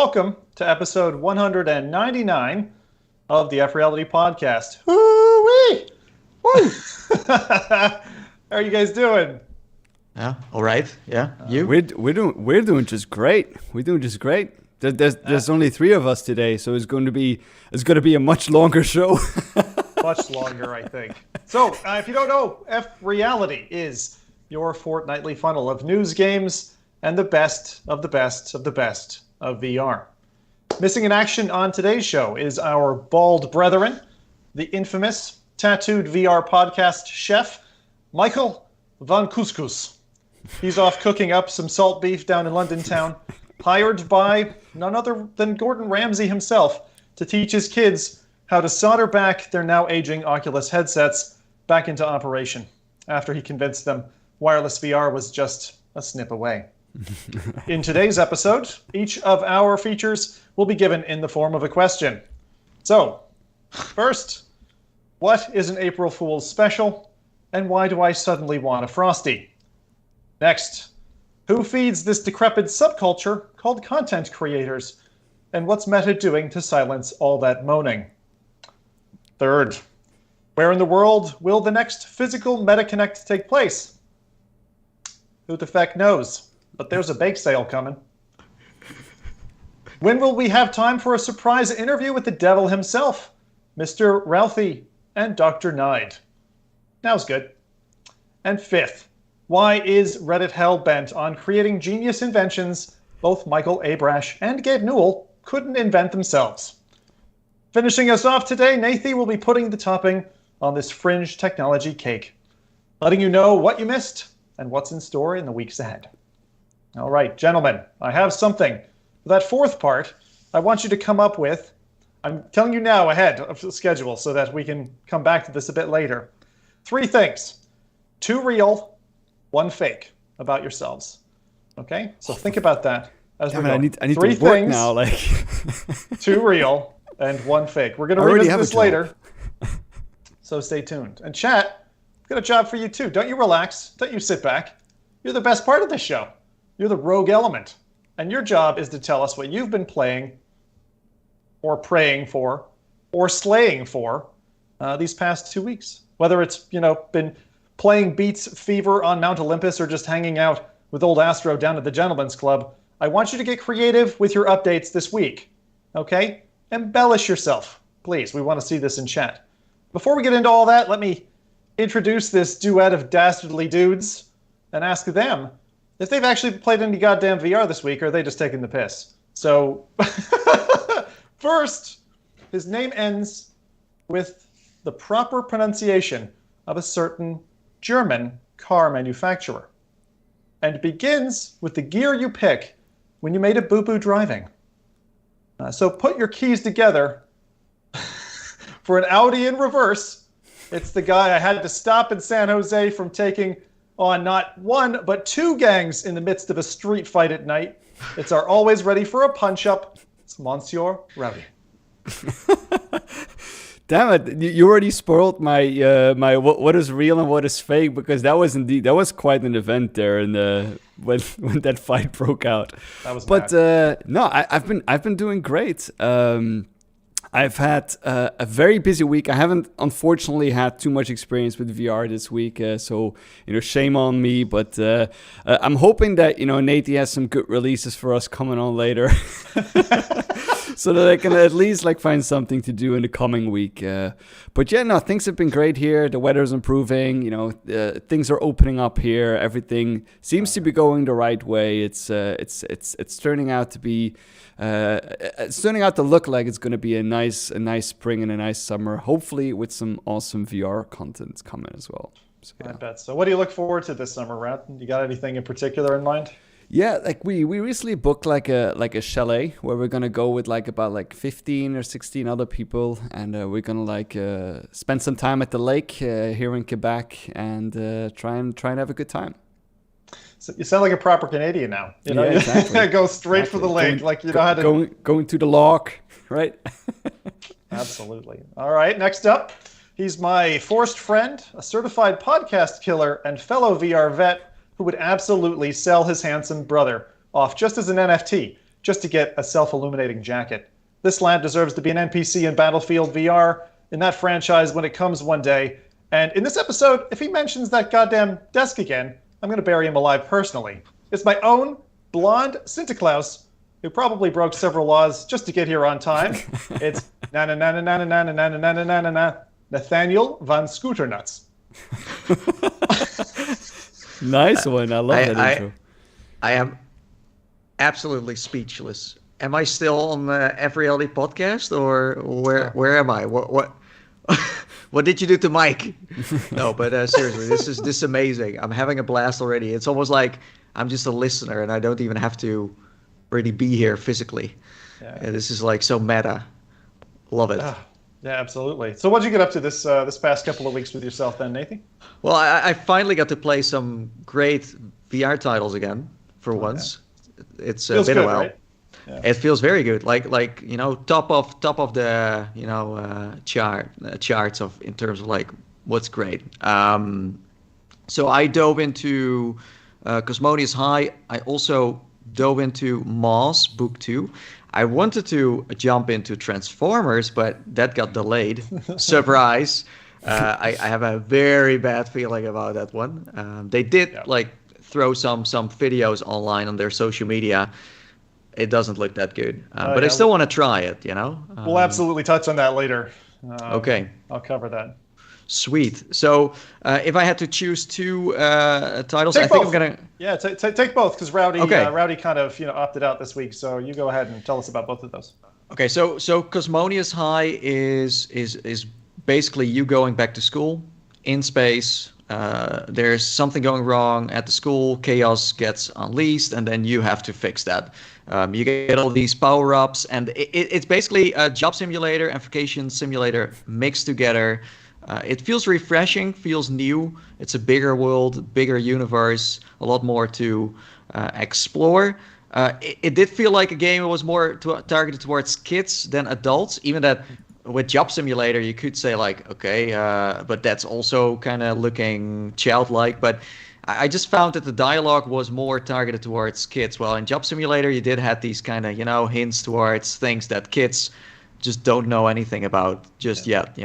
welcome to episode 199 of the F.Reality Podcast. Woo-wee! Woo! How are you guys doing? Yeah, all right. Yeah, you? We're doing just great. We're doing just great. There's only three of us today, so it's going to be a much longer show. Much longer, I think. So, if you don't know, F.Reality is your fortnightly funnel of news, games, and the best of the best of the best of VR. Missing in action on today's show is our bald brethren, the infamous tattooed VR podcast chef, Michael Van Couscous. He's off cooking up some salt beef down in London town, hired by none other than Gordon Ramsay himself to teach his kids how to solder back their now aging Oculus headsets back into operation after he convinced them wireless VR was just a snip away. In today's episode, each of our features will be given in the form of a question. So, first, what is an April Fool's special, and why do I suddenly want a Frosty? Next, who feeds this decrepit subculture called content creators, and what's Meta doing to silence all that moaning? Third, where in the world will the next physical MetaConnect take place? Who the feck knows? But there's a bake sale coming. When will we have time for a surprise interview with the devil himself, Mr. Ralphie and Dr. Nide? Now's good. And fifth, why is Reddit hell-bent on creating genius inventions both Michael Abrash and Gabe Newell couldn't invent themselves? Finishing us off today, Nathy will be putting the topping on this fringe technology cake, letting you know what you missed and what's in store in the weeks ahead. All right, gentlemen, I have something. For that fourth part, I want you to come up with, I'm telling you now ahead of the schedule so that we can come back to this a bit later. 3 things, 2 real, 1 fake about yourselves. Okay, so think about that as we go. I need 3 to work things, now. 2 real, and 1 fake. We're going to revisit this later, so stay tuned. And chat, I've got a job for you too. Don't you relax. Don't you sit back. You're the best part of this show. You're the rogue element. And your job is to tell us what you've been playing or praying for or slaying for these past 2 weeks. Whether it's, been playing Beats Fever on Mount Olympus or just hanging out with old Astro down at the Gentleman's Club, I want you to get creative with your updates this week. Okay? Embellish yourself, please. We want to see this in chat. Before we get into all that, let me introduce this duet of dastardly dudes and ask them if they've actually played any goddamn VR this week, or are they just taking the piss? So, first, his name ends with the proper pronunciation of a certain German car manufacturer and begins with the gear you pick when you made a boo-boo driving. So put your keys together for an Audi in reverse. It's the guy I had to stop in San Jose from taking on not 1, but 2 gangs in the midst of a street fight at night. It's our always ready for a punch-up. It's Monsieur Rowdy. Damn it! You already spoiled my my what is real and what is fake, because that was quite an event there, and when that fight broke out. That was but mad. No, I've been doing great. I've had a very busy week. I haven't, unfortunately, had too much experience with VR this week, so shame on me. But I'm hoping that Nate has some good releases for us coming on later, so that I can at least find something to do in the coming week. But yeah, no, things have been great here. The weather's improving. Things are opening up here. Everything seems to be going the right way. It's turning out to be. It's turning out to look like it's going to be a nice spring and a nice summer, hopefully with some awesome VR content coming as well. So, yeah. I bet. So what do you look forward to this summer, Rat? You got anything in particular in mind? Yeah, we recently booked a chalet where we're gonna go with about 15 or 16 other people, and we're gonna spend some time at the lake here in Quebec and try and have a good time. So you sound like a proper Canadian now. Yeah, exactly. Go straight for the lake, how to going to the loch, right? Absolutely. All right, next up, he's my forced friend, a certified podcast killer, and fellow VR vet who would absolutely sell his handsome brother off just as an NFT, just to get a self-illuminating jacket. This lad deserves to be an NPC in Battlefield VR in that franchise when it comes one day. And in this episode, if he mentions that goddamn desk again, I'm going to bury him alive personally. It's my own blonde Santa Claus, who probably broke several laws just to get here on time. It's Nathaniel Van Scooternuts. Nice one. I love that intro. I am absolutely speechless. Am I still on the FReality Podcast, or where am I? What what did you do to Mike? No, but seriously, this is amazing. I'm having a blast already. It's almost like I'm just a listener and I don't even have to really be here physically. Yeah, this is like so meta. Love it. Yeah, absolutely. So what did you get up to this past couple of weeks with yourself then, Nathan? Well, I finally got to play some great VR titles again for once. It's been good, a while. Right? Yeah. It feels very good, like top of the charts of in terms of like what's great. So I dove into Cosmonius High. I also dove into Moss Book 2. I wanted to jump into Transformers, but that got delayed. Surprise! I have a very bad feeling about that one. They did throw some videos online on their social media. It doesn't look that good, but I still want to try it. We'll absolutely touch on that later. Okay, I'll cover that. Sweet. So if I had to choose two titles, take I think both. I'm gonna. Yeah, take both because Rowdy kind of opted out this week. So you go ahead and tell us about both of those. Okay, so Cosmonius High is basically you going back to school in space. There's something going wrong at the school. Chaos gets unleashed, and then you have to fix that. You get all these power-ups, and it's basically a job simulator and vacation simulator mixed together. It feels refreshing, feels new. It's a bigger world, bigger universe, a lot more to explore. It did feel like a game that was more targeted towards kids than adults, even that with Job Simulator, you could say like, okay, but that's also kind of looking childlike. But I just found that the dialogue was more targeted towards kids. Well, in Job Simulator, you did have these kind of, hints towards things that kids just don't know anything about just yet,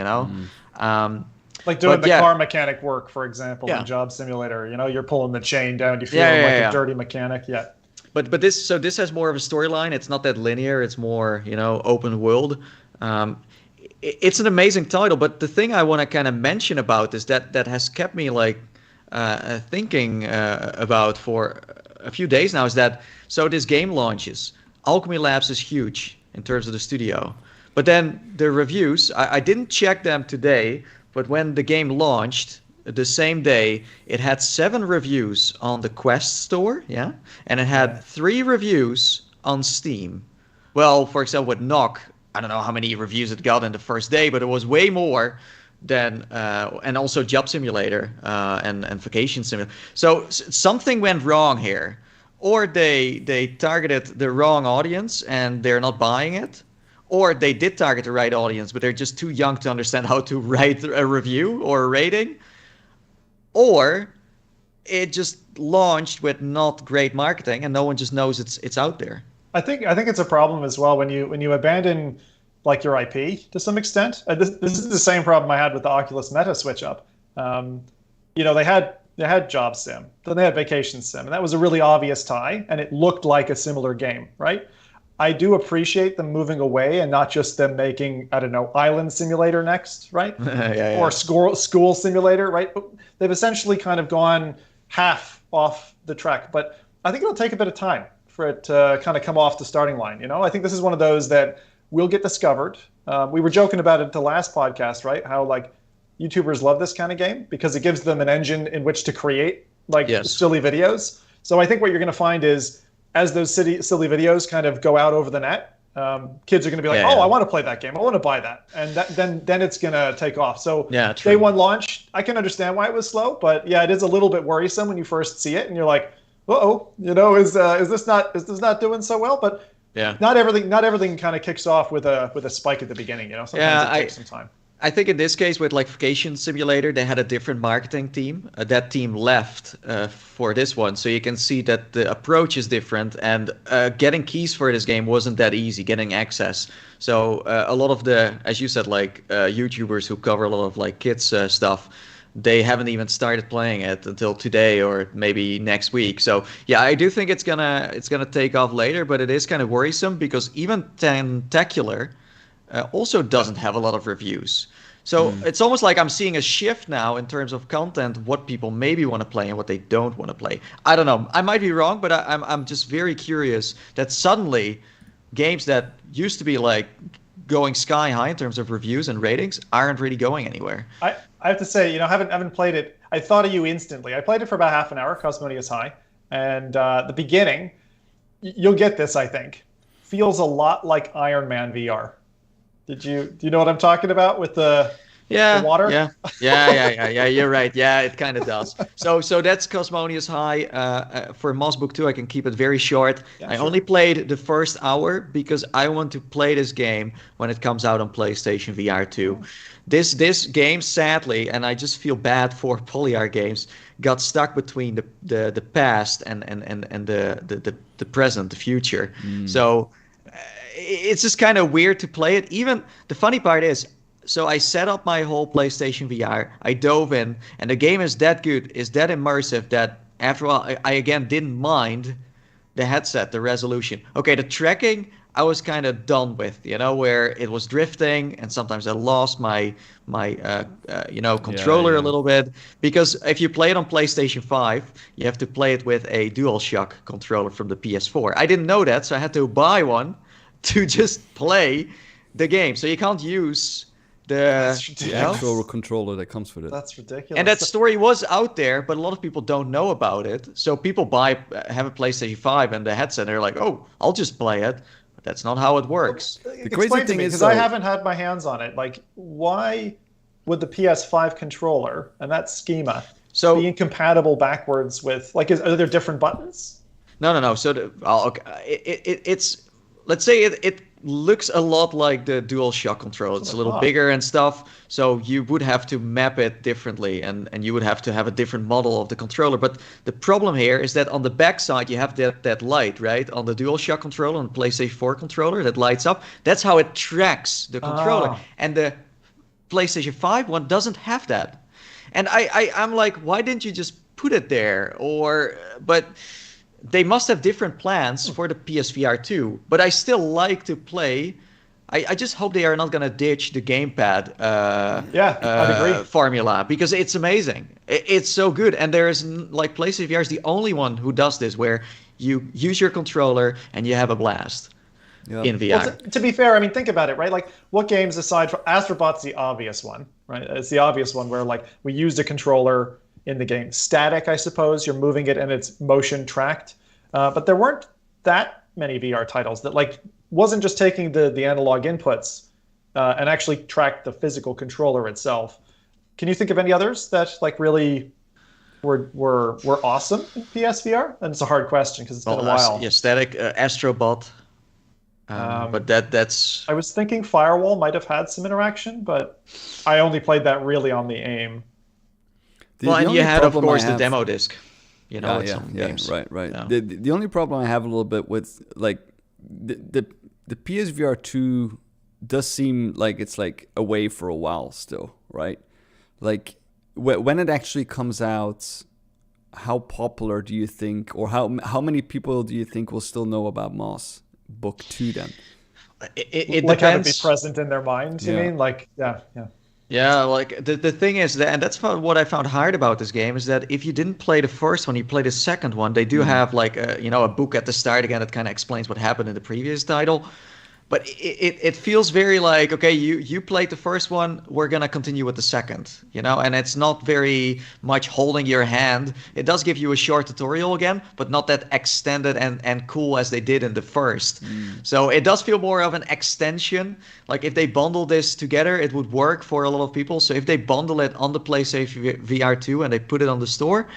Like doing car mechanic work, for example, in Job Simulator. You're pulling the chain down. You feel like a dirty mechanic. Yeah. But this has more of a storyline. It's not that linear. It's more, open world. It's an amazing title, but the thing I want to kind of mention about this that has kept me like thinking about for a few days now is that this game launches. Alchemy Labs is huge in terms of the studio, but then the reviews, I didn't check them today, but when the game launched the same day, it had 7 reviews on the Quest store, and it had 3 reviews on Steam. Well, for example, with Knock, I don't know how many reviews it got in the first day, but it was way more than, and also Job Simulator and Vacation Simulator. So something went wrong here, or they targeted the wrong audience and they're not buying it, or they did target the right audience, but they're just too young to understand how to write a review or a rating, or it just launched with not great marketing and no one just knows it's out there. I think it's a problem as well when you abandon like your IP to some extent. This is the same problem I had with the Oculus Meta switch up. They had Job Sim, then they had Vacation Sim, and that was a really obvious tie, and it looked like a similar game, right? I do appreciate them moving away and not just them making, I don't know, Island Simulator next, right? Or School Simulator, right? They've essentially kind of gone half off the track, but I think it'll take a bit of time for it to kind of come off the starting line. I think this is one of those that will get discovered. We were joking about it the last podcast, right? How like YouTubers love this kind of game because it gives them an engine in which to create silly videos. So I think what you're going to find is as those silly videos kind of go out over the net, kids are going to be like, I want to play that game. I want to buy that. And then it's going to take off. So day one launch, I can understand why it was slow, but it is a little bit worrisome when you first see it and you're like, is this not doing so well? But not everything kind of kicks off with a spike at the beginning. Sometimes it takes some time. I think in this case with like Vacation Simulator, they had a different marketing team. That team left for this one, so you can see that the approach is different. And getting keys for this game wasn't that easy, getting access. So a lot of the, as you said, like YouTubers who cover a lot of like kids stuff, they haven't even started playing it until today or maybe next week. So yeah, I do think it's gonna take off later, but it is kind of worrisome because even Tentacular also doesn't have a lot of reviews. So it's almost like I'm seeing a shift now in terms of content, what people maybe want to play and what they don't want to play. I don't know. I might be wrong, but I'm just very curious that suddenly games that used to be like going sky high in terms of reviews and ratings aren't really going anywhere. I have to say, haven't played it. I thought of you instantly. I played it for about half an hour, Cosmonious High, and the beginning, you'll get this, I think, feels a lot like Iron Man VR. Do you know what I'm talking about with the water? Yeah. You're right. Yeah, it kind of does. So that's Cosmonious High. For Moss Book 2, I can keep it very short. I only played the first hour because I want to play this game when it comes out on PlayStation VR 2. This game, sadly, and I just feel bad for Polyar Games, got stuck between the past and the present, the future. So it's just kind of weird to play it. Even the funny part is, so I set up my whole PlayStation VR, I dove in, and the game is that good, is that immersive that after all, I again didn't mind the headset, the resolution. Okay, the tracking, I was kind of done with, where it was drifting, and sometimes I lost my controller a little bit. Because if you play it on PlayStation 5, you have to play it with a DualShock controller from the PS4. I didn't know that, so I had to buy one to just play the game. So you can't use the actual controller that comes with it. That's ridiculous. And that story was out there, but a lot of people don't know about it. So people have a PlayStation 5 and the headset, and they're like, oh, I'll just play it. But that's not how it works. The crazy thing is, because I haven't had my hands on it, like, why would the PS5 controller and that schema be incompatible backwards with, like, are there different buttons? No. So it's let's say it looks a lot like the DualShock controller. It's a little bigger and stuff, so you would have to map it differently, and you would have to have a different model of the controller. But the problem here is that on the back side you have that light, right? On the DualShock controller, on the PlayStation 4 controller, that lights up. That's how it tracks the controller. And the PlayStation 5 one doesn't have that. And I'm like, why didn't you just put it there? But they must have different plans for the PSVR 2, but I still like to play. I just hope they are not going to ditch the gamepad I'd agree. formula, because it's amazing. It's so good. And there's like PlayStation VR is the only one who does this, where you use your controller and you have a blast in VR. Well, to be fair, I mean, think about it, right? Like, what games aside from Astrobot's the obvious one, right? It's the obvious one where, like, we used a controller in the game. Static, I suppose, you're moving it and it's motion tracked. But there weren't that many VR titles that, like, wasn't just taking the analog inputs and actually tracked the physical controller itself. Can you think of any others that, like, really were awesome in PSVR? And it's a hard question because it's been a while. Yeah, Static, Astrobot. But that's... I was thinking Firewall might have had some interaction, but I only played that really on the aim. And you had, of course, the demo disc. Games. Right. Yeah. The only problem I have a little bit with, like, the PSVR 2 does seem like it's like away for a while still, right? Like, when it actually comes out, how popular do you think, or how many people do you think will still know about Moss Book 2 then? It like, depends. have it be present in their mind, you mean? Like, yeah. Yeah, like the thing is that, and that's what I found hard about this game, is that if you didn't play the first one, you play the second one. They do have like a book at the start again that kind of explains what happened in the previous title. But it feels very like, okay, you played the first one, we're gonna continue with the second, and it's not very much holding your hand. It does give you a short tutorial again, but not that extended and cool as they did in the first. So it does feel more of an extension. Like, if they bundle this together, it would work for a lot of people. So if they bundle it on the PlayStation VR 2 and they put it on the store,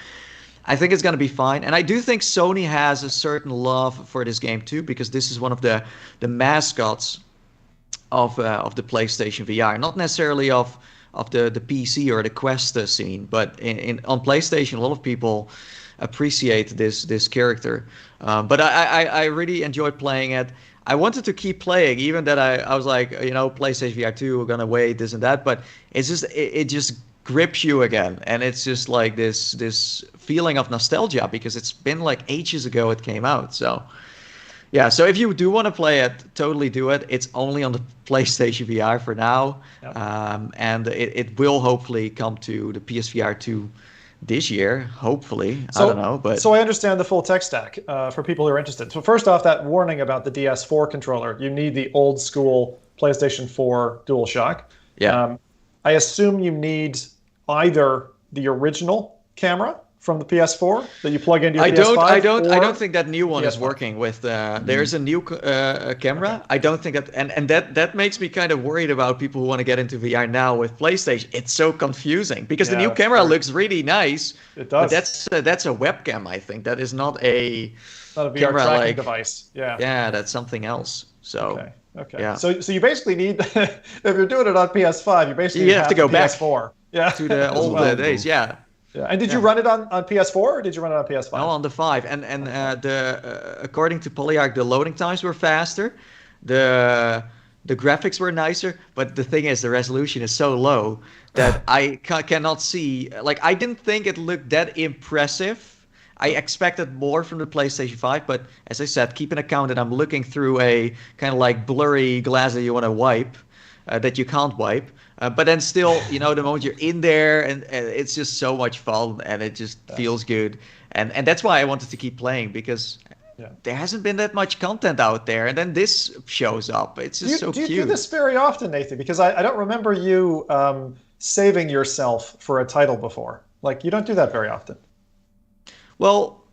I think it's going to be fine. And I do think Sony has a certain love for this game too, because this is one of the mascots of the PlayStation VR, not necessarily of the PC or the Quest scene, but on PlayStation, a lot of people appreciate this character. But I really enjoyed playing it. I wanted to keep playing, even that I was like, PlayStation VR 2, we're gonna wait this and that, but it's just it just grips you again, and it's just like this feeling of nostalgia because it's been like ages ago it came out. So yeah, so if you do want to play it, totally do it. It's only on the PlayStation VR for now, and it will hopefully come to the PSVR 2 this year, hopefully. I don't know, but so I understand the full tech stack for people who are interested. So first off, that warning about the DS4 controller, you need the old school PlayStation 4 DualShock. Yeah. I assume you need either the original camera from the PS4 that you plug into your PS5. I don't think that new one is PS5. working with. There's a new camera. Okay. I don't think that, and that makes me kind of worried about people who want to get into VR now with PlayStation. It's so confusing because the new camera looks really nice. It does. But that's a webcam. I think that is not a VR camera tracking device. Yeah, that's something else. So. Okay. Yeah. So you basically need, if you're doing it on PS5, you basically have to go back PS4. To the old days. Yeah. Yeah. And did you run it on PS4 or did you run it on PS5? No, on the 5. And according to Polyarc, the loading times were faster, the graphics were nicer, but the thing is, the resolution is so low that I cannot see. Like, I didn't think it looked that impressive. I expected more from the PlayStation 5, but as I said, keep an account that I'm looking through a kind of like blurry glass that you want to wipe, that you can't wipe. But then still, the moment you're in there, and it's just so much fun, and it just feels good. And that's why I wanted to keep playing, because there hasn't been that much content out there. And then this shows up. It's just so cute. Do you do this very often, Nathan? Because I don't remember you saving yourself for a title before. Like, you don't do that very often. Well,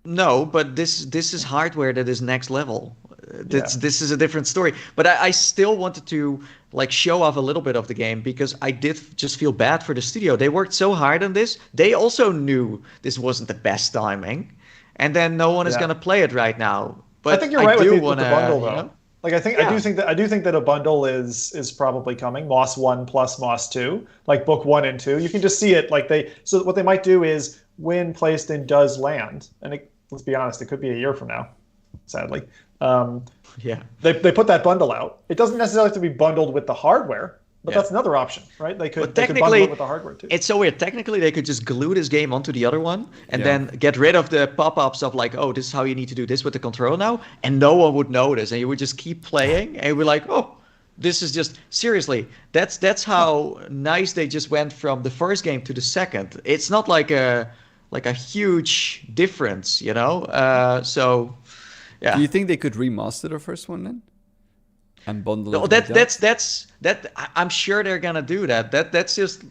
no, but this is hardware that is next level. This is a different story. But I still wanted to show off a little bit of the game because I did just feel bad for the studio. They worked so hard on this. They also knew this wasn't the best timing, and then no one is going to play it right now. But I think you're right with the bundle, though. I do think that a bundle is probably coming. Moss 1 plus Moss 2, like book 1 and 2. You can just see it. So what they might do is when PlayStation does land, and let's be honest, it could be a year from now, sadly. They put that bundle out. It doesn't necessarily have to be bundled with the hardware, but that's another option, right? They could bundle it with the hardware too. It's so weird. Technically, they could just glue this game onto the other one and then get rid of the pop-ups of this is how you need to do this with the control now, and no one would notice, and you would just keep playing, and you'd be like, oh, this is just seriously. That's how nice they just went from the first game to the second. It's not like a huge difference, So. Yeah. Do you think they could remaster the first one then, and bundle it? That I'm sure they're gonna do that. That's just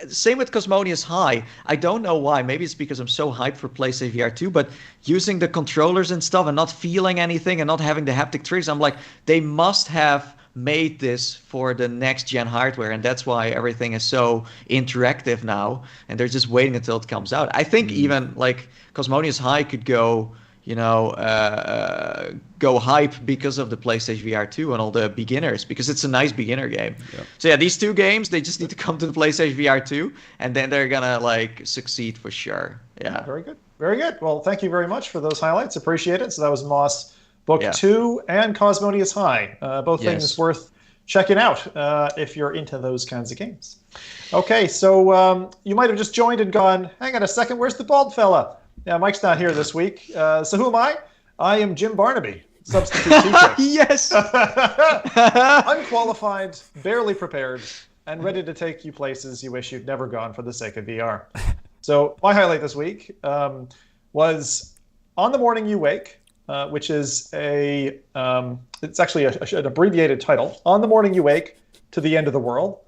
same with Cosmonious High. I don't know why. Maybe it's because I'm so hyped for PlayStation VR 2, but using the controllers and stuff and not feeling anything and not having the haptic triggers, I'm like, they must have made this for the next gen hardware, and that's why everything is so interactive now, and they're just waiting until it comes out. I think even Cosmonious High could go go hype because of the PlayStation VR 2 and all the beginners, because it's a nice beginner game. So these two games, they just need to come to the PlayStation VR 2, and then they're gonna succeed for sure. Very good. Well, thank you very much for those highlights. Appreciate it. So that was Moss Book 2 and Cosmonious High. Both things worth checking out if you're into those kinds of games. Okay, so you might have just joined and gone, hang on a second, where's the bald fella? Yeah, Mike's not here this week. So who am I? I am Jim Barnaby, substitute teacher. Yes! Unqualified, barely prepared, and ready to take you places you wish you'd never gone for the sake of VR. So my highlight this week was On the Morning You Wake, which is it's actually an abbreviated title. On the Morning You Wake to the End of the World.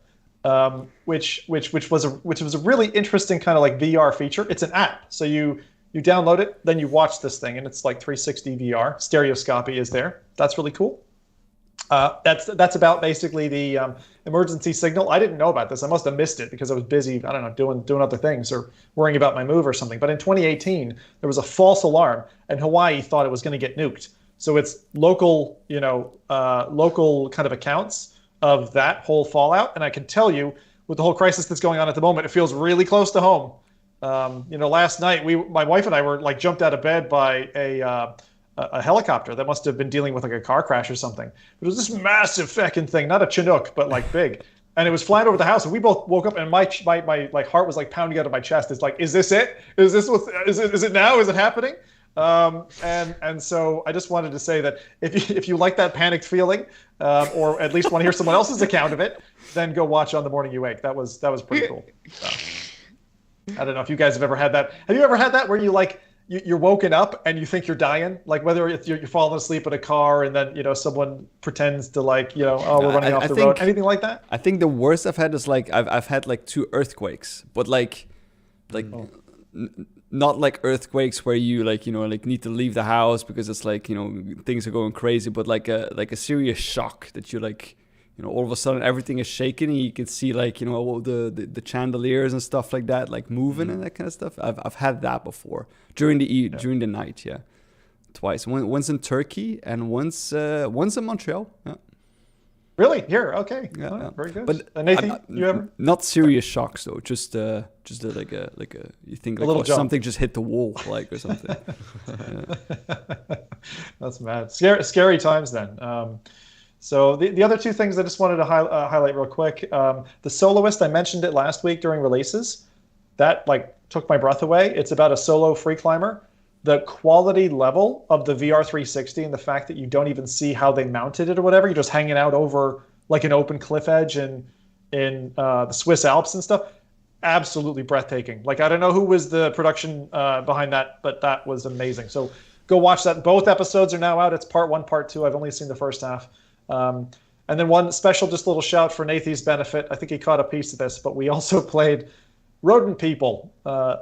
Which was a really interesting kind of VR feature. It's an app, so you download it, then you watch this thing, and it's 360 VR. Stereoscopy is there. That's really cool. That's about basically the emergency signal. I didn't know about this. I must have missed it because I was busy, I don't know, doing other things or worrying about my move or something. But in 2018, there was a false alarm, and Hawaii thought it was going to get nuked. So it's local, local kind of accounts of that whole fallout. And I can tell you, with the whole crisis that's going on at the moment, it feels really close to home. Last night, my wife and I were like jumped out of bed by a helicopter that must have been dealing with like a car crash or something. It was this massive fucking thing, not a Chinook, but like big. And it was flying over the house, and we both woke up, and my like heart was like pounding out of my chest. It's like, is this it? Is it now? Is it happening? And so I just wanted to say that if you like that panicked feeling, or at least want to hear someone else's account of it, then go watch On the Morning You Wake. That was pretty cool. So, I don't know if you guys have ever had that. Have you ever had that where you like you're woken up and you think you're dying? Like whether it's you're falling asleep in a car and then someone pretends to like oh, we're running off the road. Anything like that? I think the worst I've had is like I've had like 2 earthquakes, but like not like earthquakes where you like need to leave the house because it's like things are going crazy, but like a serious shock that you like all of a sudden everything is shaking and you can see like the chandeliers and stuff like that like moving and that kind of stuff. I've had that before during the night, twice. Once in Turkey and once in Montreal. Yeah. Really? Here? Okay. Yeah, oh, very good. But Nathan, you ever? Not serious shocks though. Just like a you think like something just hit the wall like or something. That's mad. Scary times then. So the other 2 things I just wanted to highlight real quick. The Soloist, I mentioned it last week during releases. That like took my breath away. It's about a solo free climber. The quality level of the VR 360 and the fact that you don't even see how they mounted it or whatever, you're just hanging out over like an open cliff edge in the Swiss Alps and stuff. Absolutely breathtaking. Like I don't know who was the production behind that, but that was amazing. So go watch that. Both episodes are now out. It's part 1, part 2. I've only seen the first half. And then one special, just little shout for Nathan's benefit. I think he caught a piece of this, but we also played Rodent People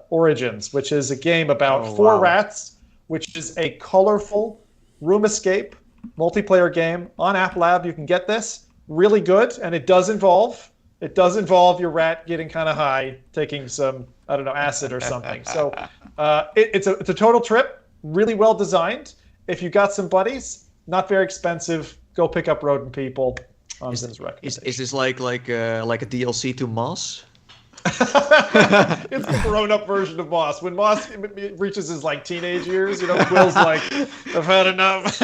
Origins, which is a game about 4 rats, which is a colorful room escape multiplayer game on App Lab. You can get this really good, and it does involve your rat getting kind of high, taking some acid or something. So it's a total trip, really well designed. If you got some buddies, not very expensive. Go pick up Rodent People on Zin's recommendation. Is this like a DLC to Moss? It's the grown-up version of Moss. When Moss reaches his like teenage years, Quill's like, I've had enough.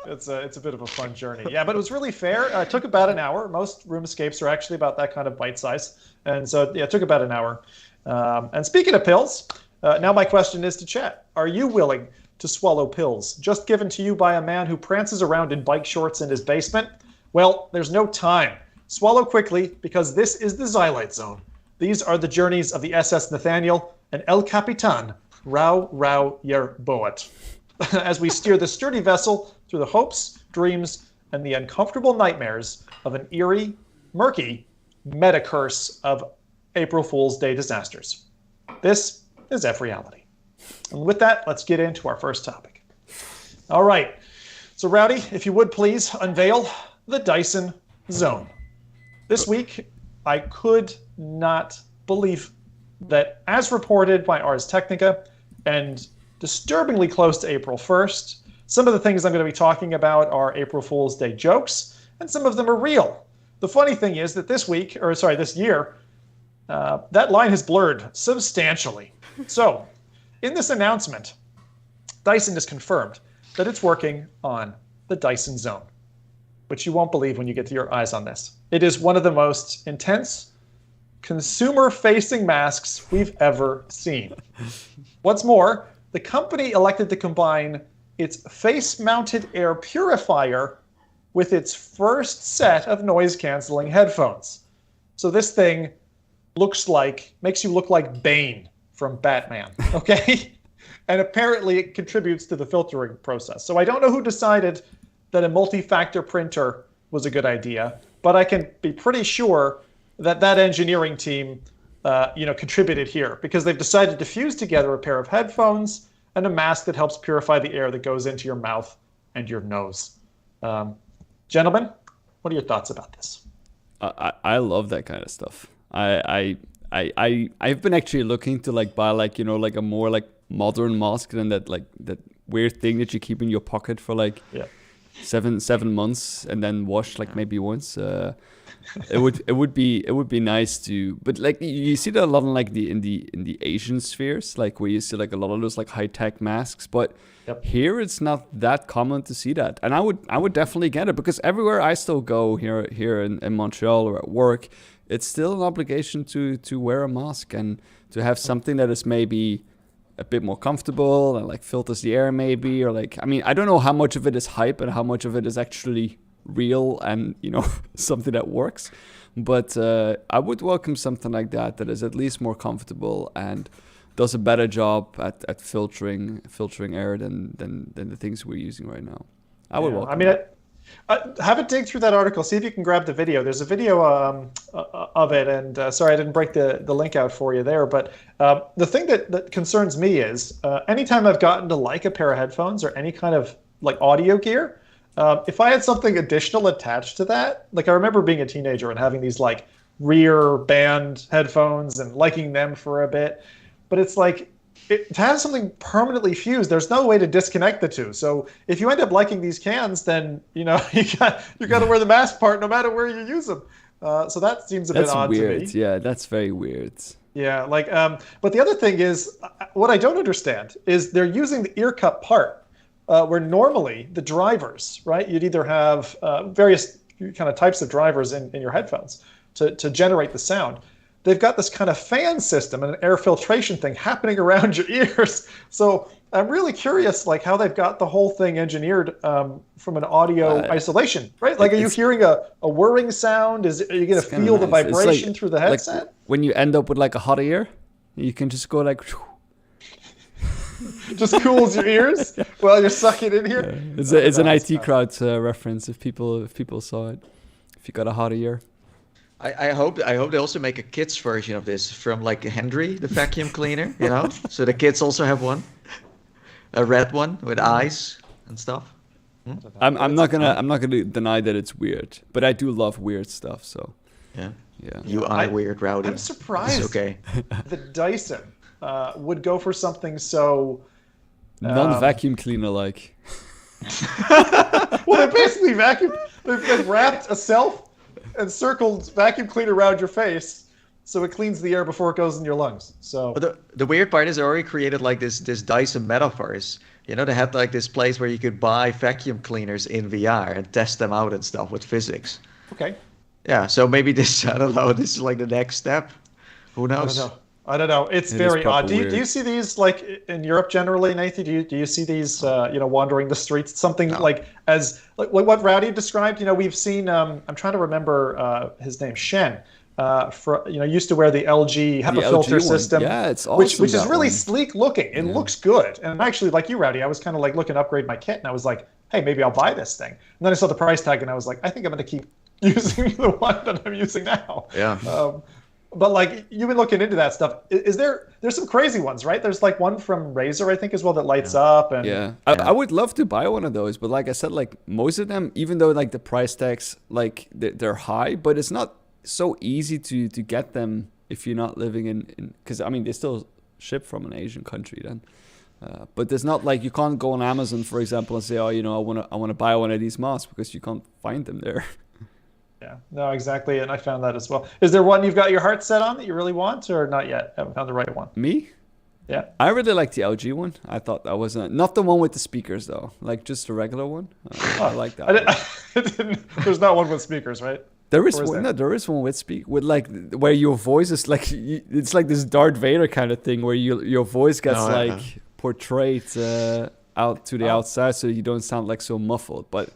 It's a bit of a fun journey. Yeah, but it was really fair. It took about an hour. Most room escapes are actually about that kind of bite size, and so it took about an hour. And speaking of pills, now my question is to Chet: are you willing to swallow pills just given to you by a man who prances around in bike shorts in his basement? Well, there's no time. Swallow quickly, because this is the Xylite Zone. These are the journeys of the SS Nathaniel and El Capitan Rau Yer Boat, as we steer the sturdy vessel through the hopes, dreams, and the uncomfortable nightmares of an eerie, murky meta-curse of April Fool's Day disasters. This is F.Reality. And with that, let's get into our first topic. All right. So, Rowdy, if you would please unveil the Dyson Zone. This week, I could not believe that, as reported by Ars Technica, and disturbingly close to April 1st, some of the things I'm going to be talking about are April Fool's Day jokes, and some of them are real. The funny thing is that this year, that line has blurred substantially. So, in this announcement, Dyson has confirmed that it's working on the Dyson Zone, which you won't believe when you get your eyes on this. It is one of the most intense consumer-facing masks we've ever seen. What's more, the company elected to combine its face-mounted air purifier with its first set of noise-canceling headphones. So this thing makes you look like Bane from Batman, okay? And apparently it contributes to the filtering process. So I don't know who decided that a multi-factor printer was a good idea, but I can be pretty sure that engineering team contributed here, because they've decided to fuse together a pair of headphones and a mask that helps purify the air that goes into your mouth and your nose. Gentlemen, what are your thoughts about this? I love that kind of stuff. I've been actually looking to buy a more modern mask than that weird thing that you keep in your pocket for like 7 months and then wash like maybe once. It would be nice to, but like you see that a lot in like in the Asian spheres, like where you see like a lot of those like high tech masks, but here it's not that common to see that. And I would definitely get it, because everywhere I still go here in Montreal or at work, it's still an obligation to wear a mask and to have something that is maybe a bit more comfortable and like filters the air maybe, or like, I mean, I don't know how much of it is hype and how much of it is actually real and, you know, something that works. But I would welcome something like that is at least more comfortable and does a better job at filtering air than the things we're using right now. I would welcome. I mean, have a dig through that article. See if you can grab the video. There's a video of it, and sorry I didn't break the link out for you there. But the thing that concerns me is anytime I've gotten to like a pair of headphones or any kind of like audio gear, if I had something additional attached to that, like I remember being a teenager and having these like rear band headphones and liking them for a bit, but it's like, to have something permanently fused, there's no way to disconnect the two. So if you end up liking these cans, then you know you got to wear the mask part no matter where you use them. So that seems a bit odd weird. to me. Yeah, that's very weird. Yeah, like but the other thing is, what I don't understand is they're using the ear cup part where normally the drivers, right? You'd either have various kind of types of drivers in your headphones to generate the sound. They've got this kind of fan system and an air filtration thing happening around your ears. So I'm really curious, like how they've got the whole thing engineered from an audio isolation, right? Like, are you hearing a whirring sound? Are you going to feel the vibration through the headset? Like when you end up with like a hot ear, you can just go like... just cools your ears while you're sucking in here. Yeah. It's an IT crowd reference if people saw it. If you got a hot ear. I hope they also make a kids version of this from like Henry, the vacuum cleaner, you know? So the kids also have one. A red one with eyes and stuff. I'm not gonna deny that it's weird, but I do love weird stuff, so yeah. You are weird, Rowdy. I'm surprised it's okay. the Dyson would go for something so non-vacuum cleaner like. Well, they basically they've wrapped a self-encircled vacuum cleaner around your face, so it cleans the air before it goes in your lungs. So but the weird part is they already created like this Dyson Metaverse. You know, they had like this place where you could buy vacuum cleaners in VR and test them out and stuff with physics. Okay. Yeah, so maybe this, I don't know, this is like the next step. Who knows? I don't know. It's very odd. Do you see these like in Europe generally, Nathan? Do you see these wandering the streets? Something like what Rowdy described. You know, we've seen. I'm trying to remember his name. Shen. Used to wear the LG HEPA filter system. Yeah, it's awesome. Which is really sleek looking. It looks good. And actually, like you, Rowdy, I was kind of like looking to upgrade my kit, and I was like, hey, maybe I'll buy this thing. And then I saw the price tag, and I was like, I think I'm going to keep using the one that I'm using now. Yeah. But like you've been looking into that stuff. There's some crazy ones, right? There's like one from Razer, I think, as well, that lights up. And I would love to buy one of those, but like I said, like most of them, even though like the price tags like they're high, but it's not so easy to get them if you're not living in because I mean they still ship from an Asian country then. But there's not like you can't go on Amazon, for example, and say, oh, I want to buy one of these masks because you can't find them there. Yeah, no, exactly. And I found that as well. Is there one you've got your heart set on that you really want, or not yet? Haven't found the right one. Me? Yeah. I really like the LG one. I thought that was not the one with the speakers though, like just the regular one. I like that. There's not one with speakers, right? There is one. No, there is one with like where your voice is like it's like this Darth Vader kind of thing where your voice gets portrayed out to the outside, so you don't sound like so muffled. But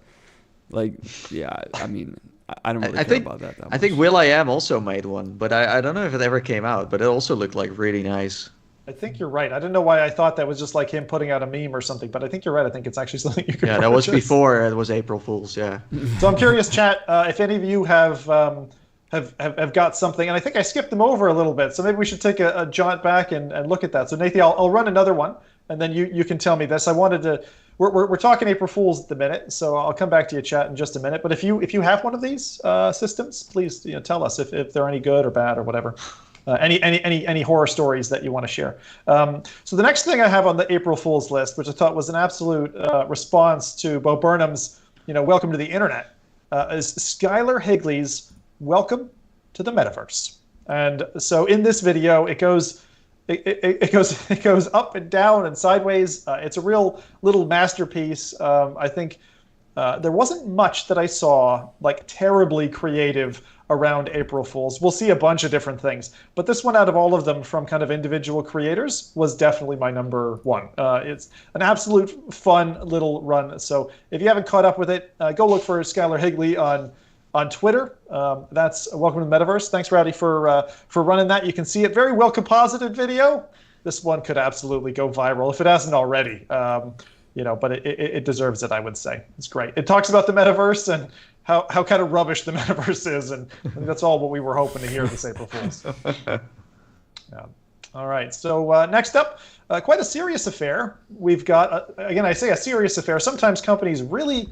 like, yeah, I mean. I don't really care about that much. I think will.i.am also made one, but I don't know if it ever came out, but it also looked like really nice. I think you're right. I don't know why I thought that was just like him putting out a meme or something, but I think you're right. I think it's actually something you could purchase. That was before it was April Fool's, yeah. So I'm curious, chat, if any of you have got something, and I think I skipped them over a little bit, so maybe we should take a jaunt back and look at that. So Nathan, I'll run another one, and then you can tell me this. I wanted to... We're talking April Fools at the minute, so I'll come back to you, chat, in just a minute. But if you have one of these systems, please tell us if they're any good or bad or whatever. any horror stories that you want to share. So the next thing I have on the April Fool's list, which I thought was an absolute response to Bo Burnham's, welcome to the internet, is Skylar Higley's welcome to the Metaverse. And so in this video, it goes up and down and sideways. It's a real little masterpiece. I think there wasn't much that I saw like terribly creative around April Fools. We'll see a bunch of different things, but this one out of all of them from kind of individual creators was definitely my number one. It's an absolute fun little run. So if you haven't caught up with it, go look for Skylar Higley on Twitter. That's Welcome to the Metaverse. Thanks, Rowdy, for running that. You can see it. Very well composited video. This one could absolutely go viral if it hasn't already. But it deserves it, I would say. It's great. It talks about the Metaverse and how kind of rubbish the Metaverse is, and I think that's all what we were hoping to hear this April Fools. Yeah. All right. So next up, quite a serious affair. We've got, again, I say a serious affair. Sometimes companies really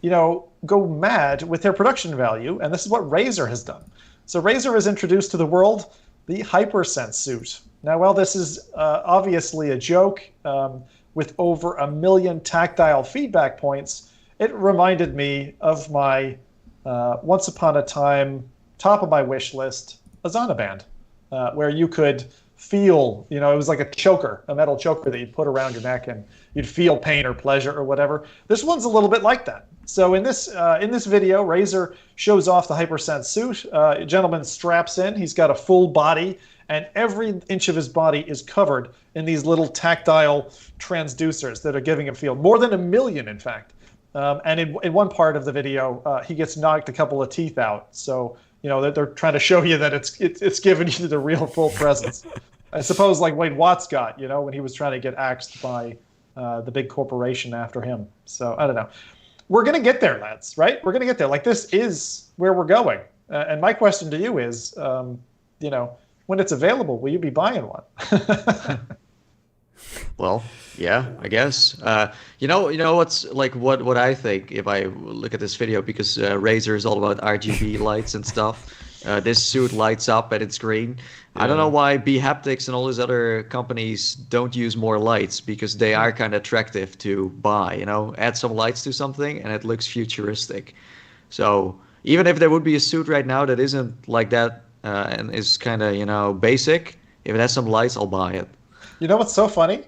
go mad with their production value, and this is what Razer has done. So Razer has introduced to the world the HyperSense suit. Now, while this is obviously a joke, with over 1 million tactile feedback points, it reminded me of my once upon a time top of my wish list Azana band, where you could feel, it was like a choker, a metal choker that you'd put around your neck and you'd feel pain or pleasure or whatever. This one's a little bit like that. So in this video, Razer shows off the HyperSense suit. A gentleman straps in. He's got a full body, and every inch of his body is covered in these little tactile transducers that are giving him feel. More than 1 million, in fact. And in one part of the video, he gets knocked a couple of teeth out. So they're trying to show you that it's giving you the real full presence. I suppose like Wayne Watts got, when he was trying to get axed by the big corporation after him. So I don't know. We're going to get there, lads, right? We're going to get there. Like, this is where we're going. And my question to you is, when it's available, will you be buying one? Well, yeah, I guess. What's like what I think if I look at this video, because Razer is all about RGB lights and stuff. This suit lights up at its green. Yeah. I don't know why Behaptics and all these other companies don't use more lights, because they are kind of attractive to buy. Add some lights to something and it looks futuristic. So even if there would be a suit right now that isn't like that and is kind of basic, if it has some lights, I'll buy it. You know what's so funny?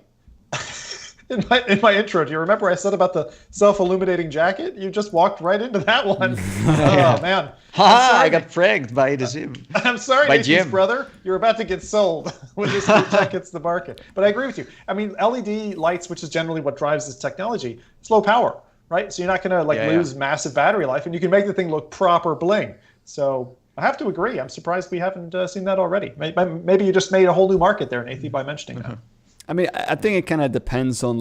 In my intro, do you remember I said about the self-illuminating jacket? You just walked right into that one. Oh, man. I got pranked by the Zim. I'm sorry, Nathan's brother. You're about to get sold when this new tech hits the market. But I agree with you. I mean, LED lights, which is generally what drives this technology, it's low power, right? So you're not going to lose massive battery life, and you can make the thing look proper bling. So I have to agree. I'm surprised we haven't seen that already. Maybe you just made a whole new market there, Nathan, by mentioning that. I mean, I think it kind of depends on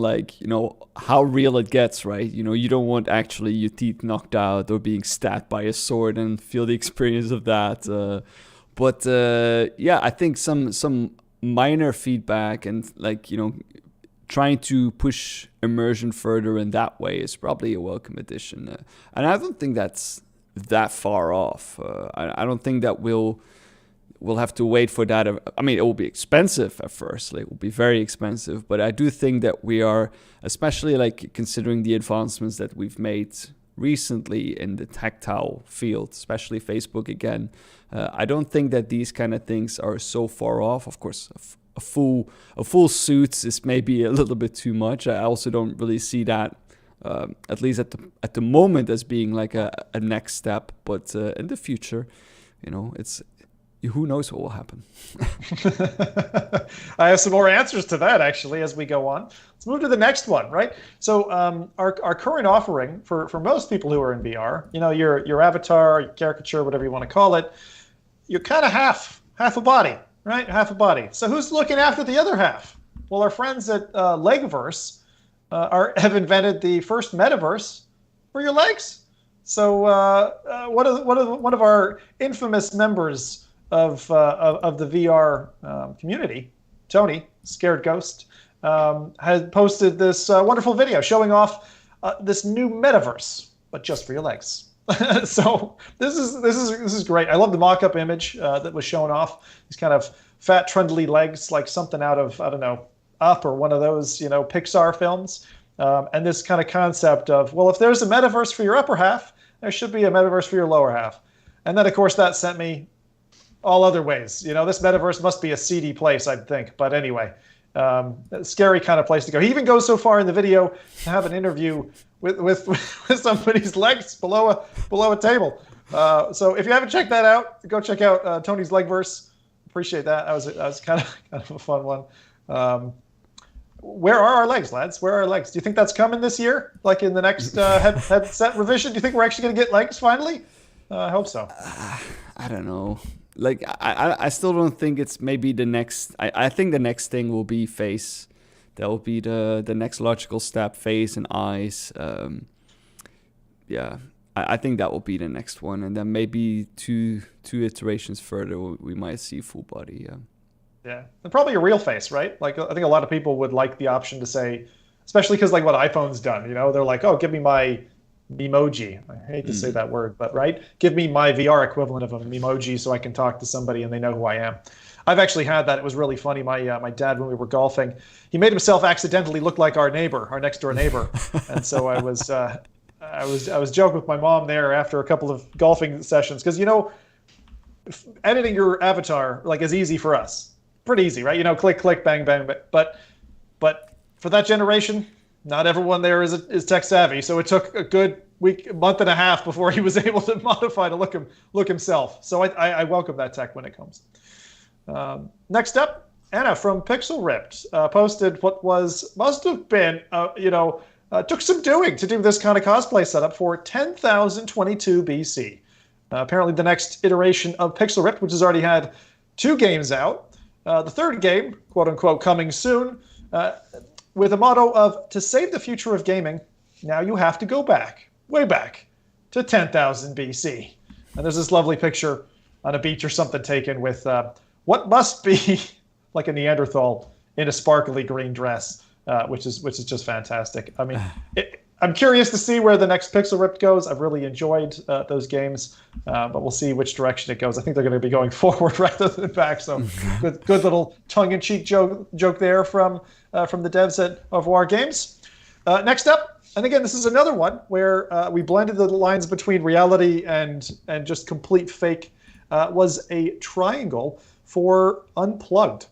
how real it gets, right? You don't want actually your teeth knocked out or being stabbed by a sword and feel the experience of that. But I think some minor feedback and trying to push immersion further in that way is probably a welcome addition. And I don't think that's that far off. I don't think that we'll have to wait for that. I mean, it will be expensive at first. It will be very expensive. But I do think that we are, especially considering the advancements that we've made recently in the tactile field, especially Facebook again. I don't think that these kind of things are so far off. Of course, a full suit is maybe a little bit too much. I also don't really see that, at least at the moment, as being like a next step. But in the future, it's. Who knows what will happen? I have some more answers to that, actually, as we go on. Let's move to the next one, right? So our current offering for most people who are in VR, your avatar, your caricature, whatever you want to call it, you're kind of half a body, right? Half a body. So who's looking after the other half? Well, our friends at Legverse have invented the first metaverse for your legs. So one of our infamous members of the VR community, Tony, Scared Ghost, has posted this wonderful video showing off this new metaverse, but just for your legs. So this is great. I love the mock-up image that was shown off. These kind of fat, trundly legs, like something out of, I don't know, Up or one of those, Pixar films. And this kind of concept of, well, if there's a metaverse for your upper half, there should be a metaverse for your lower half. And then, of course, that sent me all other ways. This metaverse must be a seedy place, I'd think. But anyway, scary kind of place to go. He even goes so far in the video to have an interview with somebody's legs below a table. So if you haven't checked that out, go check out Tony's Legverse. Appreciate that. That was kind of a fun one. Where are our legs, lads? Where are our legs? Do you think that's coming this year? Like in the next headset revision? Do you think we're actually going to get legs finally? I hope so. I don't know. Like, I still don't think it's maybe the next... I think the next thing will be face. That will be the next logical step, face and eyes. I think that will be the next one. And then maybe two iterations further, we might see full body, Yeah, and probably a real face, right? Like, I think a lot of people would like the option to say, especially because like what iPhone's done, they're like, oh, give me my Memoji. I hate to say that word, but right? Give me my VR equivalent of a Memoji so I can talk to somebody and they know who I am. I've actually had that. It was really funny. My dad, when we were golfing, he made himself accidentally look like our next door neighbor, and so I was joking with my mom there after a couple of golfing sessions because editing your avatar like is easy for us. Pretty easy, right? Click, click, bang, bang. But for that generation, not everyone there is tech savvy. So it took a good month and a half before he was able to modify to look himself. So I welcome that tech when it comes. Next up, Anna from Pixel Ripped posted what must have been took some doing to do this kind of cosplay setup for 10,022 BC. Apparently, the next iteration of Pixel Ripped, which has already had 2 games out. The third game, quote unquote, coming soon, with a motto of to save the future of gaming, now you have to go back, way back, to 10,000 BC. And there's this lovely picture on a beach or something taken with what must be like a Neanderthal in a sparkly green dress, which is just fantastic. I mean, I'm curious to see where the next Pixel Ripped goes. I've really enjoyed those games, but we'll see which direction it goes. I think they're going to be going forward rather than back. So good little tongue-in-cheek joke there from the devs at Au Revoir Games. Next up, and again, this is another one where we blended the lines between reality and just complete fake, was a triangle for Unplugged.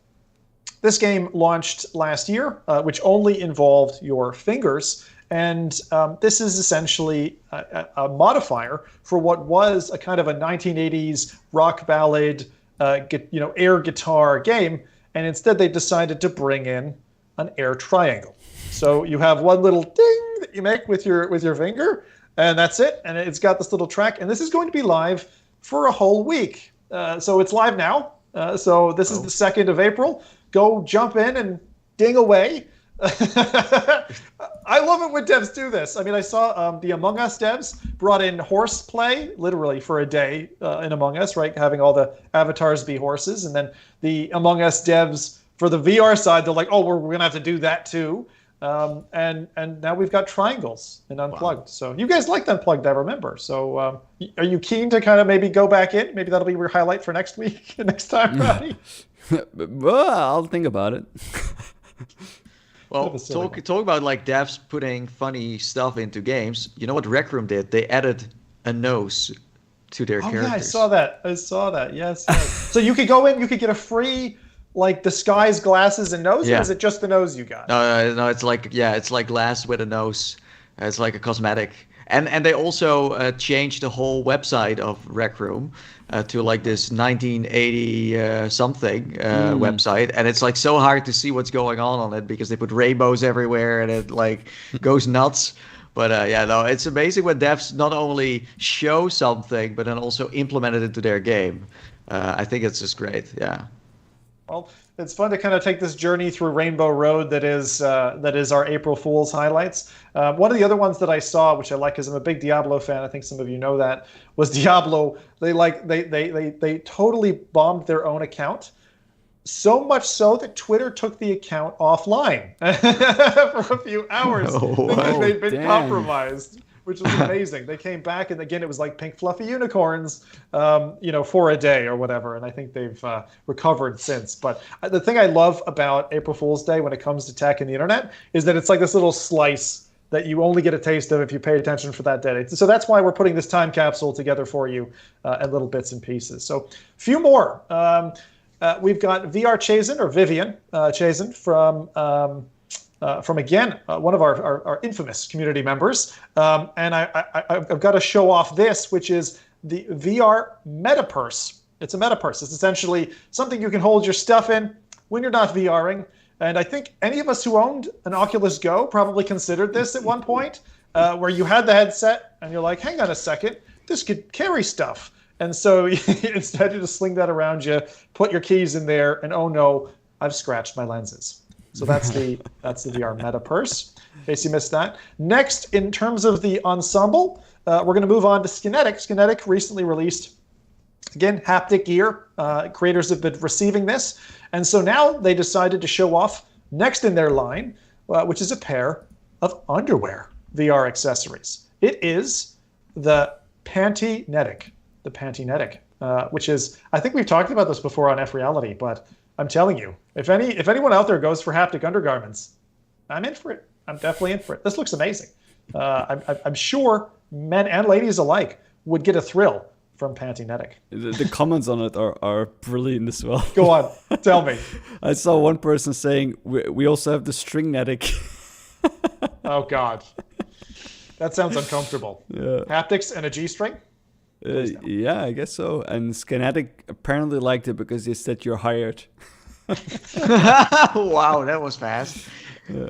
This game launched last year, which only involved your fingers. And this is essentially a modifier for what was a kind of a 1980s rock ballad, air guitar game. And instead, they decided to bring in an air triangle. So you have one little ding that you make with your finger, and that's it. And it's got this little track. And this is going to be live for a whole week. So it's live now. So this is the 2nd of April. Go jump in and ding away. I love it when devs do this. I mean, I saw the Among Us devs brought in horseplay, literally for a day in Among Us, right? Having all the avatars be horses. And then the Among Us devs for the VR side, they're like, oh, we're going to have to do that too. And now we've got triangles in Unplugged. Wow. So you guys liked Unplugged, I remember. So are you keen to kind of maybe go back in? Maybe that'll be your highlight for next week, next time, Roddy? Well, I'll think about it. Well, talk about like devs putting funny stuff into games. You know what Rec Room did? They added a nose to their characters. Yeah, I saw that. Yes. So you could go in, you could get a free like disguise glasses and nose, or is it just the nose you got? No, it's like glass with a nose. It's like a cosmetic. And they also changed the whole website of Rec Room to like this 1980 something website, and it's like so hard to see what's going on it because they put rainbows everywhere and it like goes nuts. But it's amazing when devs not only show something but then also implement it into their game. I think it's just great. Yeah. Well, it's fun to kind of take this journey through Rainbow Road that is our April Fool's highlights. One of the other ones that I saw, which I like because I'm a big Diablo fan, I think some of you know that, was Diablo. They totally bombed their own account. So much so that Twitter took the account offline for a few hours because they'd been compromised, which was amazing. They came back, and again, it was like pink fluffy unicorns, for a day or whatever. And I think they've recovered since. But the thing I love about April Fool's Day when it comes to tech and the internet is that it's like this little slice that you only get a taste of if you pay attention for that day. So that's why we're putting this time capsule together for you at little bits and pieces. So a few more. We've got VR Chazen, or Vivian Chazen, from again, one of our infamous community members. And I've got to show off this, which is the VR Metaverse. It's a Metaverse. It's essentially something you can hold your stuff in when you're not VRing. And I think any of us who owned an Oculus Go probably considered this at one point, where you had the headset and you're like, hang on a second, this could carry stuff. And so instead you just sling that around you, put your keys in there, and oh no, I've scratched my lenses. So that's the VR Metaverse, in case you missed that. Next, in terms of the ensemble, we're going to move on to Skinetic. Skinetic recently released, again, haptic gear. Creators have been receiving this. And so now they decided to show off next in their line, which is a pair of underwear VR accessories. It is the Pantynetic. The Pantynetic, which is, I think we've talked about this before on F.Reality, but I'm telling you, if anyone out there goes for haptic undergarments, I'm in for it. I'm definitely in for it. This looks amazing. I'm sure men and ladies alike would get a thrill from Pantynetic. The comments on it are brilliant as well. Go on, tell me. I saw one person saying, we also have the Stringnetic. Oh, God. That sounds uncomfortable. Yeah. Haptics and a G-string? Yeah, I guess so. And Skinetic apparently liked it because they said you're hired. Wow, that was fast. Yeah.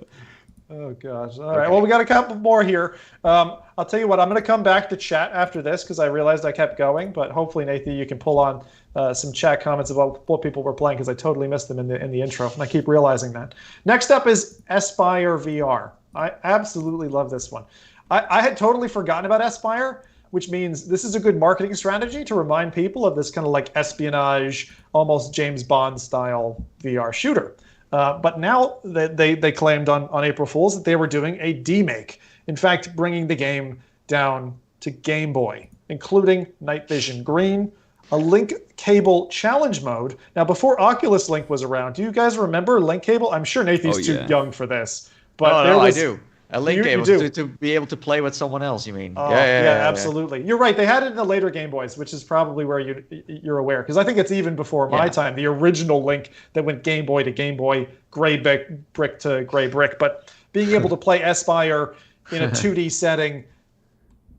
Oh, gosh. All right. Well, we got a couple more here. I'll tell you what, I'm going to come back to chat after this because I realized I kept going. But hopefully, Nathan, you can pull on some chat comments about what people were playing because I totally missed them in the intro. And I keep realizing that. Next up is Aspire VR. I absolutely love this one. I had totally forgotten about Aspire, which means this is a good marketing strategy to remind people of this kind of like espionage, almost James Bond style VR shooter. But now they claimed on April Fool's that they were doing a demake. In fact, bringing the game down to Game Boy, including Night Vision Green, a link cable challenge mode. Now, before Oculus Link was around, do you guys remember link cable? I'm sure Nathan's too young for this. But I do. A link cable to be able to play with someone else, you mean? Oh, yeah, absolutely. You're right. They had it in the later Game Boys, which is probably where you're aware. Because I think it's even before my time, the original Link that went Game Boy to Game Boy, gray brick to gray brick. But being able to play Aspire in a 2D setting,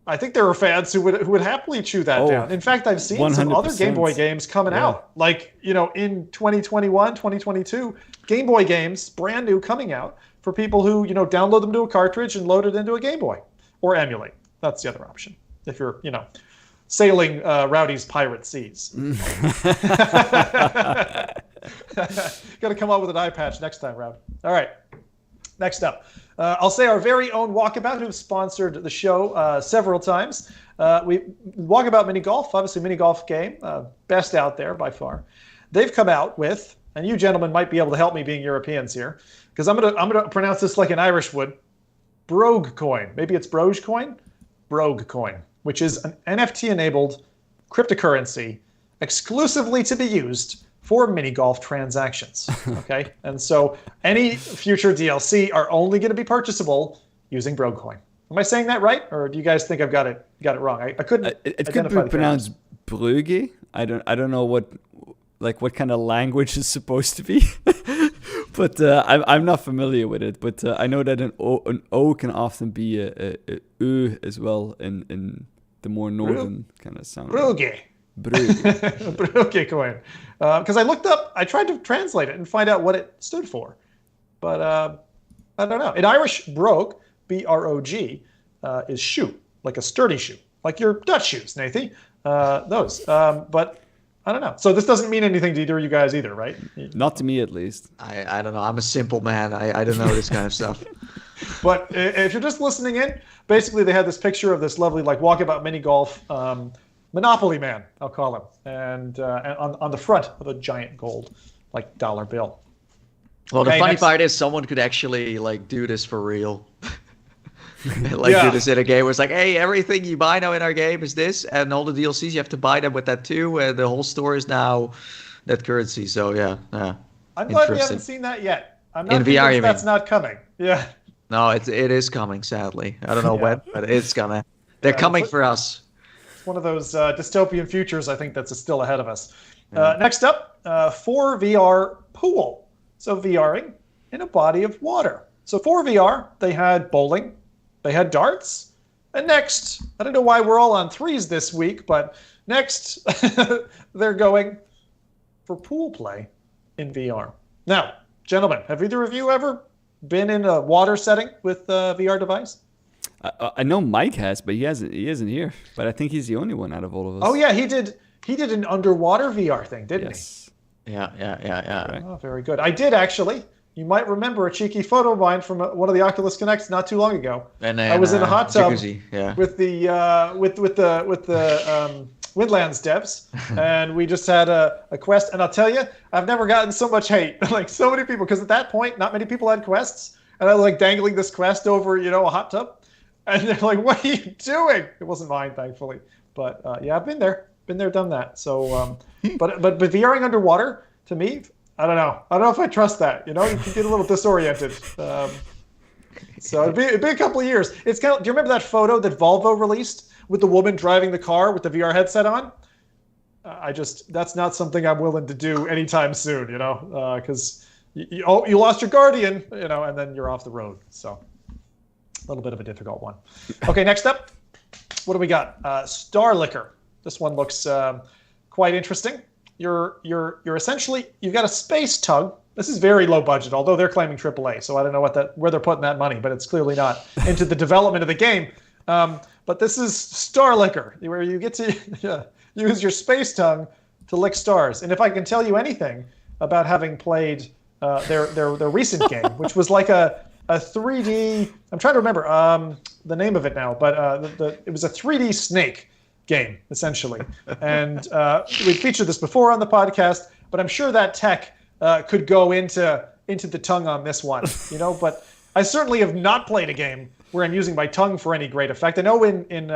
I think there were fans who would happily chew that down. In fact, I've seen 100%. Some other Game Boy games coming out. Like, in 2021, 2022, Game Boy games, brand new, coming out for people who, download them to a cartridge and load it into a Game Boy or emulate. That's the other option. If you're, sailing Rowdy's pirate seas. Got to come up with an eye patch next time, Rowdy. All right. Next up, I'll say our very own Walkabout, who've sponsored the show several times. Walkabout Mini Golf, obviously mini golf game, best out there by far. They've come out with, and you gentlemen might be able to help me being Europeans here, because I'm gonna pronounce this like an Irish would. Brogue coin. Maybe it's Broge coin? Brogue coin, which is an NFT-enabled cryptocurrency exclusively to be used for mini golf transactions. Okay, and so any future DLC are only going to be purchasable using Brogue coin. Am I saying that right, or do you guys think I've got it wrong? I couldn't. It could be pronounced Brugge. I don't know what kind of language is supposed to be. But I'm not familiar with it. But I know that an O can often be a U as well in the more northern kind of sound. Brugge. Brugge coin. Because I tried to translate it and find out what it stood for. But I don't know. In Irish, brogue, B-R-O-G, is shoe, like a sturdy shoe, like your Dutch shoes, Nathan. Those. But I don't know. So this doesn't mean anything to either of you guys either, right? Not to me, at least. I don't know. I'm a simple man. I don't know this kind of stuff. But if you're just listening in, basically they had this picture of this lovely Walkabout mini golf Monopoly man, I'll call him, and on the front of a giant gold dollar bill. Well, the funny part is someone could actually do this for real. do this in a game where it's like, hey, everything you buy now in our game is this, and all the DLCs you have to buy them with that too, and the whole store is now that currency. So yeah. I'm glad we haven't seen that yet. I'm not in VR, you that's mean? not coming. Yeah. No, it is coming. Sadly, I don't know when, but it's coming. They're coming for us. It's one of those dystopian futures, I think, that's still ahead of us. Next up, 4VR pool. So VRing in a body of water. So for VR, they had bowling, they had darts, and next, I don't know why we're all on threes this week, but next, they're going for pool play in VR. Now, gentlemen, have either of you ever been in a water setting with a VR device? I know Mike has, but he isn't here. But I think he's the only one out of all of us. Oh yeah, he did an underwater VR thing, didn't he? Yeah. Right. Oh, very good. I did actually. You might remember a cheeky photo of mine from one of the Oculus Connects not too long ago. And I was in a hot tub jacuzzi, with the Windlands devs, and we just had a quest. And I'll tell you, I've never gotten so much hate. Like so many people, because at that point, not many people had quests, and I was like dangling this quest over, a hot tub, and they're like, "What are you doing?" It wasn't mine, thankfully, but yeah, I've been there, done that. So, but VRing underwater, to me, I don't know if I trust that. You can get a little disoriented. So it'd be a couple of years. It's kind of. Do you remember that photo that Volvo released with the woman driving the car with the VR headset on? That's not something I'm willing to do anytime soon. Because you lost your Guardian, and then you're off the road. So a little bit of a difficult one. Okay, next up, what do we got? Star Liquor. This one looks quite interesting. You're essentially, you've got a space tug. This is very low budget, although they're claiming AAA, so I don't know where they're putting that money, but it's clearly not into the development of the game. But this is Star Liquor, where you get to use your space tongue to lick stars. And if I can tell you anything about having played their recent game, which was like a 3D, I'm trying to remember the name of it now, but it was a 3D snake game, essentially. And we featured this before on the podcast, but I'm sure that tech could go into the tongue on this one, but I certainly have not played a game where I'm using my tongue for any great effect. I know in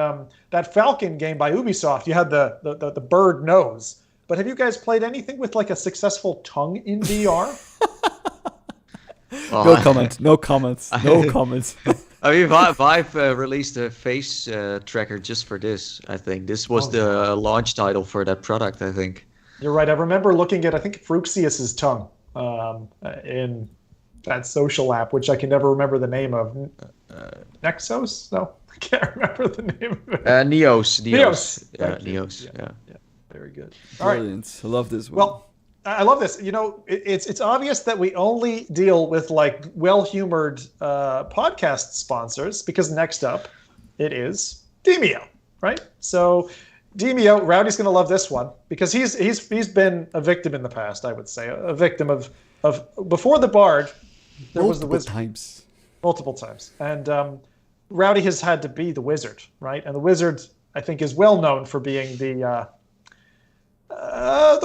that Falcon game by Ubisoft, you had the bird nose, but have you guys played anything with like a successful tongue in VR? No comments. I mean, Vive released a face tracker just for this, I think. This was the launch title for that product, I think. You're right. I remember looking at, I think, Fruxius's tongue in that social app, which I can never remember the name of. Nexos? No, I can't remember the name of it. Neos. Yeah, Neos. Yeah. Very good. Brilliant. All right. I love this one. Well, I love this. It's obvious that we only deal with like well-humored podcast sponsors, because next up it is Demio, right? So Demio, Rowdy's going to love this one because he's been a victim in the past. I would say a victim of before the Bard. There was the Wizard multiple times, and Rowdy has had to be the Wizard, right? And the Wizard, I think, is well known for being the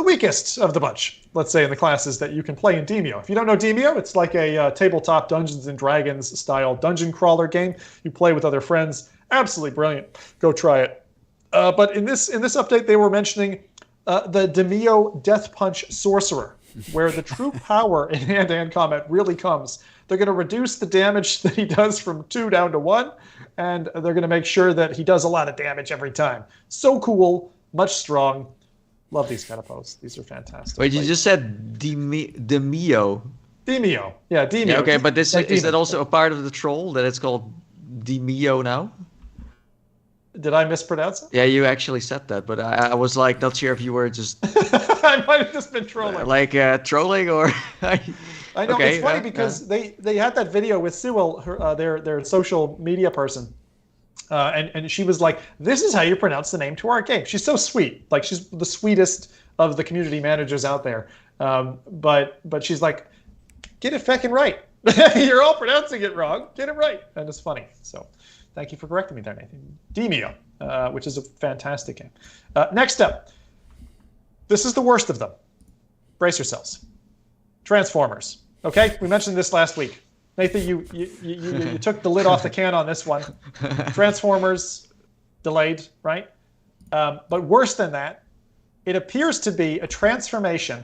weakest of the bunch, let's say, in the classes that you can play in Demio. If you don't know Demio, it's like a tabletop Dungeons and Dragons style dungeon crawler game. You play with other friends. Absolutely brilliant. Go try it. But in this update, they were mentioning the Demio Death Punch Sorcerer, where the true power in hand-to-hand combat really comes. They're going to reduce the damage that he does from 2 down to 1, and they're going to make sure that he does a lot of damage every time. So cool, much strong. Love these kind of posts. These are fantastic. Wait, you just said Demio. Demio. Yeah, Demio. Yeah, okay, but is Demio. that also a part of the troll that it's called Demio now? Did I mispronounce it? Yeah, you actually said that, but I was like, not sure if you were just I might have just been trolling. Trolling or. I know, okay, it's funny because they had that video with Sewell, their social media person, and she was like, "This is how you pronounce the name to our game." She's so sweet, like she's the sweetest of the community managers out there. But she's like, "Get it feckin' right. You're all pronouncing it wrong. Get it right," and it's funny. So, thank you for correcting me there, Nathan. Demio, which is a fantastic game. Next up, this is the worst of them. Brace yourselves. Transformers. Okay, we mentioned this last week. Nathan, you took the lid off the can on this one. Transformers delayed, right? But worse than that, it appears to be a transformation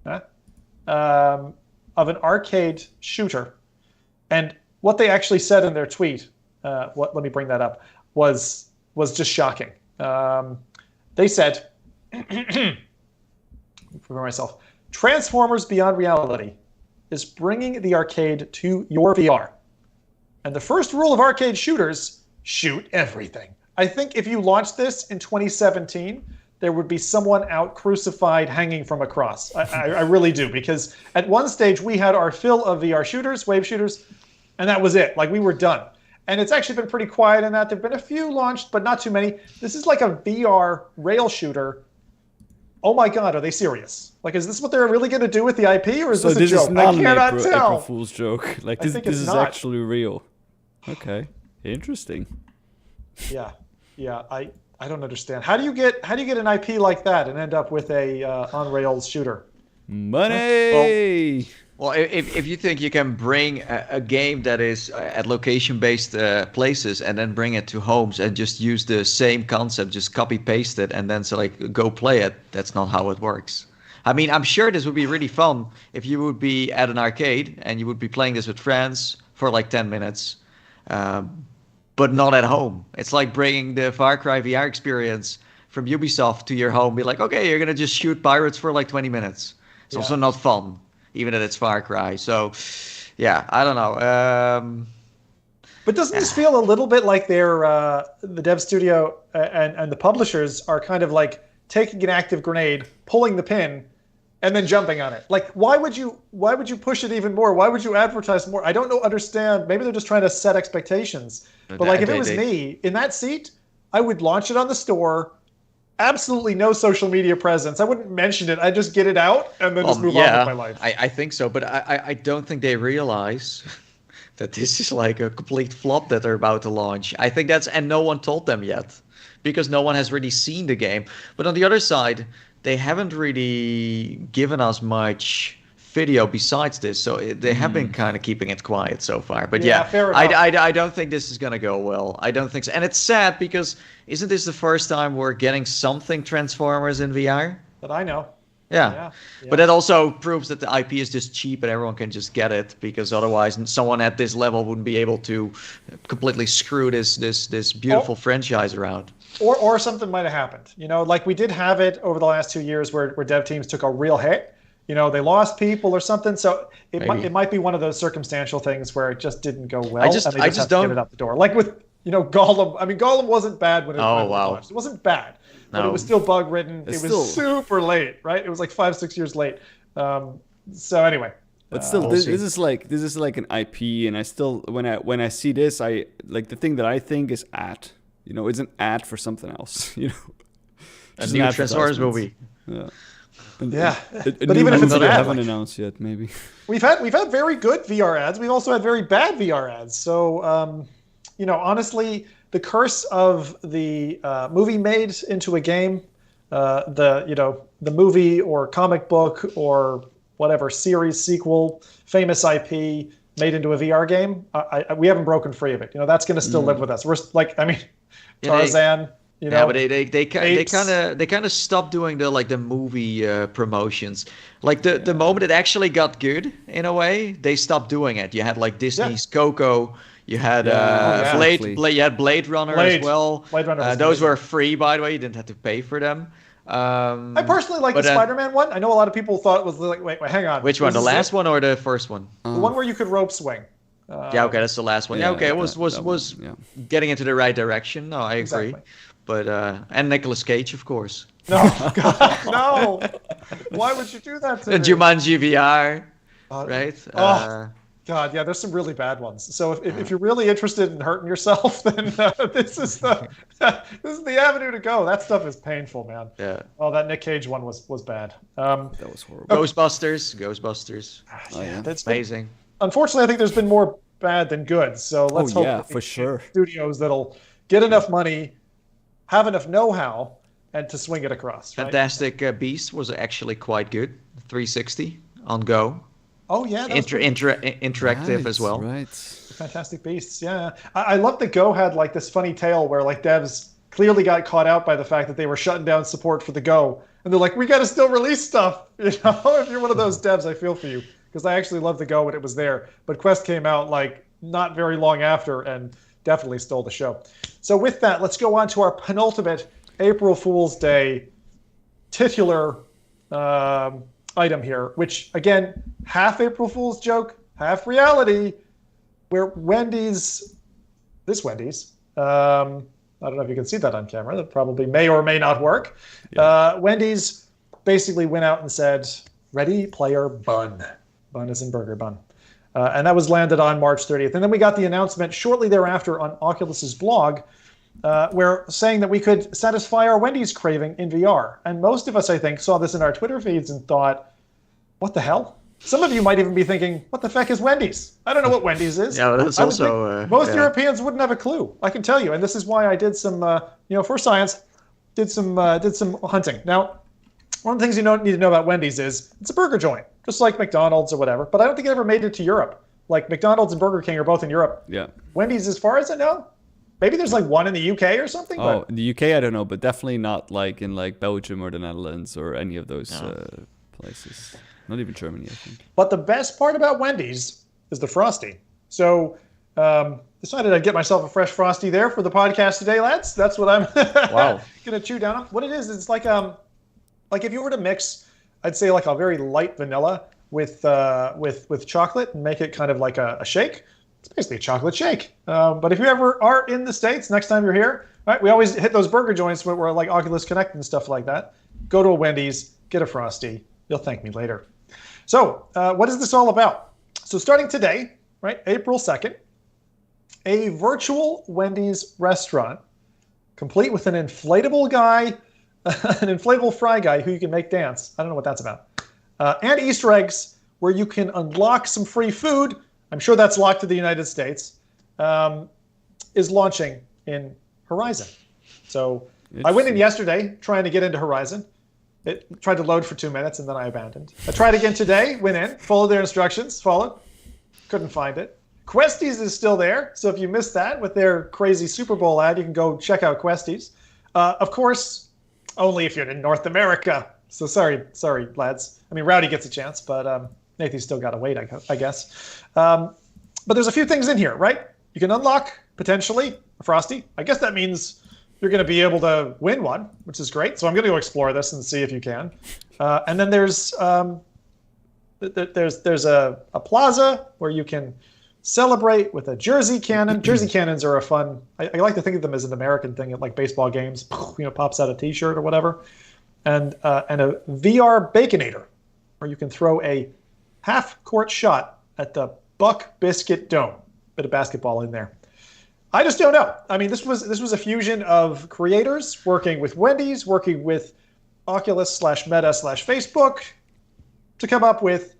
of an arcade shooter. And what they actually said in their tweet, let me bring that up, was just shocking. They said, for myself, Transformers Beyond Reality is bringing the arcade to your VR. And the first rule of arcade shooters, shoot everything. I think if you launched this in 2017, there would be someone out crucified hanging from a cross. I really do, because at one stage we had our fill of VR shooters, wave shooters, and that was it. Like, we were done. And it's actually been pretty quiet in that. There have been a few launched, but not too many. This is like a VR rail shooter. Oh my God, are they serious? Like, is this what they're really going to do with the IP, or is this a joke? I cannot tell. April Fool's joke. Like, this is actually real. Okay, interesting. Yeah, I don't understand. How do you get an IP like that and end up with a on rails shooter? Money. Well, if you think you can bring a game that is at location-based places and then bring it to homes and just use the same concept, just copy-paste it, and then go play it, that's not how it works. I mean, I'm sure this would be really fun if you would be at an arcade and you would be playing this with friends for like 10 minutes, but not at home. It's like bringing the Far Cry VR experience from Ubisoft to your home. Be like, okay, you're going to just shoot pirates for like 20 minutes. It's also not fun, even if it's Far Cry. So, yeah, I don't know. But doesn't this feel a little bit like they're the dev studio and the publishers are kind of like taking an active grenade, pulling the pin, and then jumping on it? Like, why would you push it even more? Why would you advertise more? I don't understand. Maybe they're just trying to set expectations. But like, if it was me in that seat, I would launch it on the store. Absolutely no social media presence. I wouldn't mention it. I'd just get it out and then just move on with my life. I think so, but I don't think they realize that this is like a complete flop that they're about to launch. I think and no one told them yet, because no one has really seen the game. But on the other side, they haven't really given us much video besides this, so they have been kind of keeping it quiet so far. But fair enough. I don't think this is gonna go well. I don't think so, and it's sad because isn't this the first time we're getting something Transformers in VR? That I know. Yeah. But that also proves that the IP is just cheap and everyone can just get it, because otherwise someone at this level wouldn't be able to completely screw this beautiful franchise around. Or something might have happened. You know, like we did have it over the last 2 years where dev teams took a real hit. You know, they lost people or something. So it might be one of those circumstantial things where it just didn't go well. I just have to don't get it out the door. Like with, Gollum. I mean, Gollum wasn't bad when it was launched. It wasn't bad, but it was still bug ridden. It was super late, right? It was like 5-6 years late. So anyway. But still, this is like an IP, and I still when I see this, I like the thing that I think is it's an ad for something else. A new Transformers movie. Yeah. But even if it's an ad, haven't announced yet, maybe. We've had very good VR ads. We've also had very bad VR ads. So, honestly, the curse of the movie made into a game, the movie or comic book or whatever series sequel, famous IP made into a VR game, we haven't broken free of it. That's going to still live with us. We're like, Tarzan. But they kind of stopped doing the movie promotions. Like the moment it actually got good in a way, they stopped doing it. You had like Disney's Coco, you had Blade Runner as well. Blade Runner those were free, by the way. You didn't have to pay for them. I personally like the Spider-Man one. I know a lot of people thought it was like, wait, hang on. Which one? The last one or the first one? The one where you could rope swing. That's the last one. It was getting into the right direction. No, I agree. Exactly. But and Nicolas Cage, of course. No, God, no. Why would you do that to me? Jumanji VR, right? God, yeah, there's some really bad ones. So if you're really interested in hurting yourself, then this is the avenue to go. That stuff is painful, man. Yeah. Oh, that Nick Cage one was bad. That was horrible. Ghostbusters. Oh yeah, that's amazing. Unfortunately, I think there's been more bad than good. So let's hope that for sure. Studios that'll get enough money, have enough know-how, and to swing it across. Right? Fantastic Beast was actually quite good. 360 on Go. Oh yeah, that was interactive as well. Right. Fantastic Beasts. Yeah, I love that Go had like this funny tale where like devs clearly got caught out by the fact that they were shutting down support for the Go, and they're like, we got to still release stuff. You know, if you're one of those devs, I feel for you, because I actually loved the Go when it was there, but Quest came out like not very long after and definitely stole the show. So with that, let's go on to our penultimate April Fool's Day titular item here, which again, half April Fool's joke, half reality, where Wendy's, I don't know if you can see that on camera, that probably may or may not work. Yeah. Wendy's basically went out and said, ready player bun. Bun is in burger bun. And that was landed on March 30th. And then we got the announcement shortly thereafter on Oculus's blog, where saying that we could satisfy our Wendy's craving in VR. And most of us, I think, saw this in our Twitter feeds and thought, what the hell? Some of you might even be thinking, what the feck is Wendy's? I don't know what Wendy's is. Yeah, that's also... most Europeans wouldn't have a clue, I can tell you. And this is why I did some, for science, did some hunting. Now, one of the things you don't need to know about Wendy's is it's a burger joint, just like McDonald's or whatever. But I don't think it ever made it to Europe. Like McDonald's and Burger King are both in Europe. Yeah. Wendy's, as far as I know, maybe there's like one in the UK or something. Oh, but... in the UK, I don't know, but definitely not like in like Belgium or the Netherlands or any of those places. Not even Germany, I think. But the best part about Wendy's is the Frosty. So decided I'd get myself a fresh Frosty there for the podcast today, lads. That's what I'm going to chew down on. What it is, it's like if you were to mix, I'd say like a very light vanilla with chocolate and make it kind of like a shake. It's basically a chocolate shake. But if you ever are in the States, next time you're here, right, we always hit those burger joints where we're like Oculus Connect and stuff like that. Go to a Wendy's, get a Frosty. You'll thank me later. So what is this all about? So starting today, right, April 2nd, a virtual Wendy's restaurant, complete with an inflatable guy, an inflatable fry guy who you can make dance. I don't know what that's about. And Easter eggs where you can unlock some free food. I'm sure that's locked to the United States, is launching in Horizon. So I went in yesterday trying to get into Horizon. It tried to load for 2 minutes, and then I abandoned. I tried again today, went in, followed their instructions, followed, couldn't find it. Questies is still there, so if you missed that with their crazy Super Bowl ad, you can go check out Questies. Of course, only if you're in North America. So sorry, lads. I mean, Rowdy gets a chance, but Nathan's still got to wait, I guess. But there's a few things in here, right? You can unlock, potentially, a Frosty. I guess that means you're going to be able to win one, which is great. So I'm going to go explore this and see if you can. And then there's a plaza where you can celebrate with a jersey cannon. Jersey cannons are a fun. I like to think of them as an American thing at like baseball games. Pops out a T-shirt or whatever. And a VR Baconator, where you can throw a half-court shot at the Buck Biscuit Dome. Bit of basketball in there. I just don't know. I mean, this was a fusion of creators working with Wendy's, working with Oculus/Meta/Facebook to come up with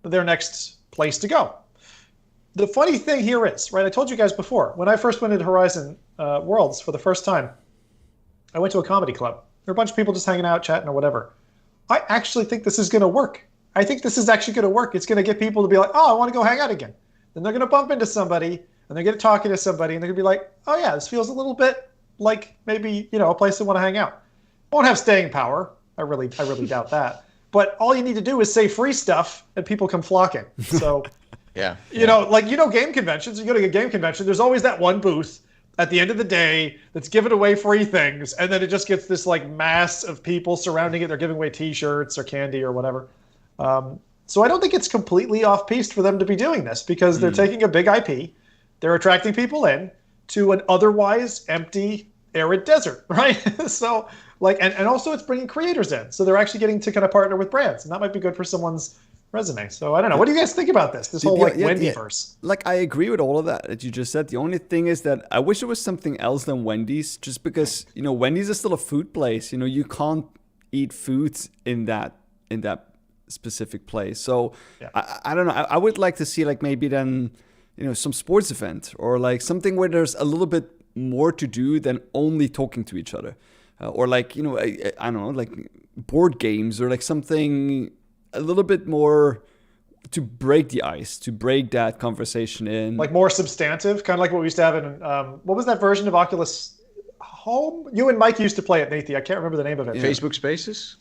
their next place to go. The funny thing here is, right, I told you guys before, when I first went into Horizon Worlds for the first time, I went to a comedy club. There were a bunch of people just hanging out, chatting or whatever. I actually think this is going to work. I think this is actually going to work. It's going to get people to be like, oh, I want to go hang out again. Then they're going to bump into somebody, and they're going to talk to somebody, and they're going to be like, oh yeah, this feels a little bit like maybe, a place they want to hang out. Won't have staying power. I really doubt that. But all you need to do is say free stuff, and people come flocking. So, yeah. Game conventions. You go to a game convention, there's always that one booth at the end of the day that's giving away free things, and then it just gets this like mass of people surrounding it. They're giving away T-shirts or candy or whatever. So I don't think it's completely off-piste for them to be doing this, because they're taking a big IP, they're attracting people in to an otherwise empty, arid desert, right? So, and also it's bringing creators in, so they're actually getting to kind of partner with brands, and that might be good for someone's resume. So I don't know. What do you guys think about this whole Wendyverse? Like, I agree with all of that you just said. The only thing is that I wish it was something else than Wendy's, just because Wendy's is still a food place. You can't eat food in that specific place. So yeah. I don't know. I would like to see like maybe then some sports event, or like something where there's a little bit more to do than only talking to each other, or like I don't know, like board games, or like something a little bit more to break the ice, to break that conversation in. Like more substantive, kind of like what we used to have in, what was that version of Oculus Home? You and Mike used to play it, Nathie. I can't remember the name of it. Yeah. Facebook Spaces?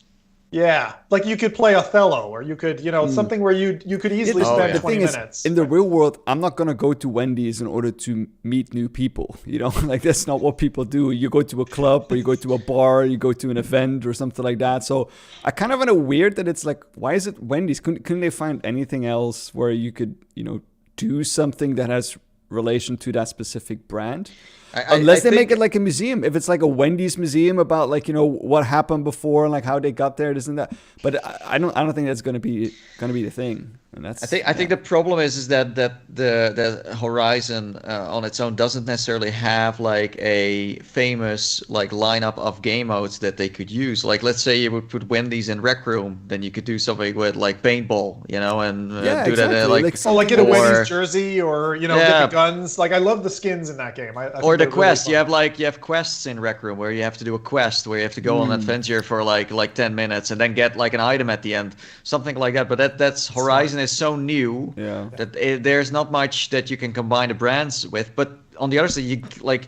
Yeah, like you could play Othello, or you could, something where you could easily spend 20 minutes. In the real world, I'm not gonna go to Wendy's in order to meet new people. Like that's not what people do. You go to a club, or you go to a bar, you go to an event, or something like that. So I kind of find it weird that it's like, why is it Wendy's? Couldn't they find anything else where you could, do something that has relation to that specific brand? Unless they make it like a museum. If it's like a Wendy's museum about like, what happened before and like how they got there, this and that. But I don't think that's gonna be the thing. And that's I think the problem is that the Horizon on its own doesn't necessarily have like a famous like lineup of game modes that they could use. Like let's say you would put Wendy's in Rec Room, then you could do something with like paintball, and do exactly. that like get a Wendy's jersey, or get the guns. Like I love the skins in that game. Or the quest. Really you have quests in Rec Room where you have to do a quest where you have to go on an adventure for like 10 minutes and then get like an item at the end, something like that. But that's Horizon is so new that there's not much that you can combine the brands with. But on the other side,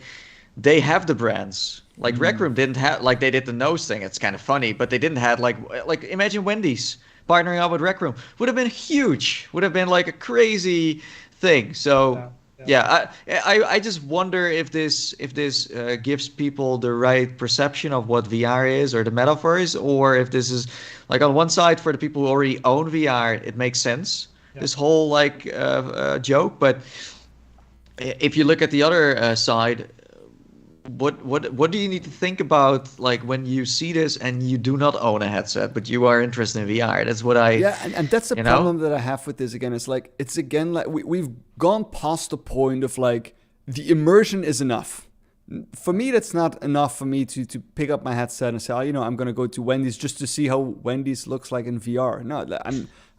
they have the brands. Like Rec Room didn't have, like they did the nose thing. It's kind of funny, but they didn't have like imagine Wendy's partnering up with Rec Room would have been huge. Would have been like a crazy thing. So. Yeah, I just wonder if this gives people the right perception of what VR is or the Metaverse, or if this is like on one side for the people who already own VR, it makes sense. Yeah. This whole joke, but if you look at the other side, what do you need to think about like when you see this and you do not own a headset but you are interested in VR? That's what and that's the problem that I have with this again. It's like we've gone past the point of like the immersion is enough. For me, that's not enough for me to pick up my headset and say, I'm gonna go to Wendy's just to see how Wendy's looks like in VR. No,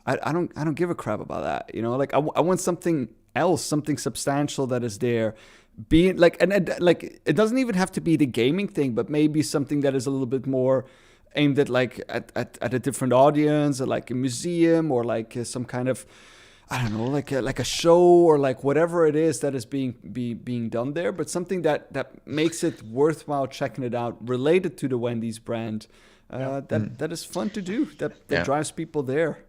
I don't give a crap about that. Like I want something else, something substantial that is there. Being like, and like, it doesn't even have to be the gaming thing, but maybe something that is a little bit more aimed at like at a different audience, or like a museum, or like some kind of, I don't know, like a show, or like whatever it is that is being done there, but something that makes it worthwhile checking it out, related to the Wendy's brand, that is fun to do, that drives people there.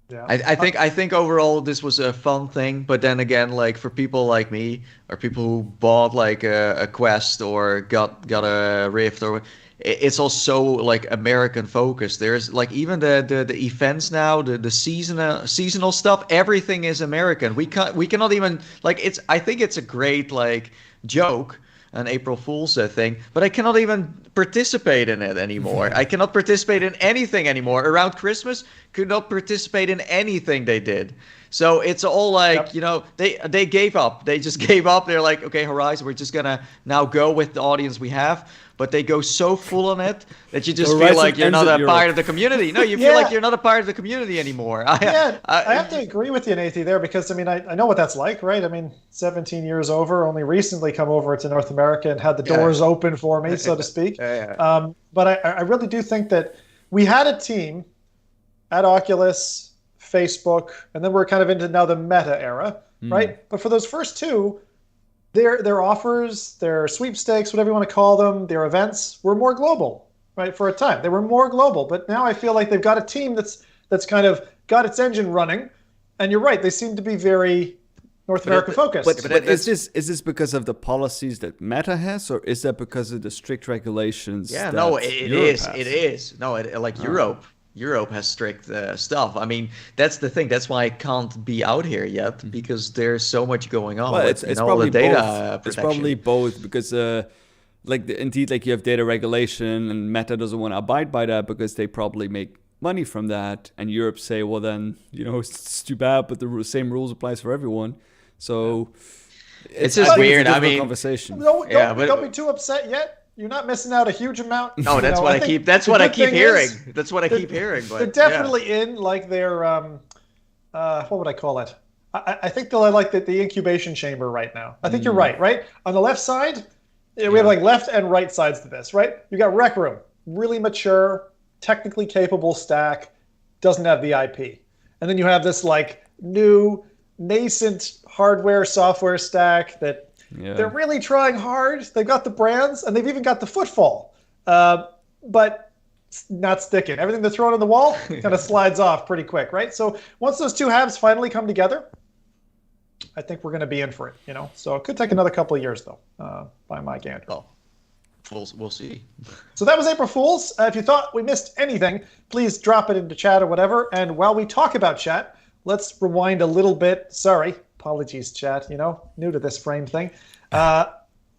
Yeah. I think overall this was a fun thing, but then again, like for people like me or people who bought like a Quest or got a Rift, or it's also like American focused. There's like even the events now, the seasonal stuff, everything is American. We cannot even like I think it's a great like joke, an April Fool's thing, but I cannot even participate in it anymore. I cannot participate in anything anymore. Around Christmas, could not participate in anything they did. So it's all like, they gave up. They just gave up. They're like, okay, Horizon, we're just going to now go with the audience we have. But they go so full on it that you just feel like you're not a part of the community. No, you feel like you're not a part of the community anymore. I have to agree with you, Nathie, there, because, I mean, I know what that's like, right? I mean, 17 years over, only recently come over to North America and had the doors open for me, so to speak. But I really do think that we had a team at Oculus, Facebook, and then we're kind of into now the Meta era, right? But for those first two, their offers, their sweepstakes, whatever you want to call them, their events were more global, right? For a time, they were more global. But now I feel like they've got a team that's kind of got its engine running. And you're right, they seem to be very North America focused. But is this because of the policies that Meta has, or is that because of the strict regulations? Yeah, no, it is. No, Europe has strict stuff. I mean, that's the thing. That's why I can't be out here yet, because there's so much going on. Well, it's probably both. It's probably both, because indeed, you have data regulation, and Meta doesn't want to abide by that because they probably make money from that. And Europe say, well, then it's too bad, but the same rules applies for everyone. So it's just weird. I mean, conversation. Don't be too upset yet. You're not missing out a huge amount. No, that's what I keep. That's what I keep hearing. That's what I keep hearing. But they're definitely in like their what would I call it? I think they're like the incubation chamber right now. I think you're right. Right on the left side, we have like left and right sides to this. Right, you got Rec Room, really mature, technically capable stack, doesn't have the IP, and then you have this like new nascent hardware software stack that they're really trying hard. They've got the brands and they've even got the footfall, but not sticking. Everything they're throwing on the wall kind of slides off pretty quick, right? So once those two halves finally come together, I think we're going to be in for it, you know. So it could take another couple of years, though, by my gander. Oh, we'll see. So that was April Fool's. If you thought we missed anything, please drop it into chat or whatever. And while we talk about chat, let's rewind a little bit. Sorry, apologies, chat. You know, new to this frame thing.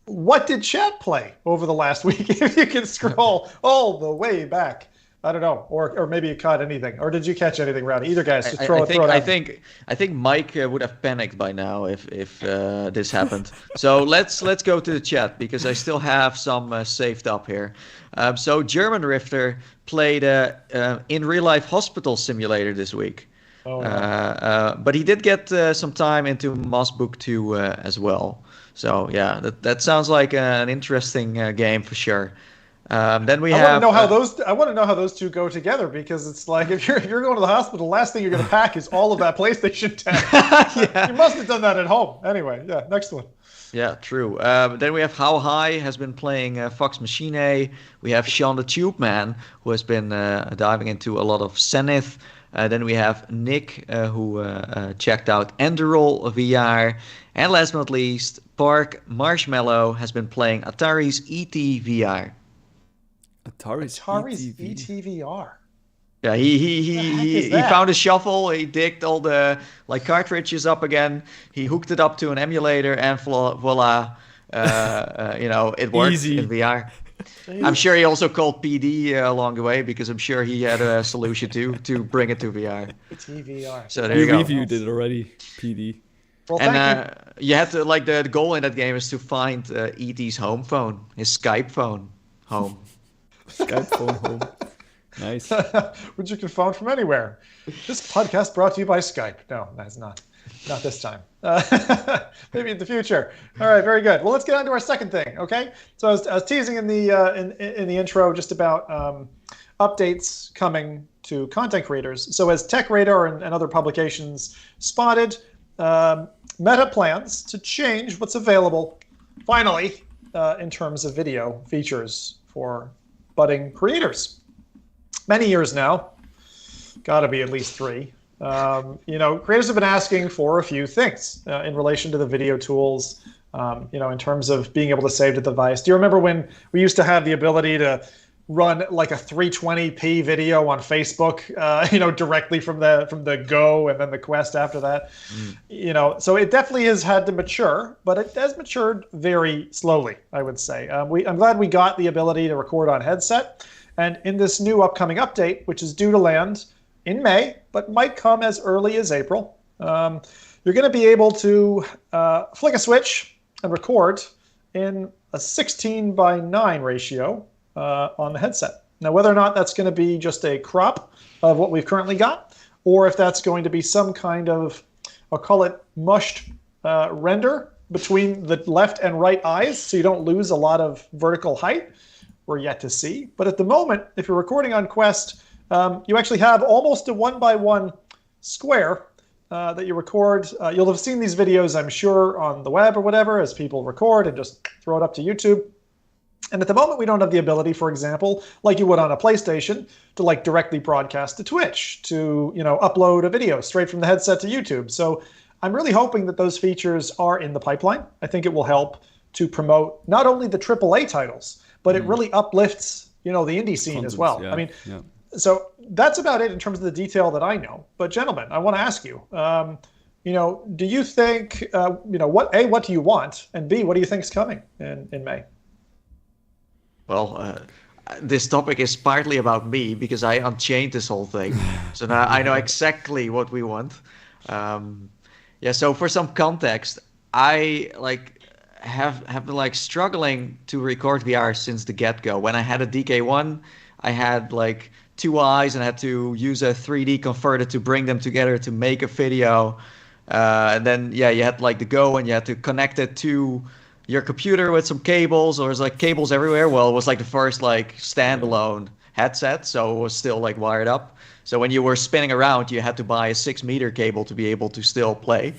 What did chat play over the last week? If you can scroll all the way back. I don't know, or maybe you caught anything, or did you catch anything, Rowdy? Either guys, just throw it out. I think Mike would have panicked by now if this happened. So let's go to the chat because I still have some saved up here. So German Rifter played in real life hospital simulator this week. Oh, no. But he did get some time into Moss Book 2 as well. So yeah, that sounds like an interesting game for sure. Then we have. I want to know how those two go together because it's like if you're going to the hospital, the last thing you're going to pack is all of that PlayStation 10. Yeah. You must have done that at home. Anyway, yeah. Next one. Yeah, true. Then we have How High has been playing Fox Machine. We have Sean the Tube Man who has been diving into a lot of Zenith. Then we have Nick who checked out Enderroll VR. And last but not least, Park Marshmallow has been playing Atari's ET VR. Atari's ETVR. Yeah, he found a shuffle. He digged all the cartridges up again. He hooked it up to an emulator, and voila, it worked Easy. in VR. I'm sure he also called PD along the way because I'm sure he had a solution to bring it to VR. ETVR. So there you go. We reviewed it already, PD. Well, and you have to the goal in that game is to find ET's home phone, his Skype phone home. Skype phone home. Nice. Which you can phone from anywhere. This podcast brought to you by Skype. No, that's not. Not this time. Maybe in the future. All right, very good. Well, let's get on to our second thing, okay? So I was teasing in the intro just about updates coming to content creators. So as Tech Radar and other publications spotted, Meta plans to change what's available, finally, in terms of video features for budding creators. Many years now, got to be at least 3. Creators have been asking for a few things in relation to the video tools, in terms of being able to save to the device. Do you remember when we used to have the ability to run like a 320p video on Facebook, directly from the Go and then the Quest after that? So it definitely has had to mature, but it has matured very slowly, I would say. I'm glad we got the ability to record on headset. And in this new upcoming update, which is due to land in May, but might come as early as April, you're going to be able to flick a switch and record in a 16:9 ratio on the headset. Now, whether or not that's going to be just a crop of what we've currently got, or if that's going to be some kind of, I'll call it mushed render between the left and right eyes, so you don't lose a lot of vertical height, we're yet to see. But at the moment, if you're recording on Quest, you actually have almost a 1x1 square that you record. You'll have seen these videos, I'm sure, on the web or whatever, as people record and just throw it up to YouTube. And at the moment, we don't have the ability, for example, like you would on a PlayStation, to directly broadcast to Twitch, to upload a video straight from the headset to YouTube. So I'm really hoping that those features are in the pipeline. I think it will help to promote not only the AAA titles, but it really uplifts the indie scene as well. Yeah, I mean, so that's about it in terms of the detail that I know. But gentlemen, I want to ask you, do you think, what do you want? And B, what do you think is coming in May? Well, this topic is partly about me because I unchained this whole thing. So now I know exactly what we want. So for some context, I have been struggling to record VR since the get-go. When I had a DK1, I had 2 eyes and I had to use a 3D converter to bring them together to make a video. And then you had the Go and you had to connect it to your computer with some cables, or it's cables everywhere. Well, it was the first standalone headset, so it was still like wired up. So when you were spinning around, you had to buy a 6-meter cable to be able to still play.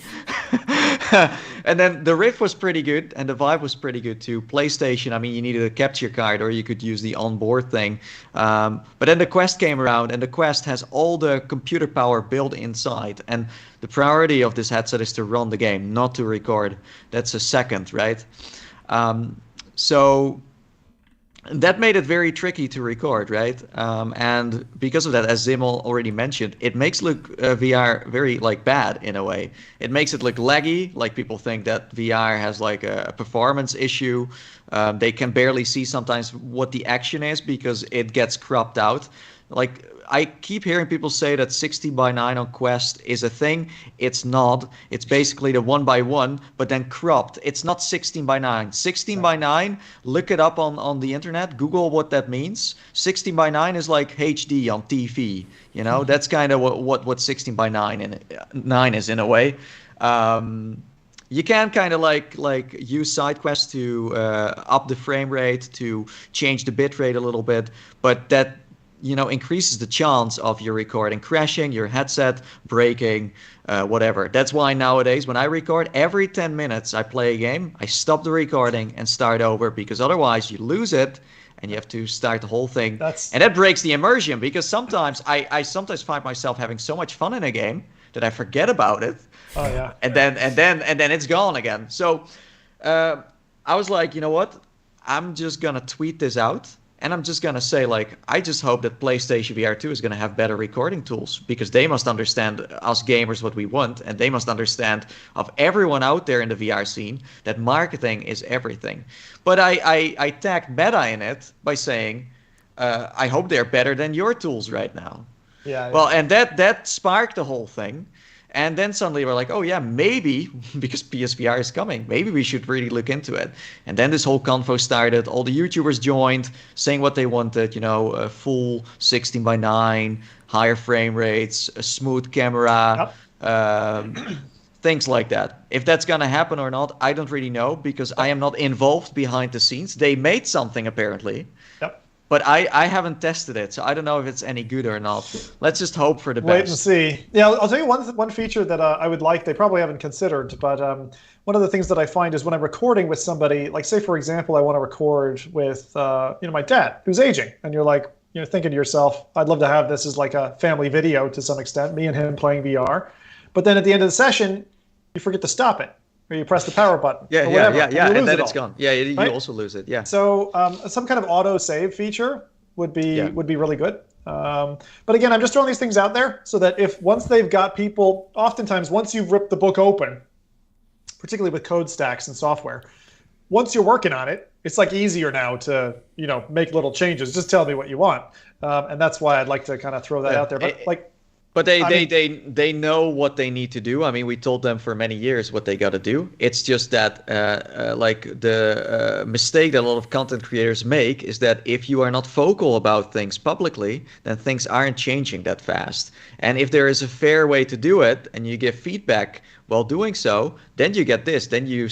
And then the Rift was pretty good, and the Vive was pretty good too. PlayStation, I mean, you needed a capture card, or you could use the onboard thing. But then the Quest came around, and the Quest has all the computer power built inside. And the priority of this headset is to run the game, not to record. That's a second, right? So that made it very tricky to record, right? And because of that, as Zimmel already mentioned, it makes VR very like bad in a way. It makes it look laggy, like people think that VR has like a performance issue. They can barely see sometimes what the action is because it gets cropped out. Like I keep hearing people say that 16:9 on Quest is a thing. It's not. It's basically the 1:1, but then cropped. It's not 16:9. 16:9, look it up on the internet. Google what that means. 16:9 is like HD on TV. You know, that's kind of what 16:9 is in a way. You can kind of like use side quests to up the frame rate, to change the bit rate a little bit, but that increases the chance of your recording crashing, your headset breaking, whatever. That's why nowadays when I record, every 10 minutes I play a game, I stop the recording and start over, because otherwise you lose it and you have to start the whole thing. And that breaks the immersion, because sometimes I sometimes find myself having so much fun in a game that I forget about it. Oh yeah. And then it's gone again. So I was like, you know what? I'm just gonna tweet this out. And I'm just going to say, like, I just hope that PlayStation VR 2 is going to have better recording tools, because they must understand us gamers what we want. And they must understand of everyone out there in the VR scene that marketing is everything. But I tagged Meta in it by saying, I hope they're better than your tools right now. Yeah. Well, and that sparked the whole thing. And then suddenly we're like, oh yeah, maybe, because PSVR is coming, maybe we should really look into it. And then this whole convo started. All the YouTubers joined, saying what they wanted, a full 16:9, higher frame rates, a smooth camera, things like that. If that's going to happen or not, I don't really know, because I am not involved behind the scenes. They made something apparently. Yep. But I haven't tested it, so I don't know if it's any good or not. Let's just hope for the best. Wait and see. Yeah, I'll tell you one feature that I would like. They probably haven't considered, but one of the things that I find is when I'm recording with somebody, like say for example, I want to record with my dad who's aging, and you're like, thinking to yourself, I'd love to have this as like a family video to some extent, me and him playing VR. But then at the end of the session, you forget to stop it. Or you press the power button. Yeah, and then it's gone. Yeah, you also lose it. Yeah. So some kind of auto save feature would be really good. But again, I'm just throwing these things out there so that if once they've got people, oftentimes once you've ripped the book open, particularly with code stacks and software, once you're working on it, it's like easier now to make little changes. Just tell me what you want, and that's why I'd like to kind of throw that out there. But they know what they need to do. I mean, we told them for many years what they got to do. It's just that the mistake that a lot of content creators make is that if you are not vocal about things publicly, then things aren't changing that fast. And if there is a fair way to do it and you give feedback while doing so, then you get this. Then you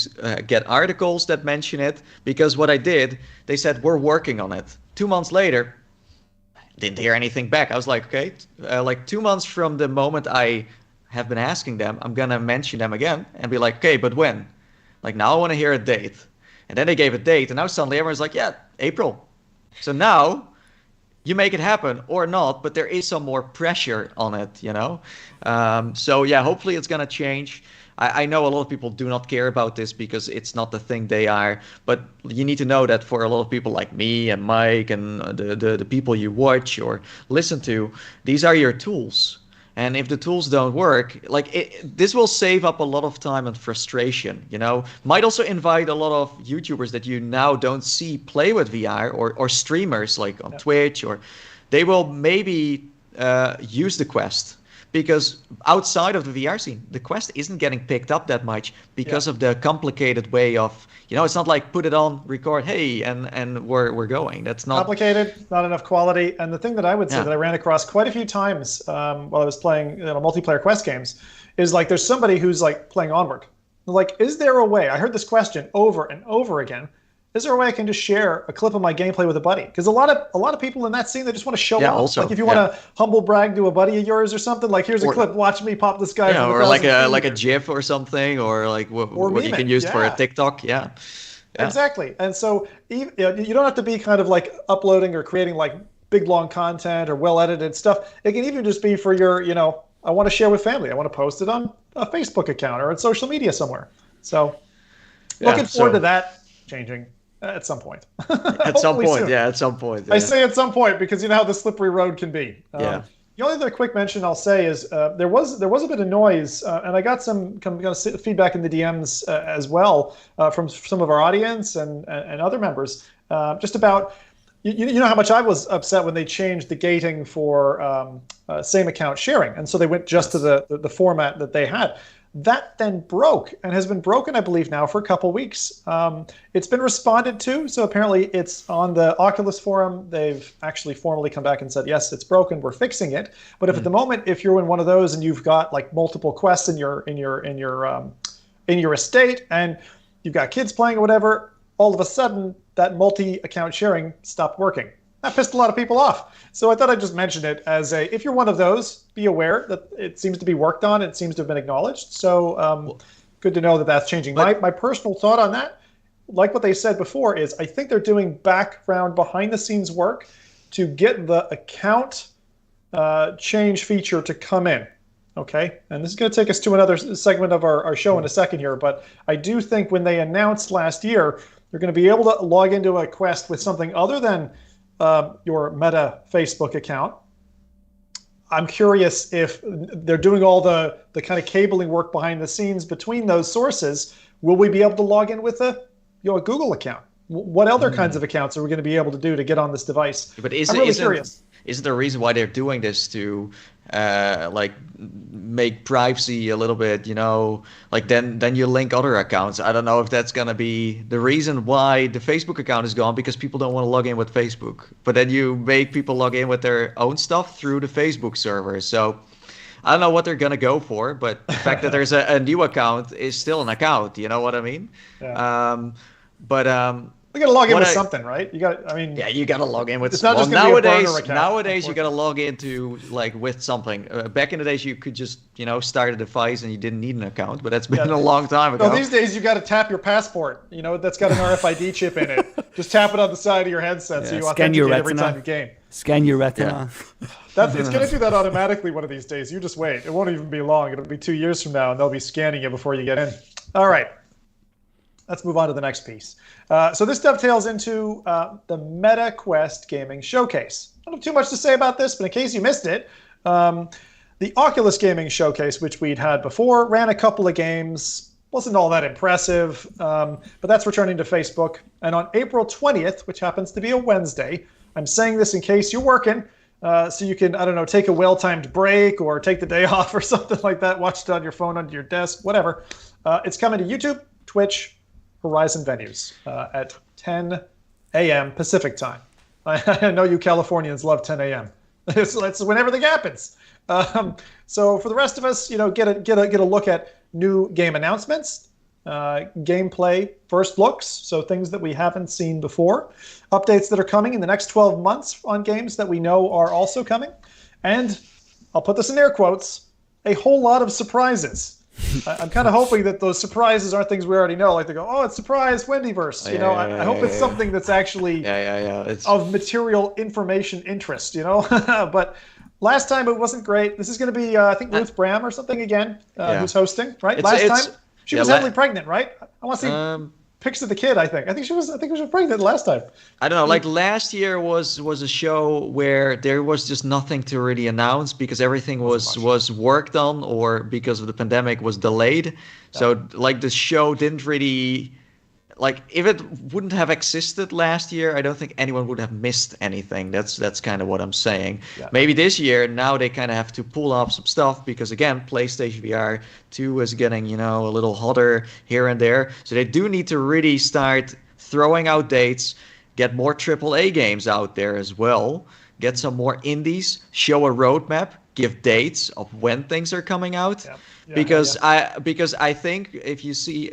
get articles that mention it. Because what I did, they said, we're working on it. 2 months later, didn't hear anything back. I was like, okay, like 2 months from the moment I have been asking them, I'm going to mention them again and be like, okay, but when? Like, now I want to hear a date. And then they gave a date, and now suddenly everyone's like, yeah, April. So now you make it happen or not, but there is some more pressure on it, So yeah, hopefully it's going to change. I know a lot of people do not care about this because it's not the thing they are, but you need to know that for a lot of people like me and Mike and the people you watch or listen to, these are your tools. And if the tools don't work, this will save up a lot of time and frustration, Might also invite a lot of YouTubers that you now don't see play with VR or streamers like on Twitch, or they will maybe use the Quest. Because outside of the VR scene, the Quest isn't getting picked up that much because of the complicated way of, it's not like put it on, record, hey, and we're going. That's not complicated, not enough quality. And the thing that I would say that I ran across quite a few times while I was playing multiplayer Quest games is like there's somebody who's like playing Onward. Like, is there a way? I heard this question over and over again. is there a way I can just share a clip of my gameplay with a buddy? Because a lot of people in that scene, they just want to show off. Also, like if you want to humble brag to a buddy of yours or something, like here's a clip, watch me pop this guy. Or like a GIF or something, or like what you can use for a TikTok. Yeah. Exactly. And so you don't have to be kind of like uploading or creating like big long content or well edited stuff. It can even just be for your, I want to share with family. I want to post it on a Facebook account or on social media somewhere. So looking forward to that changing at some point. At some point. Yeah. I say at some point because you know how the slippery road can be. The only other quick mention I'll say is there was a bit of noise, and I got some feedback in the DMs as well from some of our audience and other members, just about you know how much I was upset when they changed the gating for same account sharing, and so they went just to the format that they had. That then broke and has been broken, I believe, now for a couple weeks. It's been responded to, so apparently it's on the Oculus forum. They've actually formally come back and said, yes, it's broken. We're fixing it. But if at the moment, if you're in one of those and you've got like multiple quests in your estate and you've got kids playing or whatever, all of a sudden that multi-account sharing stopped working. That pissed a lot of people off. So I thought I'd just mention it as if you're one of those, be aware that it seems to be worked on. It seems to have been acknowledged. So good to know that that's changing. My personal thought on that, like what they said before, is I think they're doing background behind the scenes work to get the account change feature to come in. Okay, and this is going to take us to another segment of our show in a second here. But I do think when they announced last year, you're going to be able to log into a Quest with something other than your Meta Facebook account. I'm curious if they're doing all the kind of cabling work behind the scenes between those sources. Will we be able to log in with a Google account? What other kinds of accounts are we going to be able to do to get on this device? But I'm really curious. Isn't there a reason why they're doing this to like make privacy a little bit, like then you link other accounts? I don't know if that's going to be the reason why the Facebook account is gone, because people don't want to log in with Facebook. But then you make people log in with their own stuff through the Facebook server. So I don't know what they're going to go for, but the fact that there's a new account is still an account. You know what I mean? Yeah. We got to log in with something, right? You got to log in with. It's not just going to be a burner account. Nowadays, you got to log into with something. Back in the days, you could just start a device and you didn't need an account, but that's been a long time ago. No, these days you got to tap your passport. That's got an RFID chip in it. Just tap it on the side of your headset so you authenticate every time you game. Scan your retina. It's going to do that automatically one of these days. You just wait. It won't even be long. It'll be 2 years from now, and they'll be scanning you before you get in. All right. Let's move on to the next piece. So this dovetails into the Meta Quest Gaming Showcase. I don't have too much to say about this, but in case you missed it, the Oculus Gaming Showcase, which we'd had before, ran a couple of games. Wasn't all that impressive, but that's returning to Facebook. And on April 20th, which happens to be a Wednesday, I'm saying this in case you're working, so you can, take a well-timed break or take the day off or something like that, watch it on your phone under your desk, whatever. It's coming to YouTube, Twitch, Horizon venues at 10 a.m. Pacific time. I know you Californians love 10 a.m. It's when everything happens. So for the rest of us, get a look at new game announcements, gameplay first looks, so things that we haven't seen before, updates that are coming in the next 12 months on games that we know are also coming, and I'll put this in air quotes, a whole lot of surprises. I'm kind of hoping that those surprises aren't things we already know. Like they go, oh, it's surprise, Wendyverse. I hope it's something that's actually of material information interest, But last time it wasn't great. This is going to be, I think, Ruth Bram or something again, who's hosting, right? Last time she was heavily pregnant, right? I want to see pics of the kid. I think she was pregnant last time. I don't know. Like last year was a show where there was just nothing to really announce because everything was worked on or because of the pandemic was delayed. Yeah. So like the show didn't really. Like if it wouldn't have existed last year, I don't think anyone would have missed anything. That's kind of what I'm saying. Yeah. Maybe this year now they kind of have to pull off some stuff because again, PlayStation VR 2 is getting a little hotter here and there. So they do need to really start throwing out dates, get more AAA games out there as well, get some more indies, show a roadmap. give dates of when things are coming out. Yeah, because I think if you see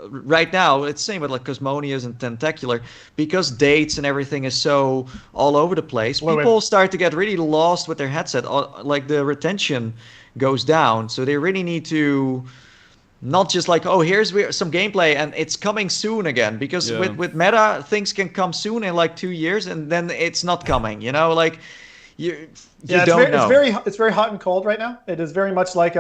right now, it's same with like Cosmonius and Tentacular, because dates and everything is so all over the place. People start to get really lost with their headset. Like the retention goes down, so they really need to not just like, oh, here's some gameplay and it's coming soon again, because with Meta, things can come soon in like 2 years and then it's not coming, like you don't know. It's very hot and cold right now. It is very much like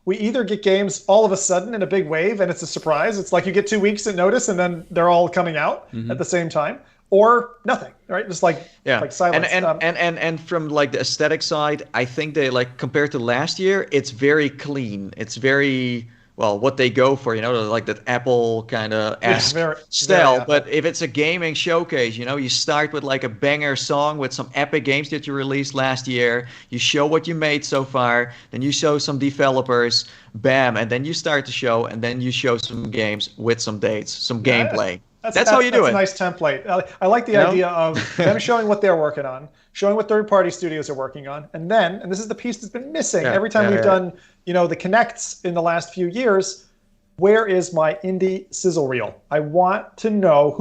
we either get games all of a sudden in a big wave and it's a surprise. It's like you get 2 weeks at notice and then they're all coming out at the same time, or nothing, right? Just like silence. And from like the aesthetic side, I think they, like, compared to last year, it's very clean. It's very, well, what they go for, like that Apple kind of style. But if it's a gaming showcase, you start with like a banger song with some epic games that you released last year. You show what you made so far, then you show some developers, bam, and then you start to show, and then you show some games with some dates, some gameplay. That's how you do it. That's a nice template. I like the idea of them showing what they're working on, showing what third-party studios are working on, and this is the piece that's been missing every time we've done, the Connects in the last few years. Where is my indie sizzle reel? I want to know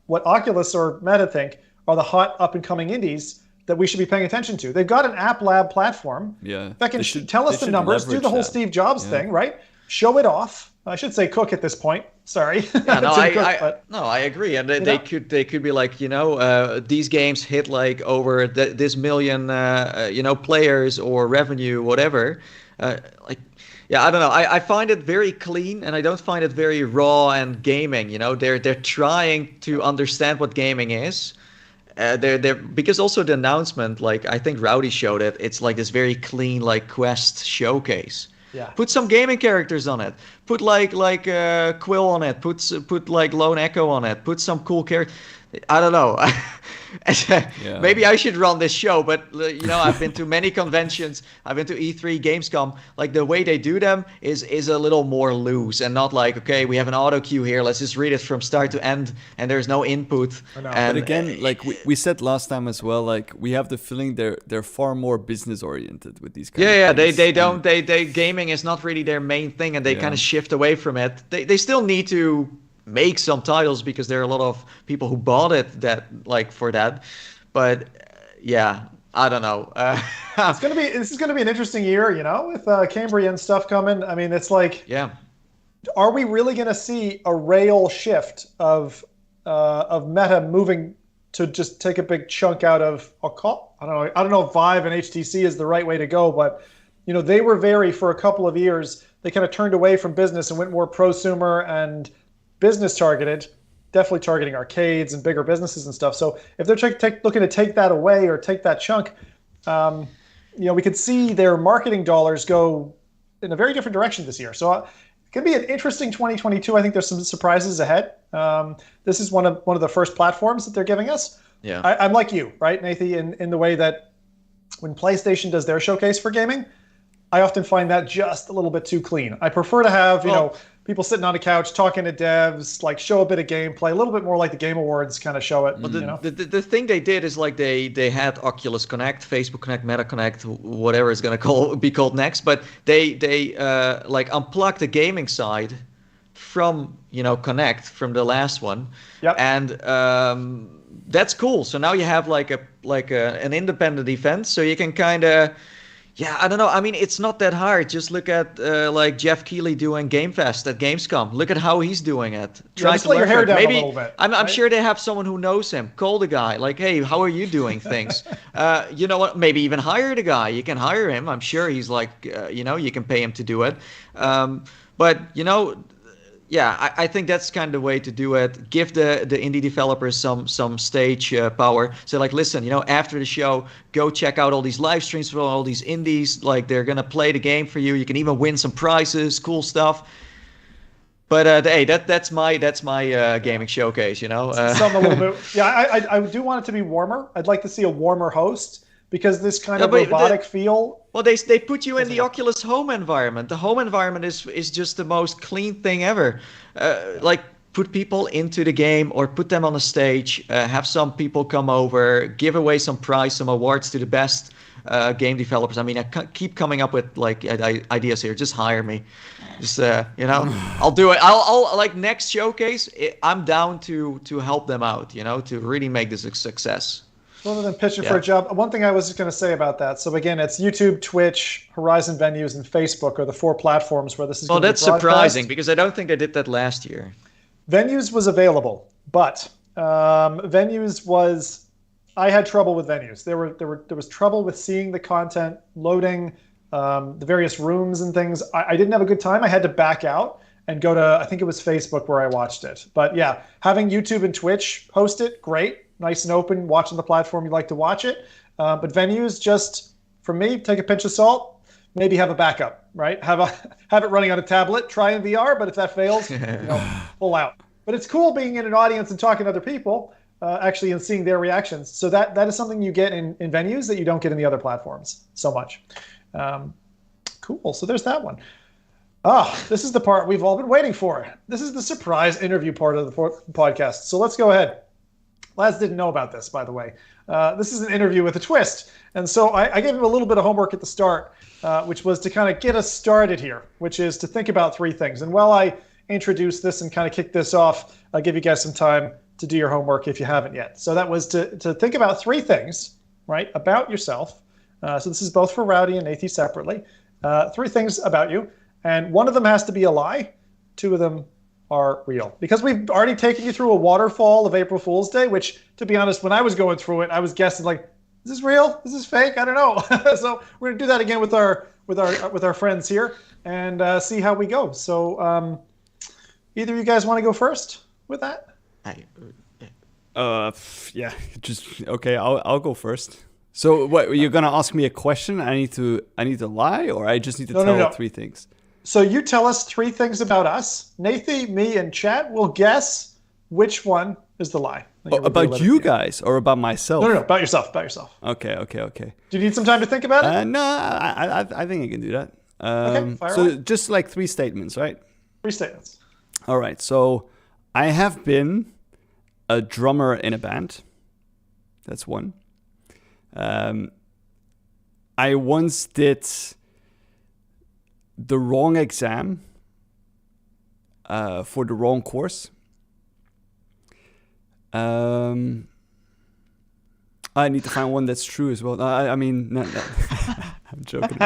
what Oculus or Meta think are the hot up-and-coming indies that we should be paying attention to. They've got an App Lab platform that can tell us the numbers, do the whole Steve Jobs thing, right? Show it off. I should say cook at this point. Sorry. I agree. And they could be like, these games hit like over this million, players or revenue, whatever. I don't know. I find it very clean, and I don't find it very raw and gaming. They're trying to understand what gaming is. They're because also the announcement, like I think Rowdy showed it. It's like this very clean, like Quest showcase. Yeah. Put some gaming characters on it. Put like Quill on it. Put like Lone Echo on it. Put some cool characters. I don't know. Maybe I should run this show, but I've been to many conventions. I've been to E3, Gamescom. Like the way they do them is a little more loose and not like, okay, we have an auto cue here. Let's just read it from start to end, and there's no input. But again, like we said last time as well, like we have the feeling they're far more business oriented with these kind of things. They gaming is not really their main thing, and they kind of shift away from it. They still need to make some titles because there are a lot of people who bought it for that, but I don't know. This is gonna be an interesting year, with Cambrian stuff coming. I mean, it's like, are we really gonna see a rail shift of Meta moving to just take a big chunk out of I don't know if Vive and HTC is the right way to go, but they were for a couple of years, they kind of turned away from business and went more prosumer and business targeted, definitely targeting arcades and bigger businesses and stuff. So if they're looking to take that away or take that chunk, we could see their marketing dollars go in a very different direction this year. So it could be an interesting 2022. I think there's some surprises ahead. This is one of the first platforms that they're giving us. Yeah, I'm like you, right, Nathan, in the way that when PlayStation does their showcase for gaming, I often find that just a little bit too clean. I prefer to have, people sitting on a couch talking to devs, like show a bit of gameplay, a little bit more like the Game Awards kind of show it. Well, the thing they did is like they had Oculus Connect, Facebook Connect, Meta Connect, whatever it's going to be called next, but they like unplugged the gaming side from Connect, from the last one. Yep. And that's cool. So now you have like an independent event, so you can kind of. Yeah, I don't know. I mean, it's not that hard. Just look at like Jeff Keighley doing Game Fest at Gamescom. Look at how he's doing it. Try to let your hair down a little bit. I'm sure they have someone who knows him. Call the guy. Like, hey, how are you doing things? You know what? Maybe even hire the guy. You can hire him. I'm sure he's like, you can pay him to do it. But I think that's kind of the way to do it. Give the indie developers some stage power. So like, listen, after the show, go check out all these live streams from all these indies. Like they're gonna play the game for you. You can even win some prizes, cool stuff. But hey, that's my gaming showcase. Something a little bit. Yeah, I do want it to be warmer. I'd like to see a warmer host. Because this kind of robotic feel. Well, they put you in the Oculus Home environment. The home environment is just the most clean thing ever. Like put people into the game or put them on a stage. Have some people come over, give away some prize, some awards to the best game developers. I mean, I keep coming up with like ideas here. Just hire me. Just I'll do it. I'll like next showcase. I'm down to help them out. To really make this a success. Rather than pitching for a job, one thing I was just going to say about that. So again, it's YouTube, Twitch, Horizon Venues, and Facebook are the 4 platforms where this is. Well, that's surprising because I don't think they did that last year. Venues was available, but Venues was. I had trouble with Venues. There was trouble with seeing the content loading, the various rooms and things. I didn't have a good time. I had to back out and go to, I think it was Facebook where I watched it. But yeah, having YouTube and Twitch host it, great. Nice and open, watching the platform you'd like to watch it. But Venues, just for me, take a pinch of salt. Maybe have a backup, right? Have it running on a tablet. Try in VR, but if that fails, pull out. But it's cool being in an audience and talking to other people, actually, and seeing their reactions. So that is something you get in Venues that you don't get in the other platforms so much. Cool. So there's that one. This is the part we've all been waiting for. This is the surprise interview part of the podcast. So let's go ahead. Lads didn't know about this, by the way. This is an interview with a twist. And so I gave him a little bit of homework at the start, which was to kind of get us started here, which is to think about 3 things. And while I introduce this and kind of kick this off, I'll give you guys some time to do your homework if you haven't yet. So that was to think about 3 things, right, about yourself. So this is both for Rowdy and Nathy separately. 3 things about you. And one of them has to be a lie. 2 of them are real. Because we've already taken you through a waterfall of April Fool's Day, which, to be honest, when I was going through it, I was guessing like, is this real? Is this fake? I don't know. So we're gonna do that again with our friends here and see how we go. So either of you guys want to go first with that? Yeah. Just okay. I'll go first. So what? You're gonna ask me a question? I need to lie, or I just need to tell 3 things? So you tell us 3 things about us. Nathy, me, and chat will guess which one is the lie. About you guys or about myself? No, about yourself. About yourself. Okay. Do you need some time to think about it? No, I think I can do that. Okay, fire so away. Just like 3 statements, right? 3 statements. All right. So I have been a drummer in a band. That's one. I once did the wrong exam for the wrong course. I need to find one that's true as well. I mean, no. I'm joking.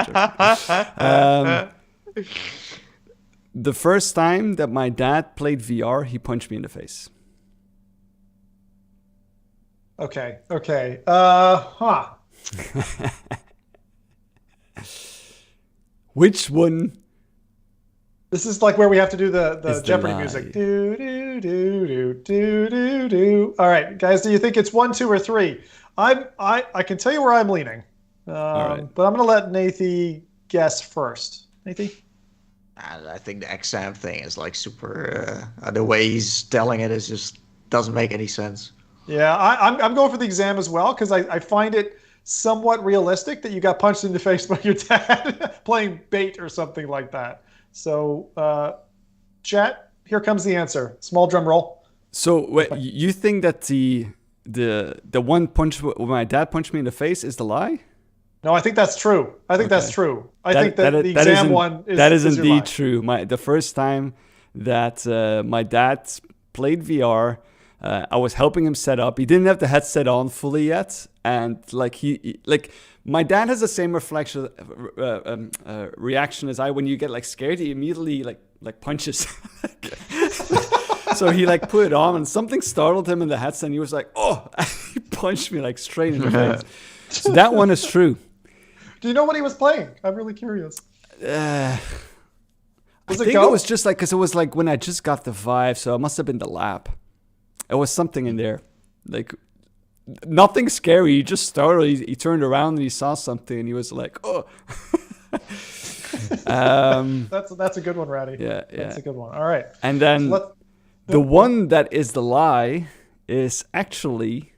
The first time that my dad played VR, he punched me in the face. Okay. Which one? This is like where we have to do the Jeopardy lie. music. Do, do, do, do, do, do, do. All right, guys, do you think it's 1, 2, or 3? I can tell you where I'm leaning. But I'm going to let Nathy guess first. Nathy? I think the exam thing is like super. The way he's telling it is just doesn't make any sense. Yeah, I'm going for the exam as well because I find it somewhat realistic that you got punched in the face by your dad playing bait or something like that. So, chat, here comes the answer. Small drum roll. So, wait, you think that the one punch when my dad punched me in the face is the lie? No, I think that's true. I think that's true. I think that the exam one is that is your lie. indeed true. The first time that my dad played VR, I was helping him set up. He didn't have the headset on fully yet, and my dad has the same reaction as I. When you get like scared, he immediately like punches. So he like put it on, and something startled him in the headset, and he was like, "Oh!" He punched me like straight in the face. So that one is true. Do you know what he was playing? I'm really curious. I think it was just like, because it was like when I just got the Vive, so it must have been the lab. It was something in there, like nothing scary. He just startled. He turned around and he saw something, and he was like, "Oh." That's a good one, Rowdy. Yeah, That's a good one. All right. And then the one that is the lie is actually,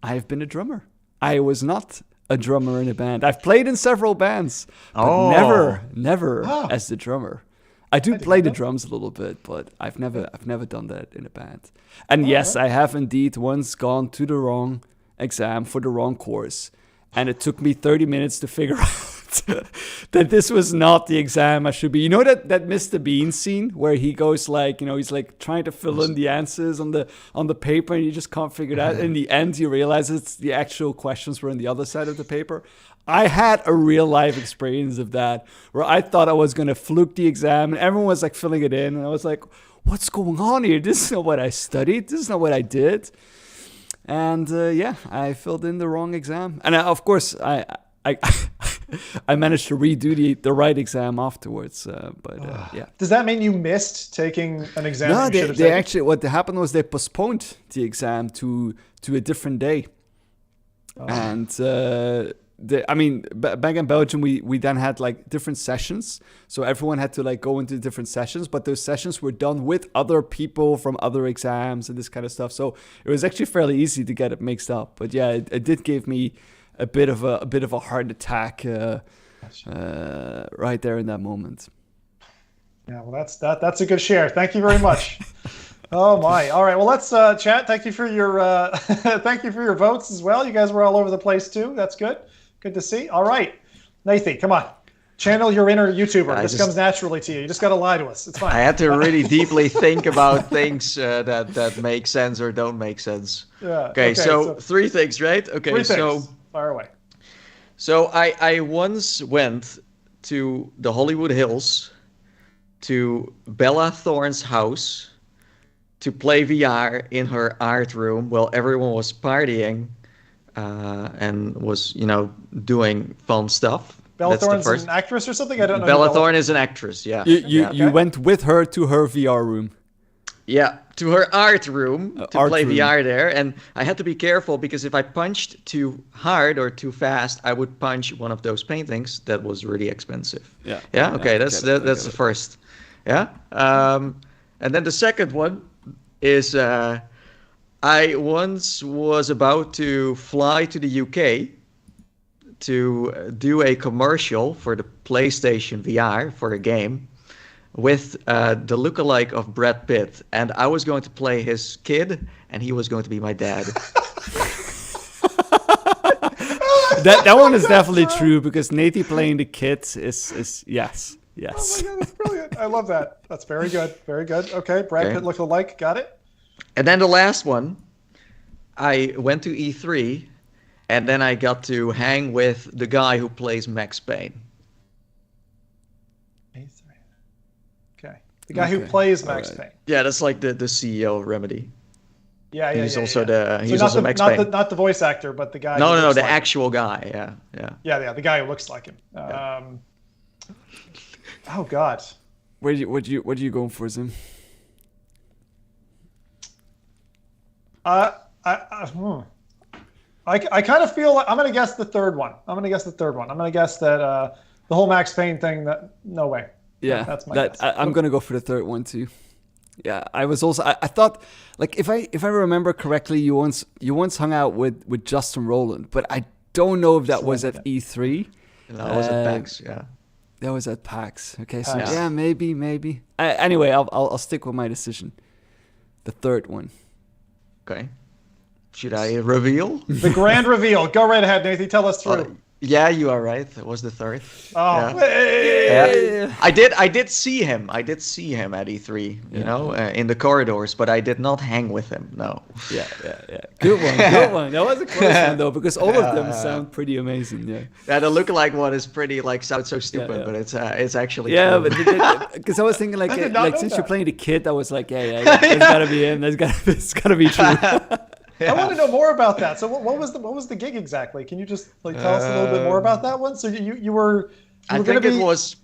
I've been a drummer. I was not a drummer in a band. I've played in several bands, but never as the drummer. I do play the drums a little bit, but I've never done that in a band. And yes, I have indeed once gone to the wrong exam for the wrong course, and it took me 30 minutes to figure out that this was not the exam I should be. You know that Mr. Bean scene where he goes like, he's like trying to fill in the answers on the paper and you just can't figure it out. In the end, you realize it's the actual questions were on the other side of the paper. I had a real life experience of that where I thought I was going to fluke the exam and everyone was like filling it in. And I was like, what's going on here? This is not what I studied. This is not what I did. And I filled in the wrong exam. And of course, I managed to redo the right exam afterwards. Yeah. Does that mean you missed taking an exam? No, they actually, what happened was they postponed the exam to a different day. Oh. And back in Belgium, we then had like different sessions. So everyone had to like go into different sessions, but those sessions were done with other people from other exams and this kind of stuff. So it was actually fairly easy to get it mixed up. But yeah, it did give me a bit of a heart attack right there in that moment. Yeah, well, that's a good share. Thank you very much. Oh my! All right, well, let's chat. Thank you for your votes as well. You guys were all over the place too. That's good. Good to see. All right, Nathan, come on. Channel your inner YouTuber. This comes naturally to you. You just got to lie to us. It's fine. I had to really deeply think about things that make sense or don't make sense. Yeah. Okay, so 3 things, right? Okay, three things. Fire away. So I once went to the Hollywood Hills, to Bella Thorne's house, to play VR in her art room while everyone was partying and was, doing fun stuff. Bella Thorne's an actress or something? I don't know. Bella Thorne is an actress, yeah. You went with her to her VR room. Yeah, to her art room to play VR there. And I had to be careful because if I punched too hard or too fast, I would punch one of those paintings that was really expensive. Yeah. Yeah, okay, that's the first. Yeah. And then the second one is I once was about to fly to the UK to do a commercial for the PlayStation VR for a game with the lookalike of Brad Pitt. And I was going to play his kid, and he was going to be my dad. that one is definitely true, because Natey playing the kid is yes. Oh my God, that's brilliant. I love that. That's very good. Very good. Okay, Brad Pitt lookalike. Got it. And then the last one, I went to E3, and then I got to hang with the guy who plays Max Payne. Okay. The guy who plays Max Payne. Yeah, that's like the CEO of Remedy. Yeah. He's also Max Payne. Not the voice actor, but the guy. No, the actual guy. Yeah. Yeah, the guy who looks like him. Oh God. What are you going for, Zim? I kind of feel like I'm going to guess the third one. I'm going to guess that the whole Max Payne thing. No way. Yeah, that's my guess. I'm going to go for the third one too. Yeah, I was also. I thought, like, if I remember correctly, you once hung out with Justin Roiland, but I don't know if that was at E3. No, it was at PAX. Yeah. That was at PAX. Okay, so yeah, maybe. Anyway, I'll stick with my decision. The third one. Okay. Should I reveal? The grand reveal. Go right ahead, Nathan. Tell us through. Yeah, you are right. It was the third. Oh, yeah. I did see him. I did see him at E3, in the corridors, but I did not hang with him. No. Yeah. Good one. That was a close one though, because all of them sound pretty amazing. Yeah. Yeah, the lookalike one is pretty sounds so stupid, but it's actually true. But because I was thinking like since you're playing the kid, I was like, there's gotta be him. It's gotta be true. Yeah. I want to know more about that. So what was the gig exactly? Can you just tell us a little bit more about that one? So you were going to be... it was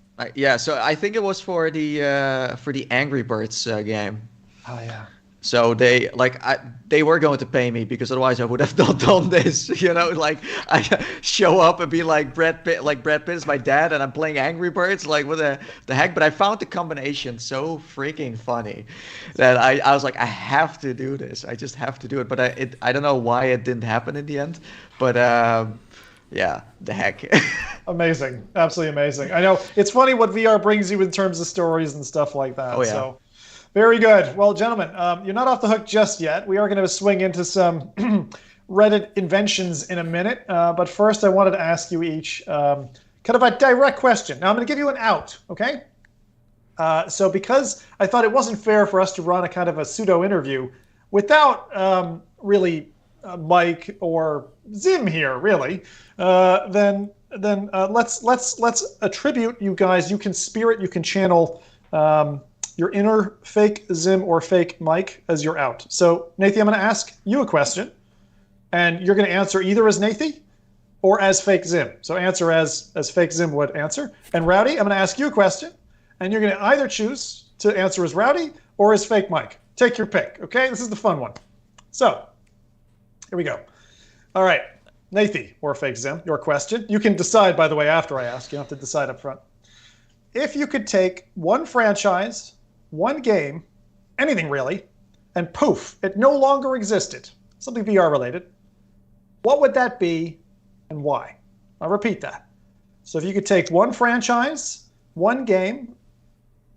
So I think it was for the Angry Birds game. Oh yeah. So they were going to pay me, because otherwise I would have not done this. I show up and be like Brad Pitt is my dad, and I'm playing Angry Birds. Like, what the heck? But I found the combination so freaking funny that I was like, I have to do this. I just have to do it. But I don't know why it didn't happen in the end. But yeah, the heck. Amazing, absolutely amazing. I know it's funny what VR brings you in terms of stories and stuff like that. Oh yeah. So. Very good. Well, gentlemen, you're not off the hook just yet. We are going to swing into some Reddit inventions in a minute, but first I wanted to ask you each kind of a direct question. Now I'm going to give you an out, okay? So because I thought it wasn't fair for us to run a kind of a pseudo interview without really Mike or Zim here, really, then let's attribute you guys. You can spirit, you can channel your inner fake Zim or fake Mike as your out. So Nathan, I'm going to ask you a question, and you're going to answer either as Nathan or as fake Zim. So answer as fake Zim would answer. And Rowdy, I'm going to ask you a question, and you're going to either choose to answer as Rowdy or as fake Mike. Take your pick, okay? This is the fun one. So, here we go. All right, Nathan or fake Zim, your question. You can decide, by the way, after I ask. You don't have to decide up front. If you could take one franchise, one game, anything really, and poof, it no longer existed, something VR related, what would that be and why? I'll repeat that. So if you could take one franchise, one game,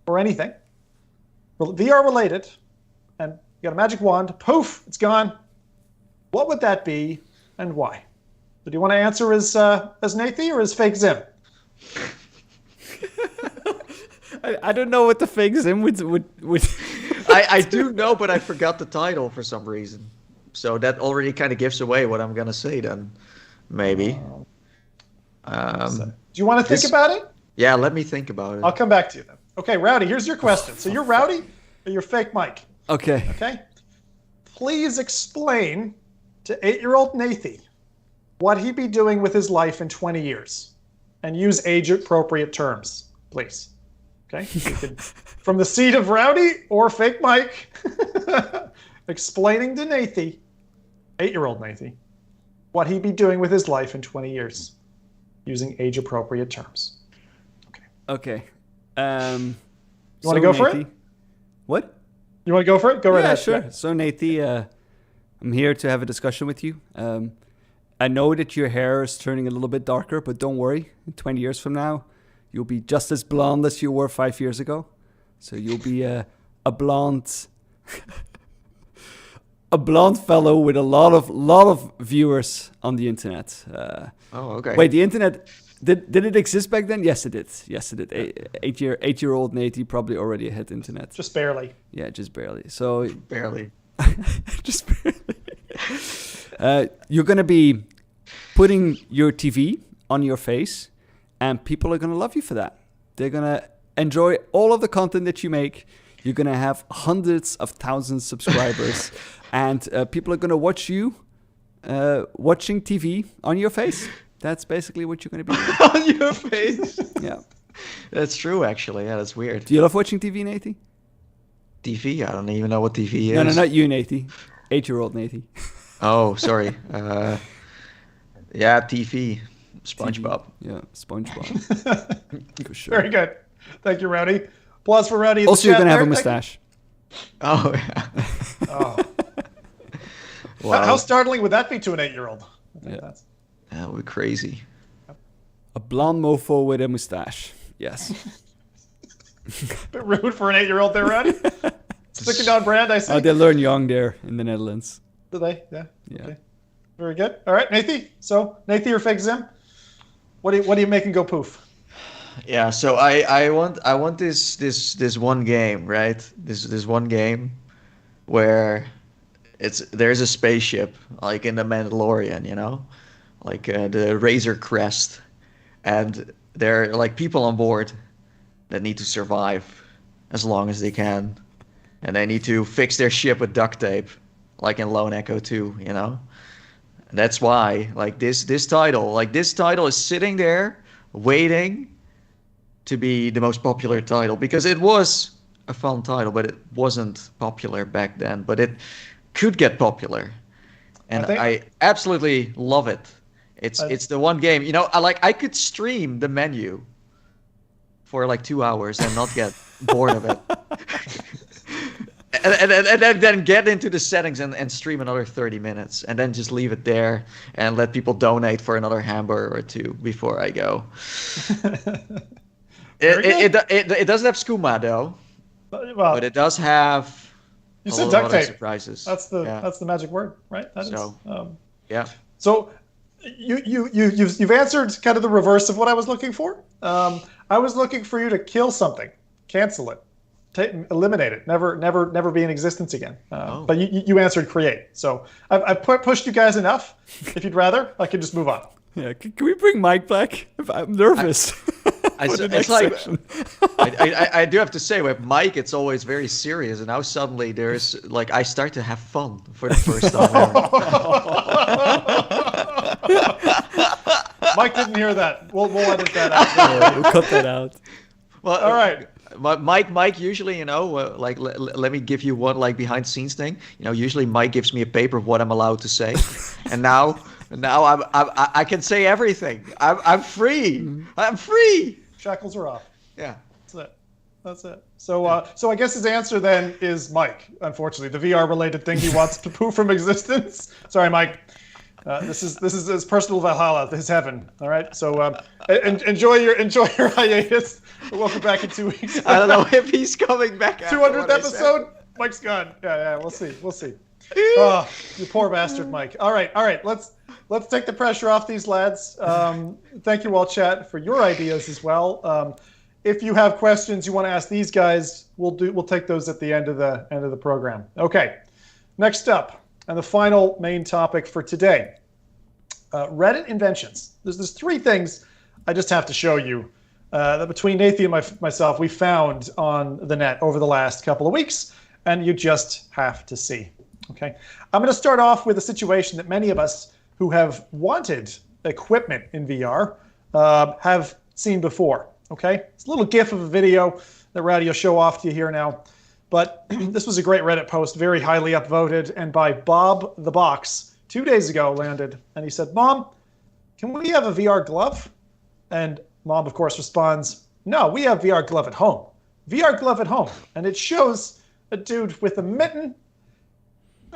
or anything, VR related, and you got a magic wand, poof, it's gone, what would that be and why? So do you want to answer as Nathan or as fake Zim? I don't know what the fake Zim would. I do know, but I forgot the title for some reason. So that already kind of gives away what I'm going to say then, maybe. Do you want to think about it? Yeah, let me think about it. I'll come back to you then. Okay, Rowdy, here's your question. So you're Rowdy or you're fake Mike? Okay. Okay. Please explain to 8-year-old Nathan what he'd be doing with his life in 20 years. And use age-appropriate terms, please. Okay? You can, from the seat of Rowdy or fake Mike, explaining to Nathan, 8-year-old Nathan, what he'd be doing with his life in 20 years, using age-appropriate terms. Okay. You want to go for it? What? You want to go for it? Go right ahead. Sure. Yeah. So Nathan, I'm here to have a discussion with you. I know that your hair is turning a little bit darker, but don't worry. 20 years from now, you'll be just as blonde as you were 5 years ago. So you'll be a blonde, a blonde fellow with a lot of viewers on the internet. Okay. Wait, the internet did it exist back then? Yes, it did. Yes, it did. Eight-year-old Nathan probably already had internet. Just barely. Yeah, just barely. So barely. Just barely. You're gonna be putting your TV on your face, and people are gonna love you for that. They're gonna enjoy all of the content that you make. You're gonna have hundreds of thousands of subscribers, and people are gonna watch you watching TV on your face. That's basically what you're gonna be doing. On your face. Yeah, that's true. Actually, yeah, that's weird. Do you love watching TV, Nathan? TV? I don't even know what TV is. No, not you, Nathan. 8-year-old Nathan. Oh, sorry. Yeah, TV. SpongeBob. TV. Yeah, SpongeBob. For sure. Very good. Thank you, Rowdy. Applause for Rowdy. Also, you're going to have a mustache. Oh, yeah. Oh. Wow. How startling would that be to an 8-year-old? That would be crazy. A blonde mofo with a mustache. Yes. Bit rude for an 8-year-old there, Rowdy. Sticking on brand, I see. Oh, they learn young there in the Netherlands. Do they? Yeah. Yeah. Okay. Very good. All right, Nathan. So, Nathan or fake Zim? What are you making go poof? Yeah. So I want this one game, right? This one game where there's a spaceship like in the Mandalorian, you know, like the Razor Crest, and there are like people on board that need to survive as long as they can, and they need to fix their ship with duct tape, like in Lone Echo 2, you know. And that's why, like this title is sitting there waiting to be the most popular title, because it was a fun title, but it wasn't popular back then. But it could get popular, and I absolutely love it. It's the one game, you know. I could stream the menu for like 2 hours and not get bored of it. and then get into the settings and stream another 30 minutes, and then just leave it there and let people donate for another hamburger or two before I go. It doesn't have skooma though, but it does have you said duct tape. Surprises. That's the magic word, right? That is, Yeah. So you've answered kind of the reverse of what I was looking for. I was looking for you to kill something, cancel it, eliminate it, never be in existence again. But you answered create. So I've pushed you guys enough. If you'd rather, I can just move on. Yeah, can we bring Mike back? I'm nervous. It's like I do have to say with Mike, it's always very serious, and now suddenly there's like I start to have fun for the first time ever. Mike didn't hear that. We'll edit that out. We'll cut that out. Well, all right. Mike usually, like let me give you one like behind the scenes thing. Usually Mike gives me a paper of what I'm allowed to say, and now I can say everything. I'm free. I'm free. Shackles are off. Yeah. That's it. So I guess his answer then is Mike. Unfortunately, the VR related thing he wants to poof from existence. Sorry, Mike. This is his personal Valhalla, his heaven. All right. So enjoy your hiatus. Welcome back in 2 weeks. I don't know if he's coming back. 200th episode. Mike's gone. Yeah. We'll see. Oh, you poor bastard, Mike. All right. Let's take the pressure off these lads. Thank you all, chat, for your ideas as well. If you have questions you want to ask these guys, we'll take those at the end of the program. Okay. Next up, and the final main topic for today, Reddit inventions. There's 3 things I just have to show you that between Nathan and myself we found on the net over the last couple of weeks, and you just have to see. Okay, I'm going to start off with a situation that many of us who have wanted equipment in VR have seen before. Okay, it's a little GIF of a video that Rowdy will show off to you here now. But this was a great Reddit post, very highly upvoted, and by Bob the Box 2 days ago landed. And he said, "Mom, can we have a VR glove?" And Mom, of course, responds, "No, we have VR glove at home. VR glove at home." And it shows a dude with a mitten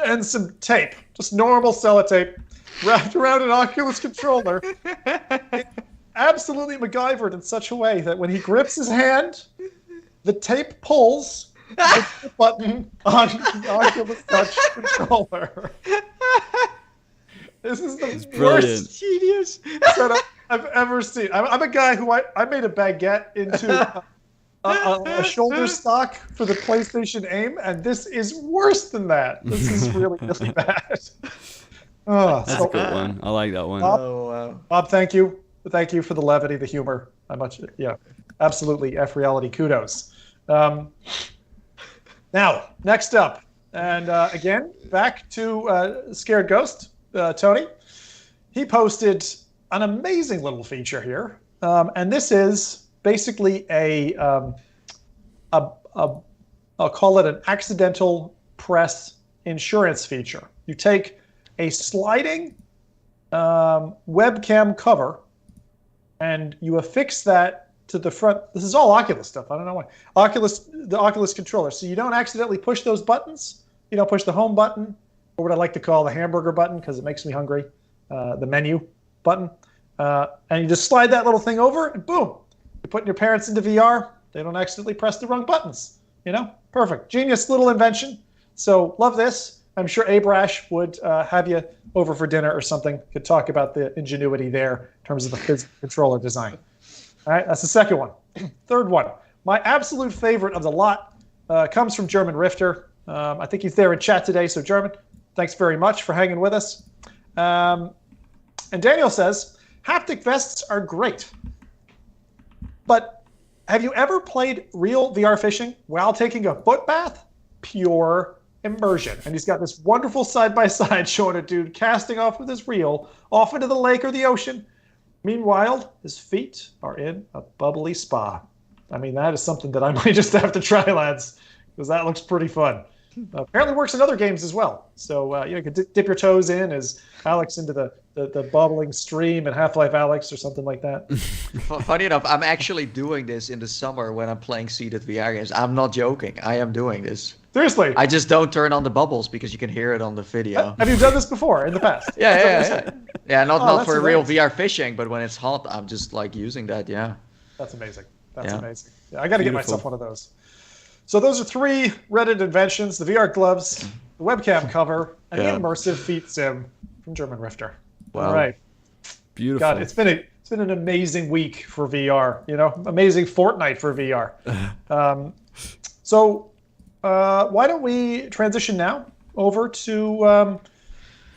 and some tape, just normal sellotape, wrapped around an Oculus controller. Absolutely MacGyvered in such a way that when he grips his hand, the tape pulls the button on the Oculus Touch controller. This is the worst genius setup I've ever seen. I'm a guy who I made a baguette into a shoulder stock for the PlayStation Aim, and this is worse than that. This is really, really bad. That's a good one. I like that one. Bob, thank you. Thank you for the levity, the humor. Absolutely. F.Reality, kudos. Now, next up, and again, back to Scared Ghost, Tony. He posted an amazing little feature here, and this is basically I'll call it an accidental press insurance feature. You take a sliding webcam cover and you affix that to the front. This is all Oculus stuff. I don't know why. The Oculus controller. So you don't accidentally push those buttons. You don't push the home button, or what I like to call the hamburger button because it makes me hungry, the menu button. And you just slide that little thing over and boom. You're putting your parents into VR. They don't accidentally press the wrong buttons. Perfect. Genius little invention. So love this. I'm sure Abrash would have you over for dinner or something. Could talk about the ingenuity there in terms of the physical controller design. All right, that's the second one. Third one, my absolute favorite of the lot comes from German Rifter. I think he's there in chat today. So German, thanks very much for hanging with us. And Daniel says, haptic vests are great. But have you ever played real VR fishing while taking a foot bath? Pure immersion. And he's got this wonderful side-by-side showing a dude casting off with his reel off into the lake or the ocean. Meanwhile, his feet are in a bubbly spa. I mean, that is something that I might just have to try, lads, because that looks pretty fun. Apparently works in other games as well. So you can dip your toes in as Alex into the bubbling stream in Half-Life Alyx or something like that. Funny enough, I'm actually doing this in the summer when I'm playing seated VR games. I'm not joking. I am doing this. Seriously? I just don't turn on the bubbles because you can hear it on the video. Have you done this before in the past? Yeah, not for amazing. real VR fishing, but when it's hot, I'm just like using that, yeah. That's amazing. That's amazing. Yeah, I got to get myself one of those. So those are 3 Reddit inventions: the VR gloves, the webcam cover, and the immersive feet sim from German Rifter. Wow. All right. Beautiful. God, it's been an amazing week for VR. Amazing fortnight for VR. So why don't we transition now over to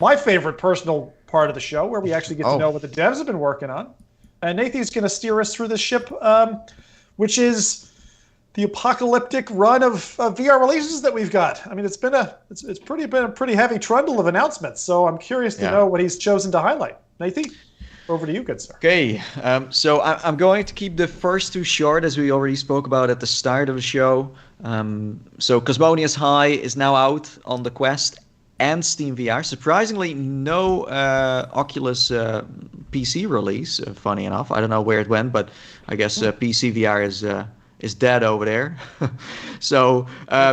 my favorite personal part of the show, where we actually get to know what the devs have been working on. And Nathan's going to steer us through the ship, which is the apocalyptic run of VR releases that we've got. I mean, it's been a pretty heavy trundle of announcements. So I'm curious to know what he's chosen to highlight. Nathan, over to you, good sir. Okay, so I'm going to keep the first two short, as we already spoke about at the start of the show. So Cosmonius High is now out on the Quest and Steam VR. Surprisingly, no Oculus PC release. Funny enough, I don't know where it went, but I guess PC VR is dead over there. So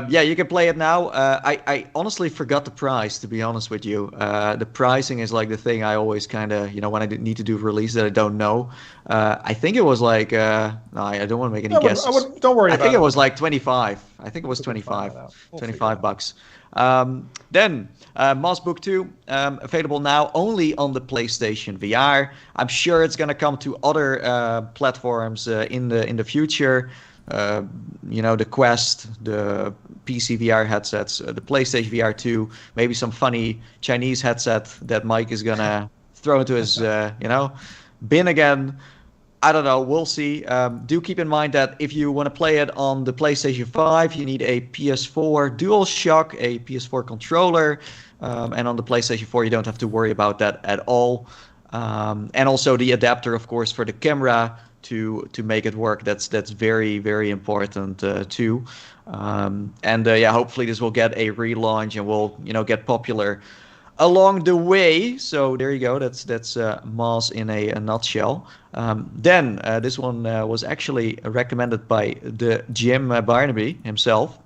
you can play it now. I honestly forgot the price, to be honest with you. The pricing is like the thing I always kind of, when I need to do release that I don't know. I think it was like, no, I don't want to make any guesses. Don't worry about it. I think it was like 25. I think it was 25. We'll 25 bucks. Then Moss Book 2, available now only on the PlayStation VR. I'm sure it's going to come to other platforms in the future. The Quest, the PC VR headsets, the PlayStation VR 2, maybe some funny Chinese headset that Mike is going to throw into his, bin again. I don't know. We'll see. Do keep in mind that if you want to play it on the PlayStation 5, you need a PS4 DualShock, a PS4 controller. And on the PlayStation 4, you don't have to worry about that at all. And also the adapter, of course, for the camera to make it work. That's very, very important too. Hopefully this will get a relaunch and will get popular along the way. So there you go. That's Moss in a nutshell. Then this one was actually recommended by the Jim Barnaby himself.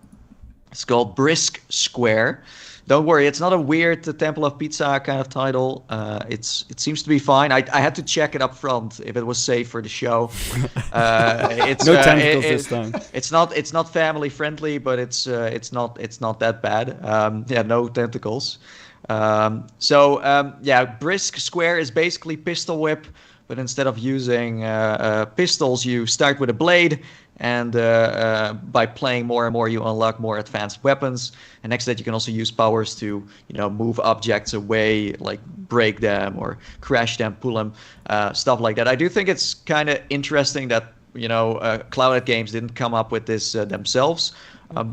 It's called Brisk Square. Don't worry, it's not a weird Temple of Pizza kind of title. It seems to be fine. I had to check it up front if it was safe for the show. It's no tentacles this time. It's not family friendly, but it's not that bad. No tentacles. Brisk Square is basically Pistol Whip, but instead of using pistols, you start with a blade, and by playing more and more, you unlock more advanced weapons. And next to that, you can also use powers to, move objects away, like break them or crash them, pull them, stuff like that. I do think it's kind of interesting that, Clouded Games didn't come up with this themselves.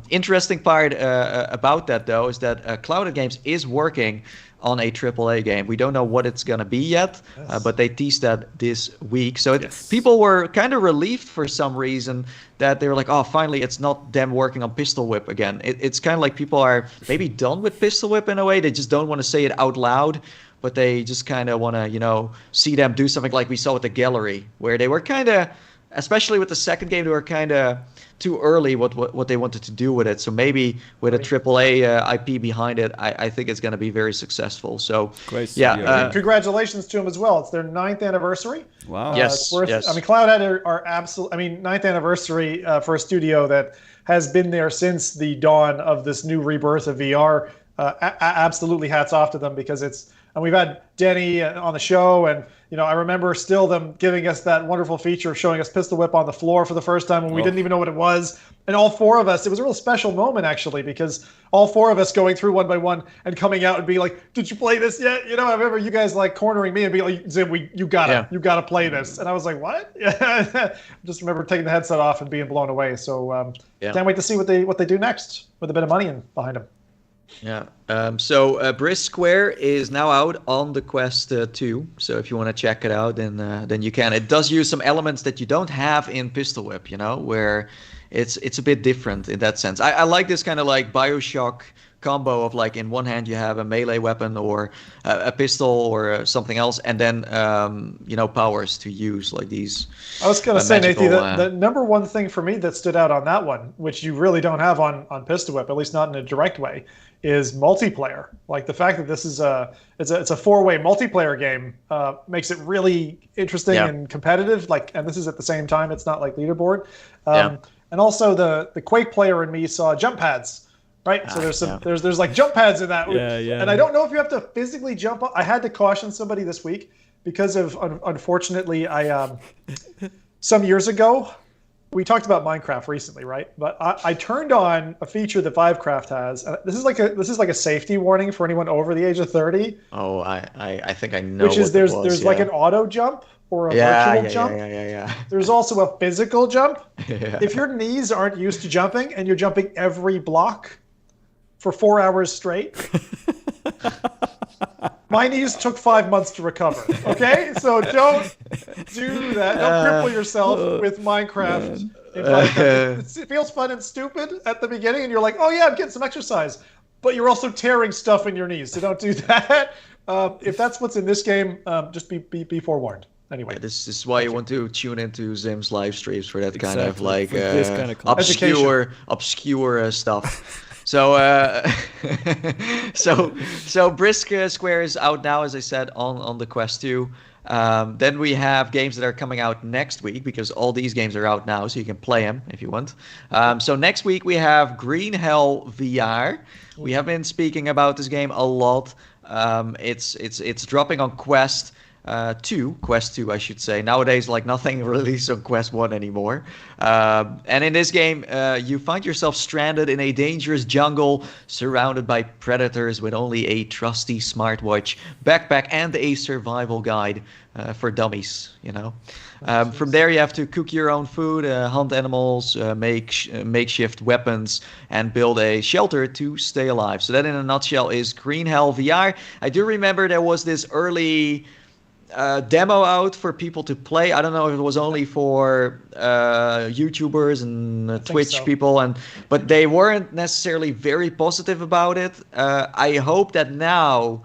Interesting part about that, though, is that Clouded Games is working on a AAA game. We don't know what it's going to be yet, but they teased that this week. So people were kind of relieved for some reason that they were like, oh, finally, it's not them working on Pistol Whip again. It's kind of like people are maybe done with Pistol Whip in a way. They just don't want to say it out loud, but they just kind of want to, see them do something like we saw with the Gallery, where they were kind of, especially with the second game, they were kind of too early what they wanted to do with it. So maybe with a AAA IP behind it, I think it's going to be very successful. So great. Congratulations to them as well. It's their 9th anniversary. Wow. Yes. I mean, Cloudhead are absolute. I mean, 9th anniversary for a studio that has been there since the dawn of this new rebirth of VR. Absolutely, hats off to them, because and we've had Denny on the show, and I remember still them giving us that wonderful feature of showing us Pistol Whip on the floor for the first time when we didn't even know what it was. And all four of us, it was a real special moment, actually, because all four of us going through one by one and coming out and being like, did you play this yet? I remember you guys like cornering me and being like, Zim, you gotta play this. And I was like, what? Just remember taking the headset off and being blown away. So can't wait to see what they do next with a bit of money behind them. Yeah. So Brisk Square is now out on the Quest 2. So if you want to check it out, then you can. It does use some elements that you don't have in Pistol Whip, where it's a bit different in that sense. I like this kind of like BioShock combo of like in one hand you have a melee weapon or a pistol or something else, and then powers to use like these. I was going to say, Nathan, the number one thing for me that stood out on that one, which you really don't have on Pistol Whip, at least not in a direct way, is multiplayer. Like the fact that this is it's a 4-way multiplayer game makes it really interesting and competitive. And this is at the same time, it's not like leaderboard. And also the Quake player in me saw jump pads right? So there's like jump pads in that. Yeah. And I don't know if you have to physically jump up. I had to caution somebody this week because of unfortunately some years ago we talked about Minecraft recently, right? But I turned on a feature that Vivecraft has. This is like a safety warning for anyone over the age of 30. Oh, I think I know. Which is there's like an auto jump or a virtual jump. Yeah. There's also a physical jump. Yeah. If your knees aren't used to jumping and you're jumping every block for 4 hours straight, my knees took 5 months to recover. Okay, so don't do that. Don't cripple yourself with Minecraft. It feels fun and stupid at the beginning, and you're like, "Oh yeah, I'm getting some exercise," but you're also tearing stuff in your knees. So don't do that. If that's what's in this game, just be forewarned. Anyway, this is why you want to tune into Zim's live streams for that kind of like this kind of obscure stuff. So Brisk Square is out now, as I said, on the Quest 2. Then we have games that are coming out next week because all these games are out now, so you can play them if you want. So next week we have Green Hell VR. We have been speaking about this game a lot. It's dropping on Quest 2, I should say. Nowadays, like nothing released on Quest 1 anymore. And in this game, you find yourself stranded in a dangerous jungle, surrounded by predators with only a trusty smartwatch, backpack, and a survival guide for dummies, you know. From there, you have to cook your own food, hunt animals, make makeshift weapons, and build a shelter to stay alive. So that, in a nutshell, is Green Hell VR. I do remember there was this early demo out for people to play. I don't know if it was only for YouTubers and Twitch people, but they weren't necessarily very positive about it. I hope that now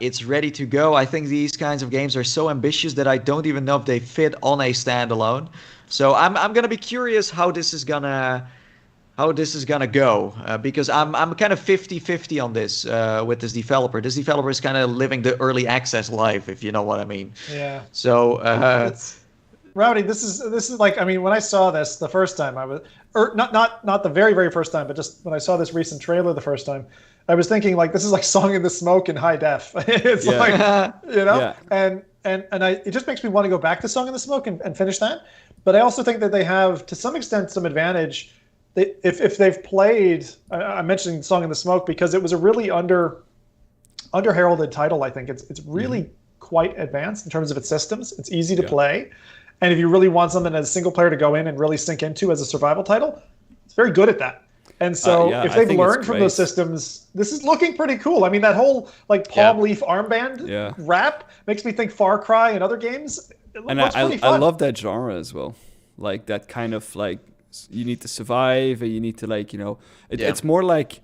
it's ready to go. I think these kinds of games are so ambitious that I don't even know if they fit on a standalone. So I'm gonna be curious how this is gonna go, because I'm kind of 50-50 on this with this developer. This developer is kind of living the early access life, if you know what I mean. Yeah. So Rowdy, this is like, I mean, when I saw this the first time, I was, or not the very, very first time, but just when I saw this recent trailer the first time, I was thinking like, this is like Song in the Smoke in high def. It's like, you know, and it just makes me want to go back to Song in the Smoke and finish that. But I also think that they have, to some extent, some advantage. If they've played, I'm mentioning Song in the Smoke because it was a really under heralded title. I think it's really quite advanced in terms of its systems. It's easy to play, and if you really want something as a single player to go in and really sink into as a survival title, it's very good at that. And so if they've learned from those systems, this is looking pretty cool. I mean, that whole like palm leaf armband wrap makes me think Far Cry and other games. And I love that genre as well, like that kind of like. You need to survive, and you need to like, you know, it's more like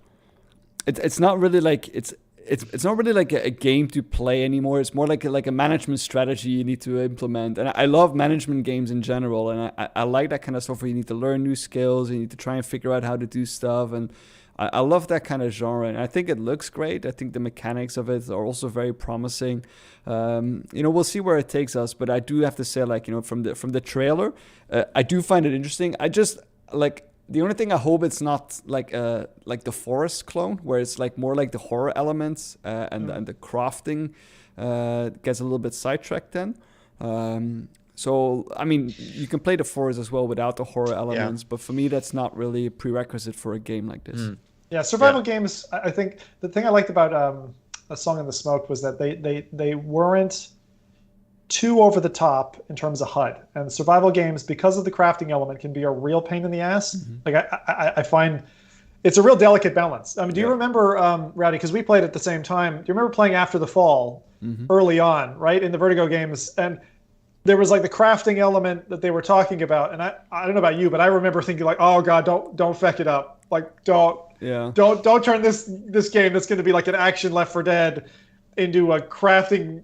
it's not really like it's not really like a game to play anymore. It's more like a management strategy you need to implement. And I love management games in general, and I like that kind of stuff where you need to learn new skills, you need to try and figure out how to do stuff, and I love that kind of genre, and I think it looks great. I think the mechanics of it are also very promising. You know, we'll see where it takes us, but I do have to say, like, you know, from the trailer, I do find it interesting. I just like the only thing I hope it's not like the Forest clone, where it's like more like the horror elements and the crafting gets a little bit sidetracked then. So, I mean, you can play the Forest as well without the horror elements, but for me, that's not really a prerequisite for a game like this. Yeah, survival games, I think the thing I liked about A Song in the Smoke was that they weren't too over the top in terms of HUD. And survival games, because of the crafting element, can be a real pain in the ass. Like, I find it's a real delicate balance. I mean, do you remember, Rowdy, because we played at the same time, do you remember playing After the Fall early on, right, in the Vertigo games? And there was like the crafting element that they were talking about, and I don't know about you, but I remember thinking like, oh god, don't feck it up, like don't turn this game that's going to be like an action Left 4 Dead into a crafting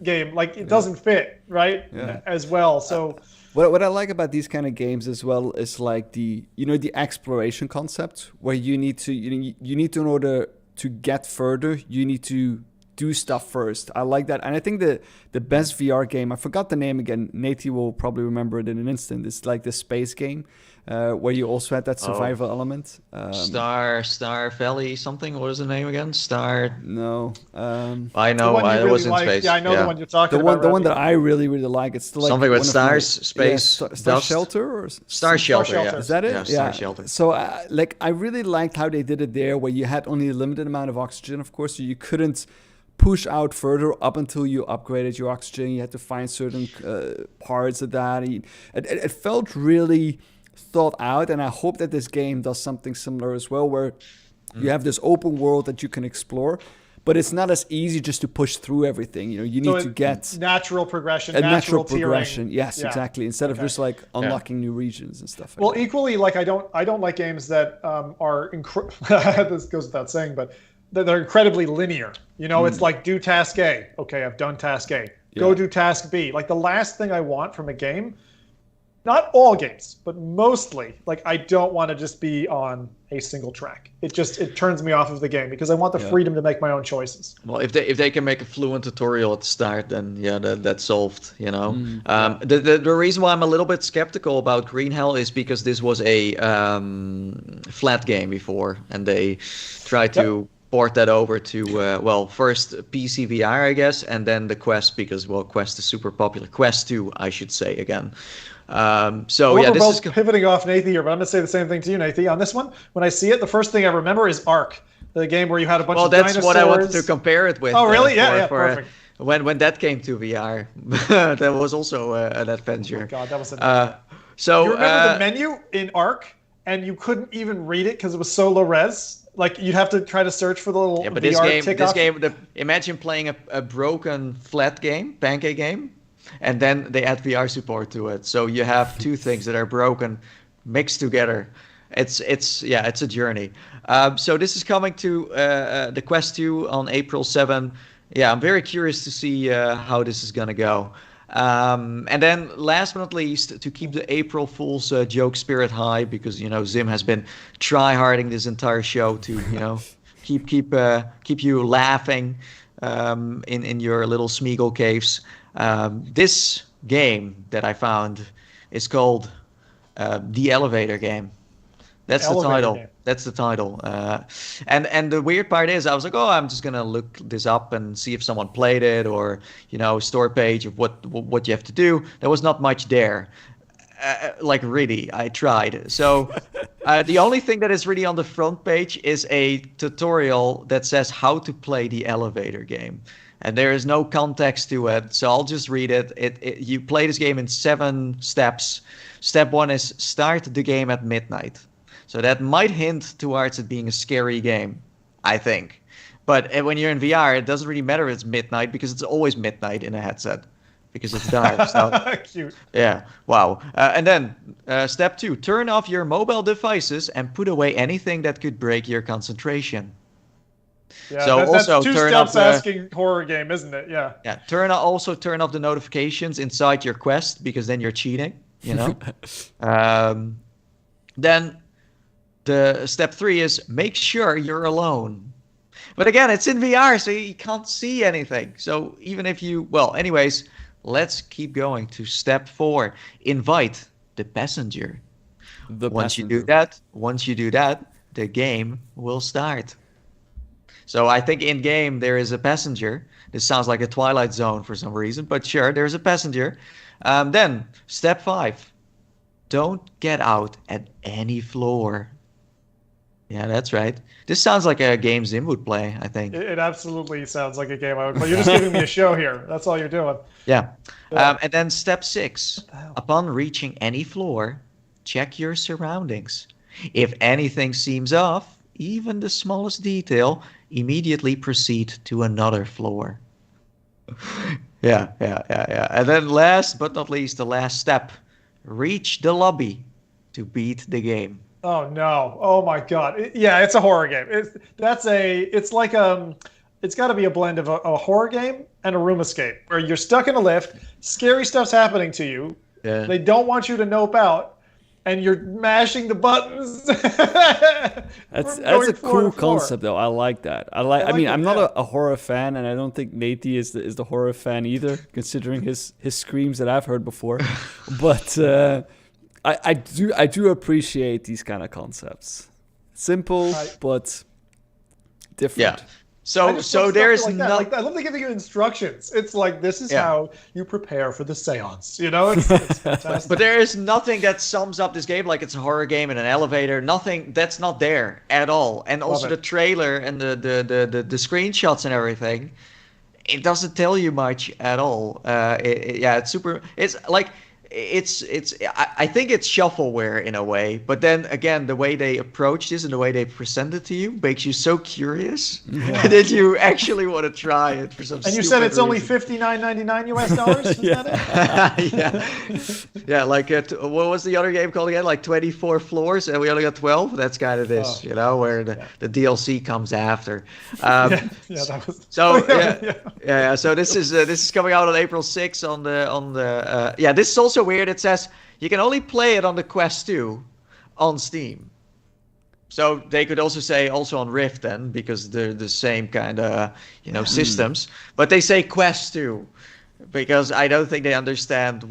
game. Like it doesn't fit as well. So what I like about these kind of games as well is like the exploration concept, where you need to in order to get further, you need to do stuff first. I like that. And I think the best VR game, I forgot the name again, Nate will probably remember it in an instant. It's like the space game where you also had that survival element. Star Valley something. What is the name again? No. I know. I was in space. Yeah, I know the one you're talking about. The one that I really, really like. It's still like something with stars, space, Star Shelter or Star Shelter. Yeah. Is that it? Yeah, Star Shelter. So I really liked how they did it there, where you had only a limited amount of oxygen, of course, so you couldn't push out further up until you upgraded your oxygen. You had to find certain parts of that. It felt really thought out, and I hope that this game does something similar as well, where you have this open world that you can explore, but it's not as easy just to push through everything. You need to get natural progression, natural tiering. progression. Yes, exactly. Instead of just like unlocking new regions and stuff. Well, equally, like I don't like games that are this goes without saying, but they're incredibly linear. It's like do task A. Okay, I've done task A. Go do task B. Like the last thing I want from a game. Not all games, but mostly, like I don't want to just be on a single track. It turns me off of the game because I want the freedom to make my own choices. Well, if they can make a fluent tutorial at the start, then that's solved. The reason why I'm a little bit skeptical about Green Hell is because this was a flat game before, and they tried to port that over to first PC VR, I guess, and then the Quest, because Quest is super popular. Quest 2, I should say again. We're both pivoting off Nathan here, but I'm going to say the same thing to you, Nathan. On this one, when I see it, the first thing I remember is Ark, the game where you had a bunch of dinosaurs. Well, that's what I wanted to compare it with. Oh, really? Perfect. When that came to VR, that was also an adventure. Oh, God, that was you remember the menu in Ark, and you couldn't even read it because it was so low res? Like, you'd have to try to search for the little but VR this game, imagine playing a broken flat game, pancake game, and then they add VR support to it. So you have two things that are broken mixed together. It's a journey. So this is coming to the Quest 2 on April 7. Yeah, I'm very curious to see how this is going to go. And then last but not least, to keep the April Fool's joke spirit high, because, Zim has been try-harding this entire show to, keep you laughing in your little Smeagol caves. This game that I found is called The Elevator Game. That's the title. Game. That's the title. And the weird part is, I was like, I'm just gonna look this up and see if someone played it, or store page of what you have to do. There was not much there. Really, I tried. So the only thing that is really on the front page is a tutorial that says how to play the elevator game. And there is no context to it, so I'll just read it. You play this game in 7 steps. Step 1 is start the game at midnight. So that might hint towards it being a scary game, I think. But when you're in VR, it doesn't really matter if it's midnight, because it's always midnight in a headset, because it's dark. So, cute. Yeah, wow. And then step 2, turn off your mobile devices and put away anything that could break your concentration. Yeah, so that's 2 steps asking horror game, isn't it? Yeah. Yeah. Turn off the notifications inside your Quest, because then you're cheating. Then the step 3 is make sure you're alone. But again, it's in VR, so you can't see anything. So even if anyways, let's keep going to step 4. Invite the passenger. Once you do that, the game will start. So I think in game there is a passenger. This sounds like a Twilight Zone for some reason, but sure, there's a passenger. Then step 5, don't get out at any floor. Yeah, that's right. This sounds like a game Zim would play, I think. It absolutely sounds like a game I would play. You're just giving me a show here. That's all you're doing. Yeah. And then step 6, upon reaching any floor, check your surroundings. If anything seems off, even the smallest detail, immediately proceed to another floor. Yeah. And then last but not least, the last step, reach the lobby to beat the game. Oh no! Oh my God! It's a horror game. It's got to be a blend of a horror game and a room escape, where you're stuck in a lift, scary stuff's happening to you. Yeah. They don't want you to nope out, and you're mashing the buttons. That's a cool concept, though. I like that. I mean, I'm not a horror fan, and I don't think Natey is the horror fan either, considering his screams that I've heard before. But I do appreciate these kind of concepts. Simple, but different. Yeah. So there's like I love they giving you instructions. It's like, this is how you prepare for the seance. You know, it's fantastic. But there is nothing that sums up this game like it's a horror game in an elevator. Nothing that's not there at all. And also the trailer and the screenshots and everything, it doesn't tell you much at all. It's super. It's like. I think it's shuffleware in a way, but then again, the way they approach this and the way they present it to you makes you so curious that you actually want to try it for some. And you said it's only $59.99 US? Yeah. Like what was the other game called again? Like 24 floors, and we only got 12. That's kind of this, where the DLC comes after. That was. So this is coming out on April 6th on the. This is also weird. It says you can only play it on the Quest 2 on Steam. So they could also say also on Rift then, because they're the same kind of systems. But they say Quest 2 because I don't think they understand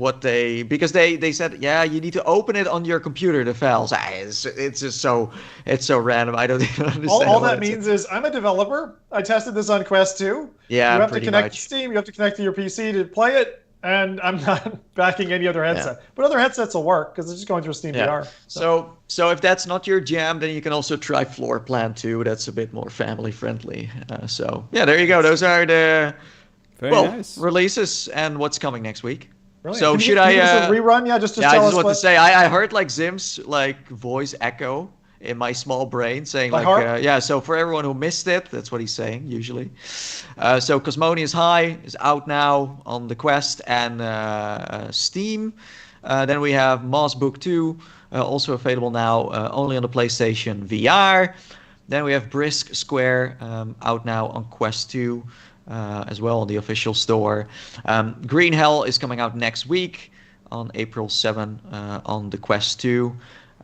because they said you need to open it on your computer, the files. It's just so random. I don't even understand. All that means is I'm a developer. I tested this on Quest 2. Yeah, you have to connect to Steam. You have to connect to your PC to play it. And I'm not backing any other headset. But other headsets will work because it's just going through Steam VR. So if that's not your jam, then you can also try Floor Plan 2. That's a bit more family friendly. There you go. Those are the nice releases and what's coming next week. Brilliant. So should I a rerun? Yeah, just tell us. I just want to say I heard like Zim's like voice echo in my small brain saying so for everyone who missed it, that's what he's saying usually. So Cosmonious High is out now on the Quest and Steam. Then we have Moss Book 2 also available now only on the PlayStation VR. Then we have Brisk Square out now on Quest 2 as well on the official store. Green Hell is coming out next week on April 7 on the Quest 2.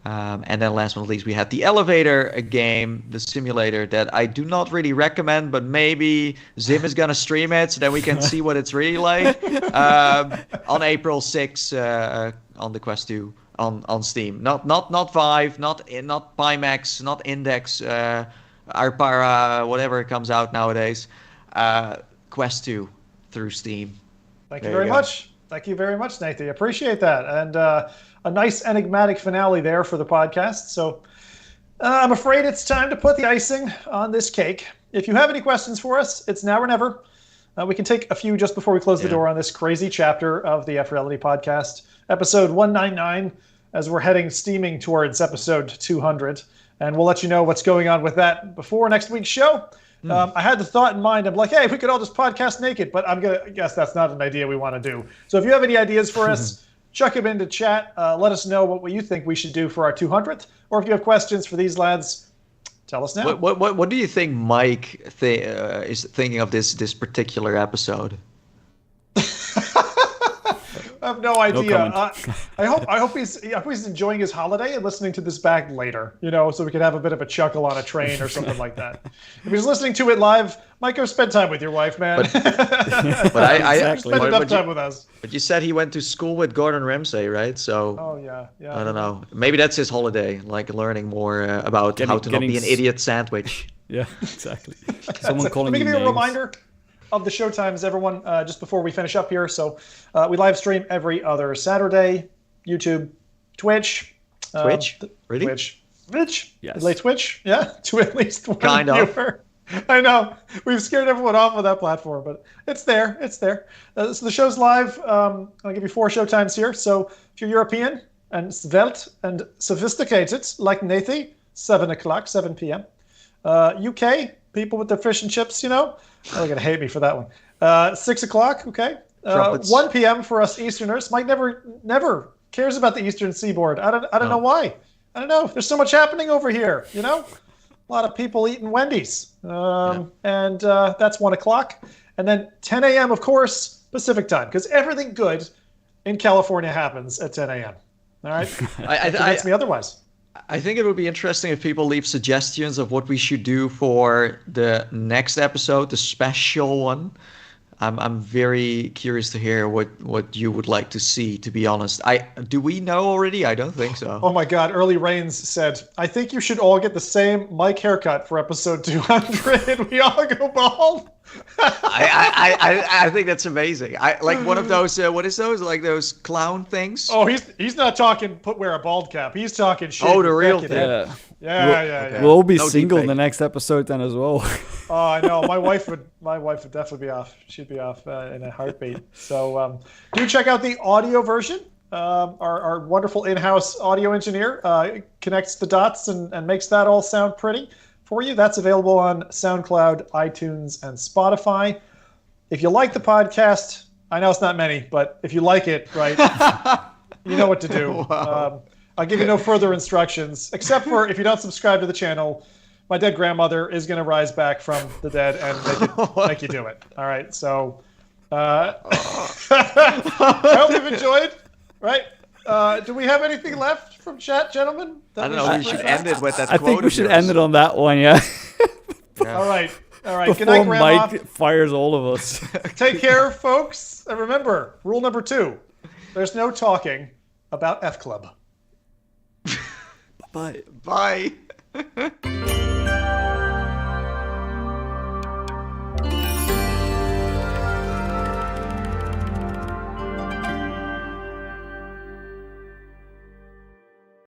And then last but not least, we had The Elevator, a game, the simulator that I do not really recommend, but maybe Zim is going to stream it so that we can see what it's really like on April 6 on the Quest 2 on Steam. Not Vive, not Pimax, not Index, Arpara, whatever it comes out nowadays. Quest 2 through Steam. Thank you very much. Thank you very much, Nathan. Appreciate that. And a nice enigmatic finale there for the podcast. So I'm afraid it's time to put the icing on this cake. If you have any questions for us, it's now or never. We can take a few just before we close the door on this crazy chapter of the F.Reality Podcast, episode 199, as we're steaming towards episode 200. And we'll let you know what's going on with that before next week's show. I had the thought in mind. I'm like, hey, we could all just podcast naked, but I'm going to guess that's not an idea we want to do. So if you have any ideas for us, chuck them into chat. Let us know what you think we should do for our 200th. Or if you have questions for these lads, tell us now. What do you think Mike is thinking of this particular episode? I have no idea. No I hope he's enjoying his holiday and listening to this back later, so we could have a bit of a chuckle on a train or something like that. If he's listening to it live, Mike, go spend time with your wife, man. But I spend enough time with us. But you said he went to school with Gordon Ramsay, right? So yeah. I don't know. Maybe that's his holiday, like learning more about how to not be an idiot sandwich. Yeah, exactly. Someone calling Let me give you names. a reminder of the show times, everyone, just before we finish up here. So we live stream every other Saturday, YouTube, Twitch. Twitch? Really? Twitch? Yes. Late Twitch? Yeah, to at least one kind viewer. I know. We've scared everyone off with that platform, but it's there. So the show's live. I'll give you 4 show times here. So if you're European and svelte and sophisticated, like Nathy, 7 p.m. UK, people with their fish and chips, they're going to hate me for that one. 6 o'clock, okay. 1 p.m. for us Easterners. Mike never cares about the Eastern Seaboard. I don't know why. I don't know. There's so much happening over here, A lot of people eating Wendy's. And that's 1 o'clock. And then 10 a.m., of course, Pacific time, because everything good in California happens at 10 a.m. All right. I Convince me otherwise. I think it would be interesting if people leave suggestions of what we should do for the next episode, the special one. I'm very curious to hear what you would like to see, to be honest. Do we know already? I don't think so. Oh my God, Early Rains said, I think you should all get the same mic haircut for episode 200. We all go bald. I think that's amazing. I like one of those, what is those? Like those clown things? Oh, he's not talking wear a bald cap. He's talking shit. Oh, the real thing. Yeah. Yeah. We'll all be No single in deepfake. the next episode then as well. Oh, I know. My wife would definitely be off. She'd be off in a heartbeat. So do check out the audio version. Our wonderful in-house audio engineer connects the dots and makes that all sound pretty for you. That's available on SoundCloud, iTunes, and Spotify. If you like the podcast, I know it's not many, but if you like it, right, you know what to do. Wow. I'll give you no further instructions, except for if you don't subscribe to the channel, my dead grandmother is going to rise back from the dead and make you do it. All right, so I hope you've enjoyed. Right? Do we have anything left from chat, gentlemen? I don't know. We should end it with that I quote think we of should yours. end it on that one, yeah. All right. Good Before night, Grandma. Mike fires all of us. Take care, folks. And remember, rule number 2, there's no talking about F Club. Bye. Bye.